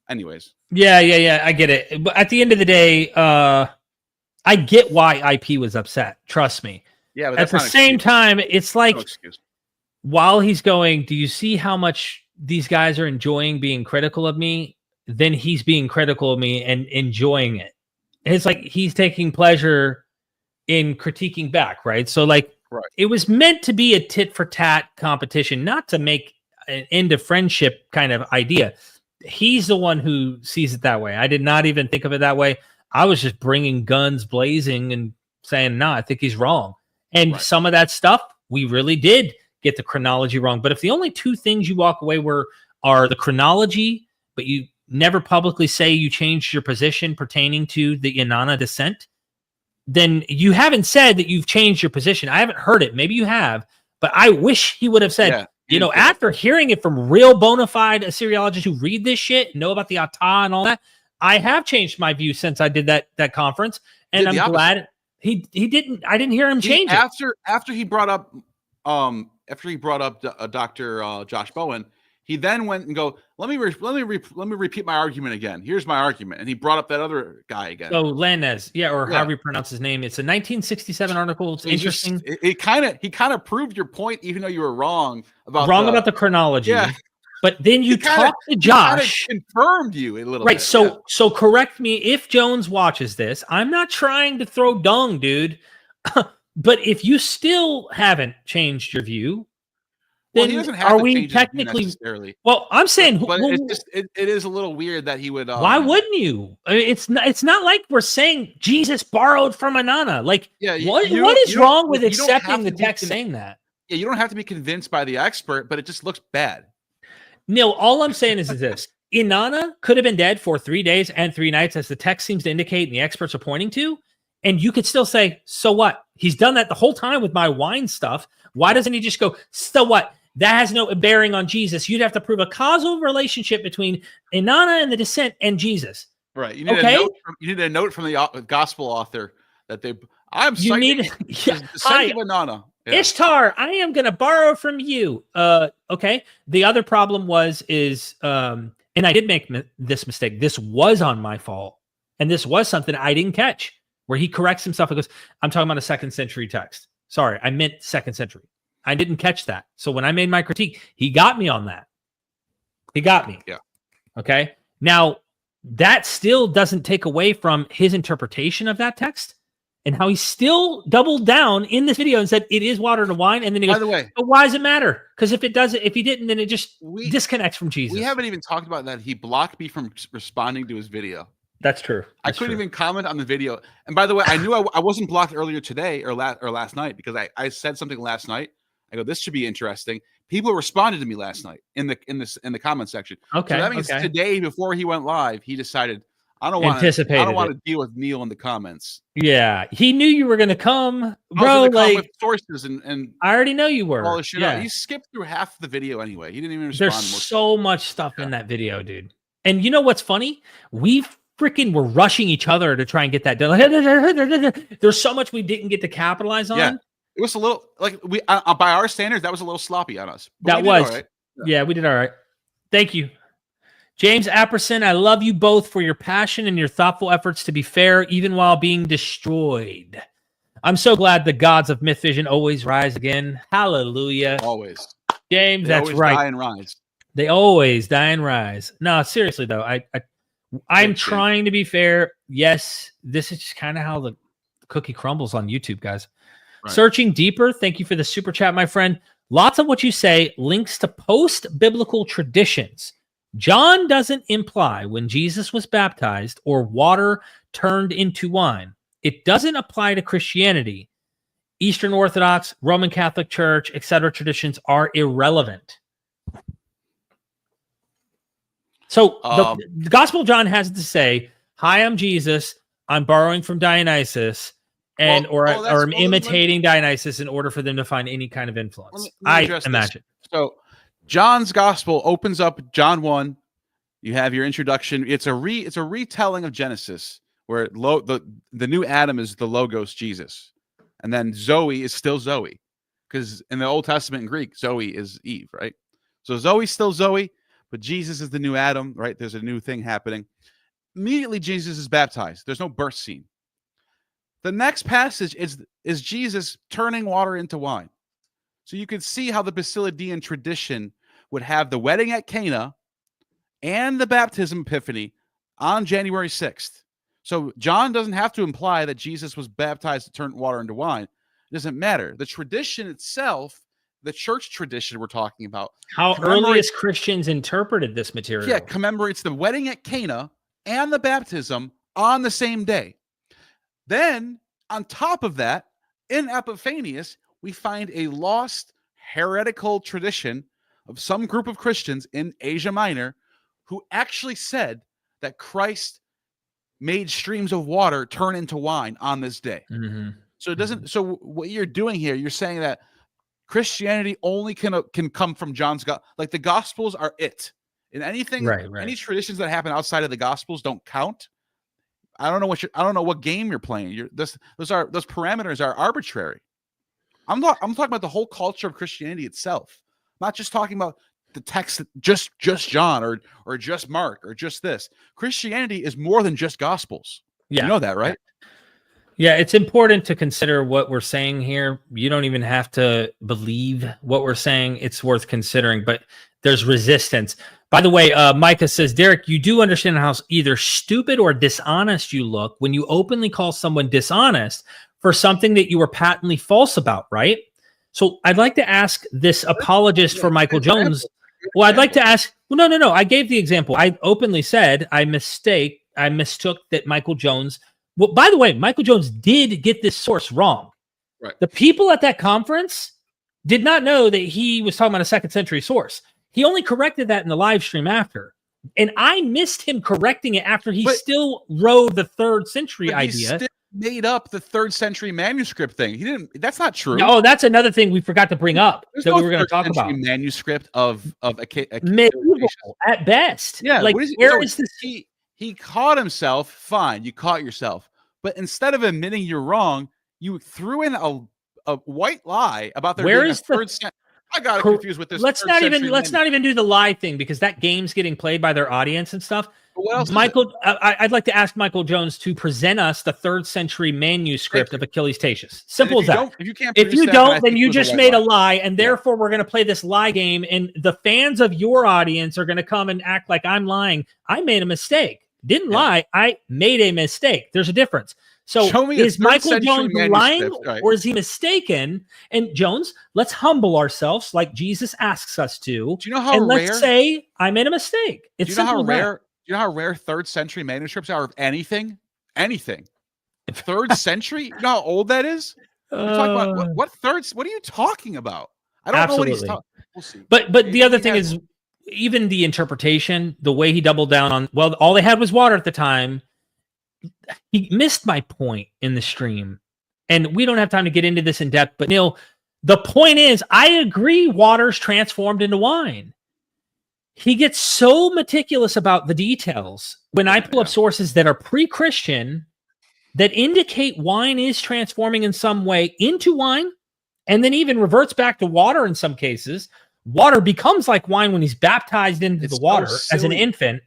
Anyways. Yeah. I get it. But at the end of the day, I get why IP was upset. Trust me. Yeah. But at the same time, it's no excuse. While he's going, do you see how much these guys are enjoying being critical of me? Then he's being critical of me and enjoying it. And it's he's taking pleasure in critiquing back, right? So It was meant to be a tit for tat competition, not to make an end of friendship kind of idea. He's the one who sees it that way. I did not even think of it that way. I was just bringing guns blazing and saying, no, I think he's wrong. And some of that stuff, we really did get the chronology wrong. But if the only two things you walk away are the chronology, but you never publicly say you changed your position pertaining to the Inanna descent, then you haven't said that you've changed your position. I haven't heard it. Maybe you have, but I wish he would have said, after hearing it from real bona fide Assyriologists who read this shit, know about the Ata and all that, I have changed my view since I did that conference. And I'm glad he didn't. I didn't hear him change it. After he brought up Dr. Josh Bowen, he then went and go, let me repeat my argument again. Here's my argument. And he brought up that other guy again. So Lanez, however you pronounce his name. It's a 1967 article. It's interesting. He kind of proved your point, even though you were wrong about the chronology. Yeah. But then you talk to Josh. Confirmed you a little bit. So correct me if Jones watches this. I'm not trying to throw dung, dude. But if you still haven't changed your view, then he doesn't have are to we change technically necessarily? Well, I'm saying, but it is a little weird that he would. Why wouldn't you? I mean, it's not like we're saying Jesus borrowed from Inanna. Like, what is wrong with accepting the text saying that? Yeah, you don't have to be convinced by the expert, but it just looks bad. Neil, all I'm saying is this: Inanna could have been dead for 3 days and 3 nights, as the text seems to indicate, and the experts are pointing to. And you could still say, so what? He's done that the whole time with my wine stuff. Why doesn't he just go, so what? That has no bearing on Jesus. You'd have to prove a causal relationship between Inanna and the descent and Jesus. Right. You need a note from the gospel author that I'm citing the descent of Inanna. Yeah. Ishtar, I am going to borrow from you. Okay. The other problem is, and I did make this mistake. This was on my fault. And this was something I didn't catch, where he corrects himself and goes, I'm talking about a 2nd century text. Sorry, I meant 2nd century. I didn't catch that. So when I made my critique, he got me on that. He got me. Yeah. Okay. Now, that still doesn't take away from his interpretation of that text and how he still doubled down in this video and said it is water to wine. And then he goes, by the way, but why does it matter? Because if he didn't, then it just disconnects from Jesus. We haven't even talked about that. He blocked me from responding to his video. That's true. I couldn't even comment on the video. And by the way, I knew I wasn't blocked earlier today or last night because I said something last night. I go, this should be interesting. People responded to me last night in the comment section. Okay. So that means today, before he went live, he decided I don't want to deal with Neal in the comments. Yeah, he knew you were going to come, bro. With sources and I already know you were. All this shit out. He skipped through half the video anyway. He didn't even respond. There's so much stuff in that video, dude. And you know what's funny? We freaking were rushing each other to try and get that done. There's so much we didn't get to capitalize on. Yeah. It was a little like by our standards, that was a little sloppy on us. That was, right. Yeah, we did all right. Thank you, James Apperson. I love you both for your passion and your thoughtful efforts to be fair, even while being destroyed. I'm so glad the gods of MythVision always rise again. Hallelujah. Always, James. That's right. Die and rise. They always die and rise. No, seriously though, I'm trying to be fair. Yes, this is just kind of how the cookie crumbles on YouTube, guys. Right. Searching deeper. Thank you for the super chat, my friend. Lots of what you say links to post-biblical traditions. John doesn't imply when Jesus was baptized or water turned into wine. It doesn't apply to Christianity. Eastern Orthodox, Roman Catholic Church, etc. traditions are irrelevant. So the Gospel of John has to say, hi, I'm Jesus. I'm borrowing from Dionysus. Or I'm imitating Dionysus in order for them to find any kind of influence. I imagine. So John's gospel opens up John 1. You have your introduction. It's a retelling of Genesis, where the new Adam is the Logos, Jesus. And then Zoe is still Zoe. Because in the Old Testament in Greek, Zoe is Eve, right? So Zoe's still Zoe, but Jesus is the new Adam, right? There's a new thing happening. Immediately, Jesus is baptized. There's no birth scene. The next passage is Jesus turning water into wine. So you can see how the Basilidean tradition would have the wedding at Cana and the baptism Epiphany on January 6th. So John doesn't have to imply that Jesus was baptized to turn water into wine. It doesn't matter. The tradition itself, the church tradition we're talking about. How earliest Christians interpreted this material. Yeah, commemorates the wedding at Cana and the baptism on the same day. Then, on top of that, in Epiphanius, we find a lost heretical tradition of some group of Christians in Asia Minor who actually said that Christ made streams of water turn into wine on this day. So it doesn't. So what you're doing here, you're saying that Christianity only can come from John's gospel. Like the Gospels are it, and anything, any traditions that happen outside of the Gospels don't count. I don't know what game you're playing. Those parameters are arbitrary. I'm talking about the whole culture of Christianity itself. I'm not just talking about the text, just John or just Mark or just this. Christianity is more than just Gospels. Yeah, you know that, right? Yeah, it's important to consider what we're saying here. You don't even have to believe what we're saying. It's worth considering, but there's resistance. By the way, Micah says, Derek, you do understand how either stupid or dishonest you look when you openly call someone dishonest for something that you were patently false about, right? So I'd like to ask this apologist for Michael Jones. Well, I'd like to ask, well, no. I gave the example. I openly said I mistook that Michael Jones. Well, by the way, Michael Jones did get this source wrong. Right. The people at that conference did not know that he was talking about a 2nd century source. He only corrected that in the live stream after. And I missed him correcting it after he still rode the 3rd century idea. He still made up the 3rd century manuscript thing. He didn't. That's not true. No, that's another thing we forgot to bring up we were going to talk about. Manuscript of a medieval at best. Yeah. Like where is this? He caught himself. Fine, you caught yourself. But instead of admitting you're wrong, you threw in a white lie about there being a 3rd century. I got confused with this. Let's not even do the lie thing because that game's getting played by their audience and stuff. What else, Michael? I'd like to ask Michael Jones to present us the 3rd century manuscript of Achilles Tatius. Simple as that. If you don't, then you just made a lie, and therefore we're going to play this lie game, and the fans of your audience are going to come and act like I'm lying. I made a mistake. Didn't lie. I made a mistake. There's a difference. So is Michael Jones lying or is he mistaken? And Jones, let's humble ourselves like Jesus asks us to. Do you know how rare? Let's say I made a mistake. It's Do you know how rare 3rd century manuscripts are of anything? Anything. 3rd century? You know how old that is? You're talking about what third? What are you talking about? I don't know what he's talking. We'll see. But the other thing is, even the interpretation, the way he doubled down on, well, all they had was water at the time. He missed my point in the stream. And we don't have time to get into this in depth, but Neal, the point is, I agree water's transformed into wine. He gets so meticulous about the details when I pull up sources that are pre-Christian that indicate wine is transforming in some way into wine, and then even reverts back to water in some cases. Water becomes like wine when he's baptized into the water as an infant.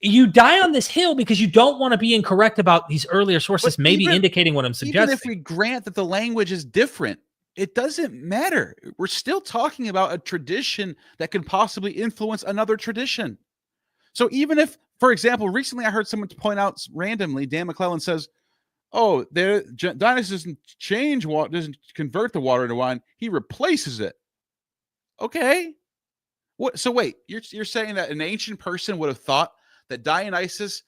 You die on this hill because you don't want to be incorrect about these earlier sources, maybe indicating what I'm suggesting. Even if we grant that the language is different, it doesn't matter. We're still talking about a tradition that could possibly influence another tradition. So even if, for example, recently I heard someone point out randomly, Dan McClellan says, oh, Dionysus doesn't change water, doesn't convert the water into wine. He replaces it. Okay. What? So wait, you're saying that an ancient person would have thought that Dionysus,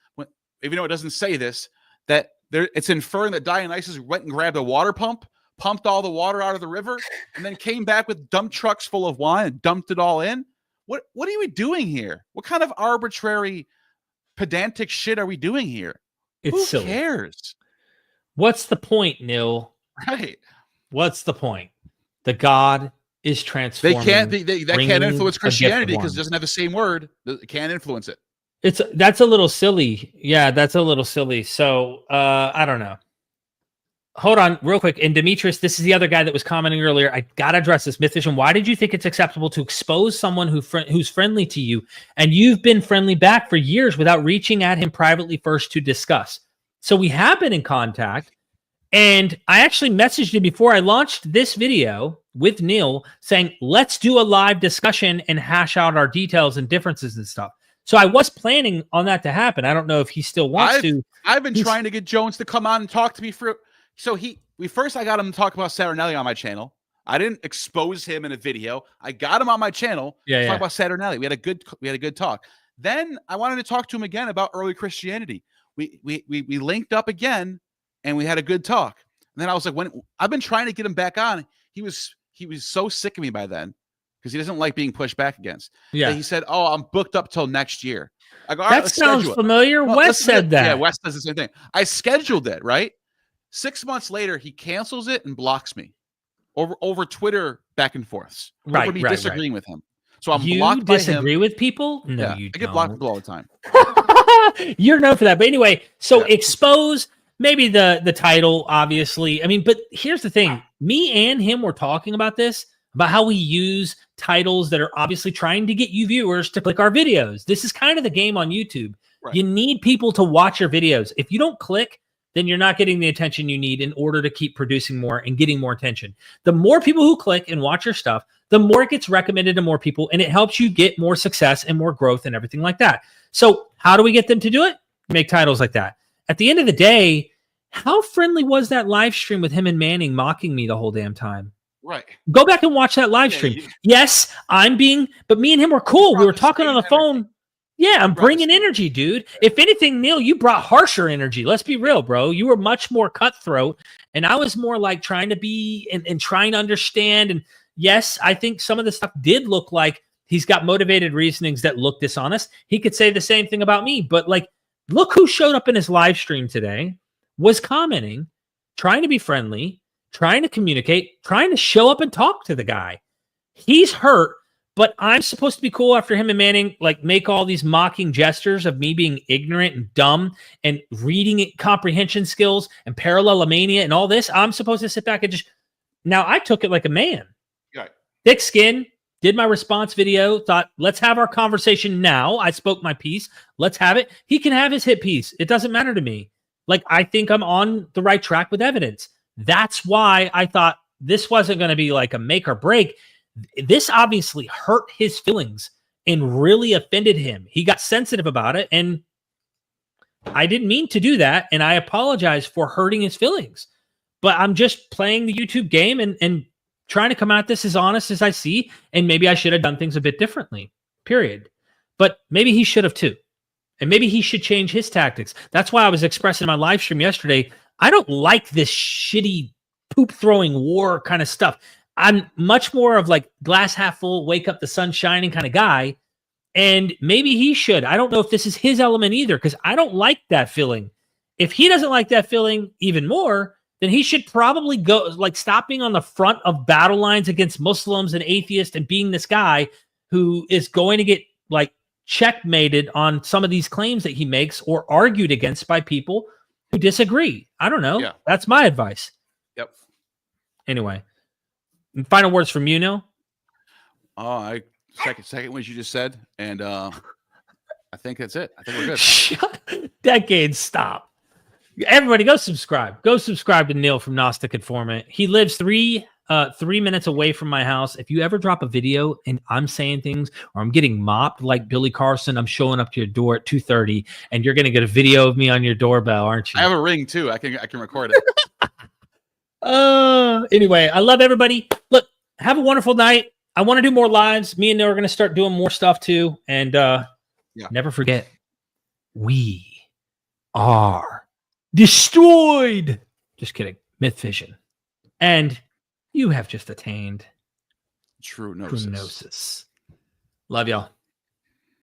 even though it doesn't say this, that it's inferring that Dionysus went and grabbed a water pump, pumped all the water out of the river, and then came back with dump trucks full of wine and dumped it all in? What are we doing here? What kind of arbitrary, pedantic shit are we doing here? Who cares? What's the point, Neal? Right. What's the point? The God is transforming. They can't influence Christianity because it doesn't have the same word. It can't influence it. That's a little silly. Yeah, that's a little silly. So I don't know. Hold on real quick. And Demetrius, this is the other guy that was commenting earlier. I got to address this. MythVision, why did you think it's acceptable to expose someone who's friendly to you and you've been friendly back for years without reaching at him privately first to discuss? So we have been in contact. And I actually messaged him before I launched this video with Neal saying, let's do a live discussion and hash out our details and differences and stuff. So I was planning on that to happen. I don't know if he still wants to. I've been trying to get Jones to come on and talk to me I got him to talk about Saturnalia on my channel. I didn't expose him in a video. I got him on my channel to talk about Saturnalia. We had a good talk. Then I wanted to talk to him again about early Christianity. we linked up again, and we had a good talk. And then I was like, when I've been trying to get him back on, he was so sick of me by then because he doesn't like being pushed back against. Yeah. He said, "Oh, I'm booked up till next year." I go, that sounds familiar. No, Wes said that. Yeah, Wes does the same thing. I scheduled it, right? 6 months later, he cancels it and blocks me over Twitter back and forths. Over me disagreeing with him. So I'm blocked by him. You disagree with people? No, yeah, you I get blocked people all the time. You're known for that. But anyway, so expose maybe the title, obviously. I mean, but here's the thing. Me and him were talking about this, about how we use titles that are obviously trying to get you viewers to click our videos. This is kind of the game on YouTube. Right. You need people to watch your videos. If you don't click, then you're not getting the attention you need in order to keep producing more and getting more attention. The more people who click and watch your stuff, the more it gets recommended to more people, and it helps you get more success and more growth and everything like that. So how do we get them to do it? Make titles like that. At the end of the day, how friendly was that live stream with him and Manning mocking me the whole damn time? Right. Go back and watch that live stream. Yes, but me and him were cool. We were talking on the phone. Yeah, I'm bringing energy, dude. If anything, Neal, you brought harsher energy. Let's be real, bro. You were much more cutthroat, and I was more like trying to be and trying to understand. And yes, I think some of the stuff did look like he's got motivated reasonings that look dishonest. He could say the same thing about me, but like, look who showed up in his live stream today, was commenting, trying to be friendly, trying to communicate, trying to show up and talk to the guy. He's hurt, but I'm supposed to be cool after him and Manning like make all these mocking gestures of me being ignorant and dumb and reading comprehension skills and parallelomania and all this. I'm supposed to sit back and just, now I took it like a man. Right. Thick skin, did my response video, thought, let's have our conversation now. I spoke my piece. Let's have it. He can have his hit piece. It doesn't matter to me. Like, I think I'm on the right track with evidence. That's why I thought this wasn't going to be like a make or break. This obviously hurt his feelings and really offended him. He got sensitive about it, and I didn't mean to do that, and I apologize for hurting his feelings. But I'm just playing the YouTube game and trying to come at this as honest as I see, and maybe I should have done things a bit differently, period. But maybe he should have too. And maybe he should change his tactics. That's why I was expressing in my live stream yesterday, I don't like this shitty poop-throwing war kind of stuff. I'm much more of like glass half full, wake up, the sun shining kind of guy. And maybe he should. I don't know if this is his element either, because I don't like that feeling. If he doesn't like that feeling even more, then he should probably go, like, stop being on the front of battle lines against Muslims and atheists and being this guy who is going to get like checkmated on some of these claims that he makes or argued against by people who disagree. I don't know. Yeah. That's my advice. Yep. Anyway. And final words from you, Neal? I second what you just said, and I think that's it. I think we're good. Decades, stop. Everybody, go subscribe. Go subscribe to Neal from Gnostic Informant. He lives 3 minutes away from my house. If you ever drop a video and I'm saying things or I'm getting mopped like Billy Carson, I'm showing up to your door at 2:30, and you're gonna get a video of me on your doorbell, aren't you? I have a ring too. I can record it. Anyway, I love everybody. Look, have a wonderful night. I want to do more lives. Me and Neal are going to start doing more stuff too. And never forget, we are destroyed. Just kidding. MythVision. And you have just attained true gnosis. Love y'all.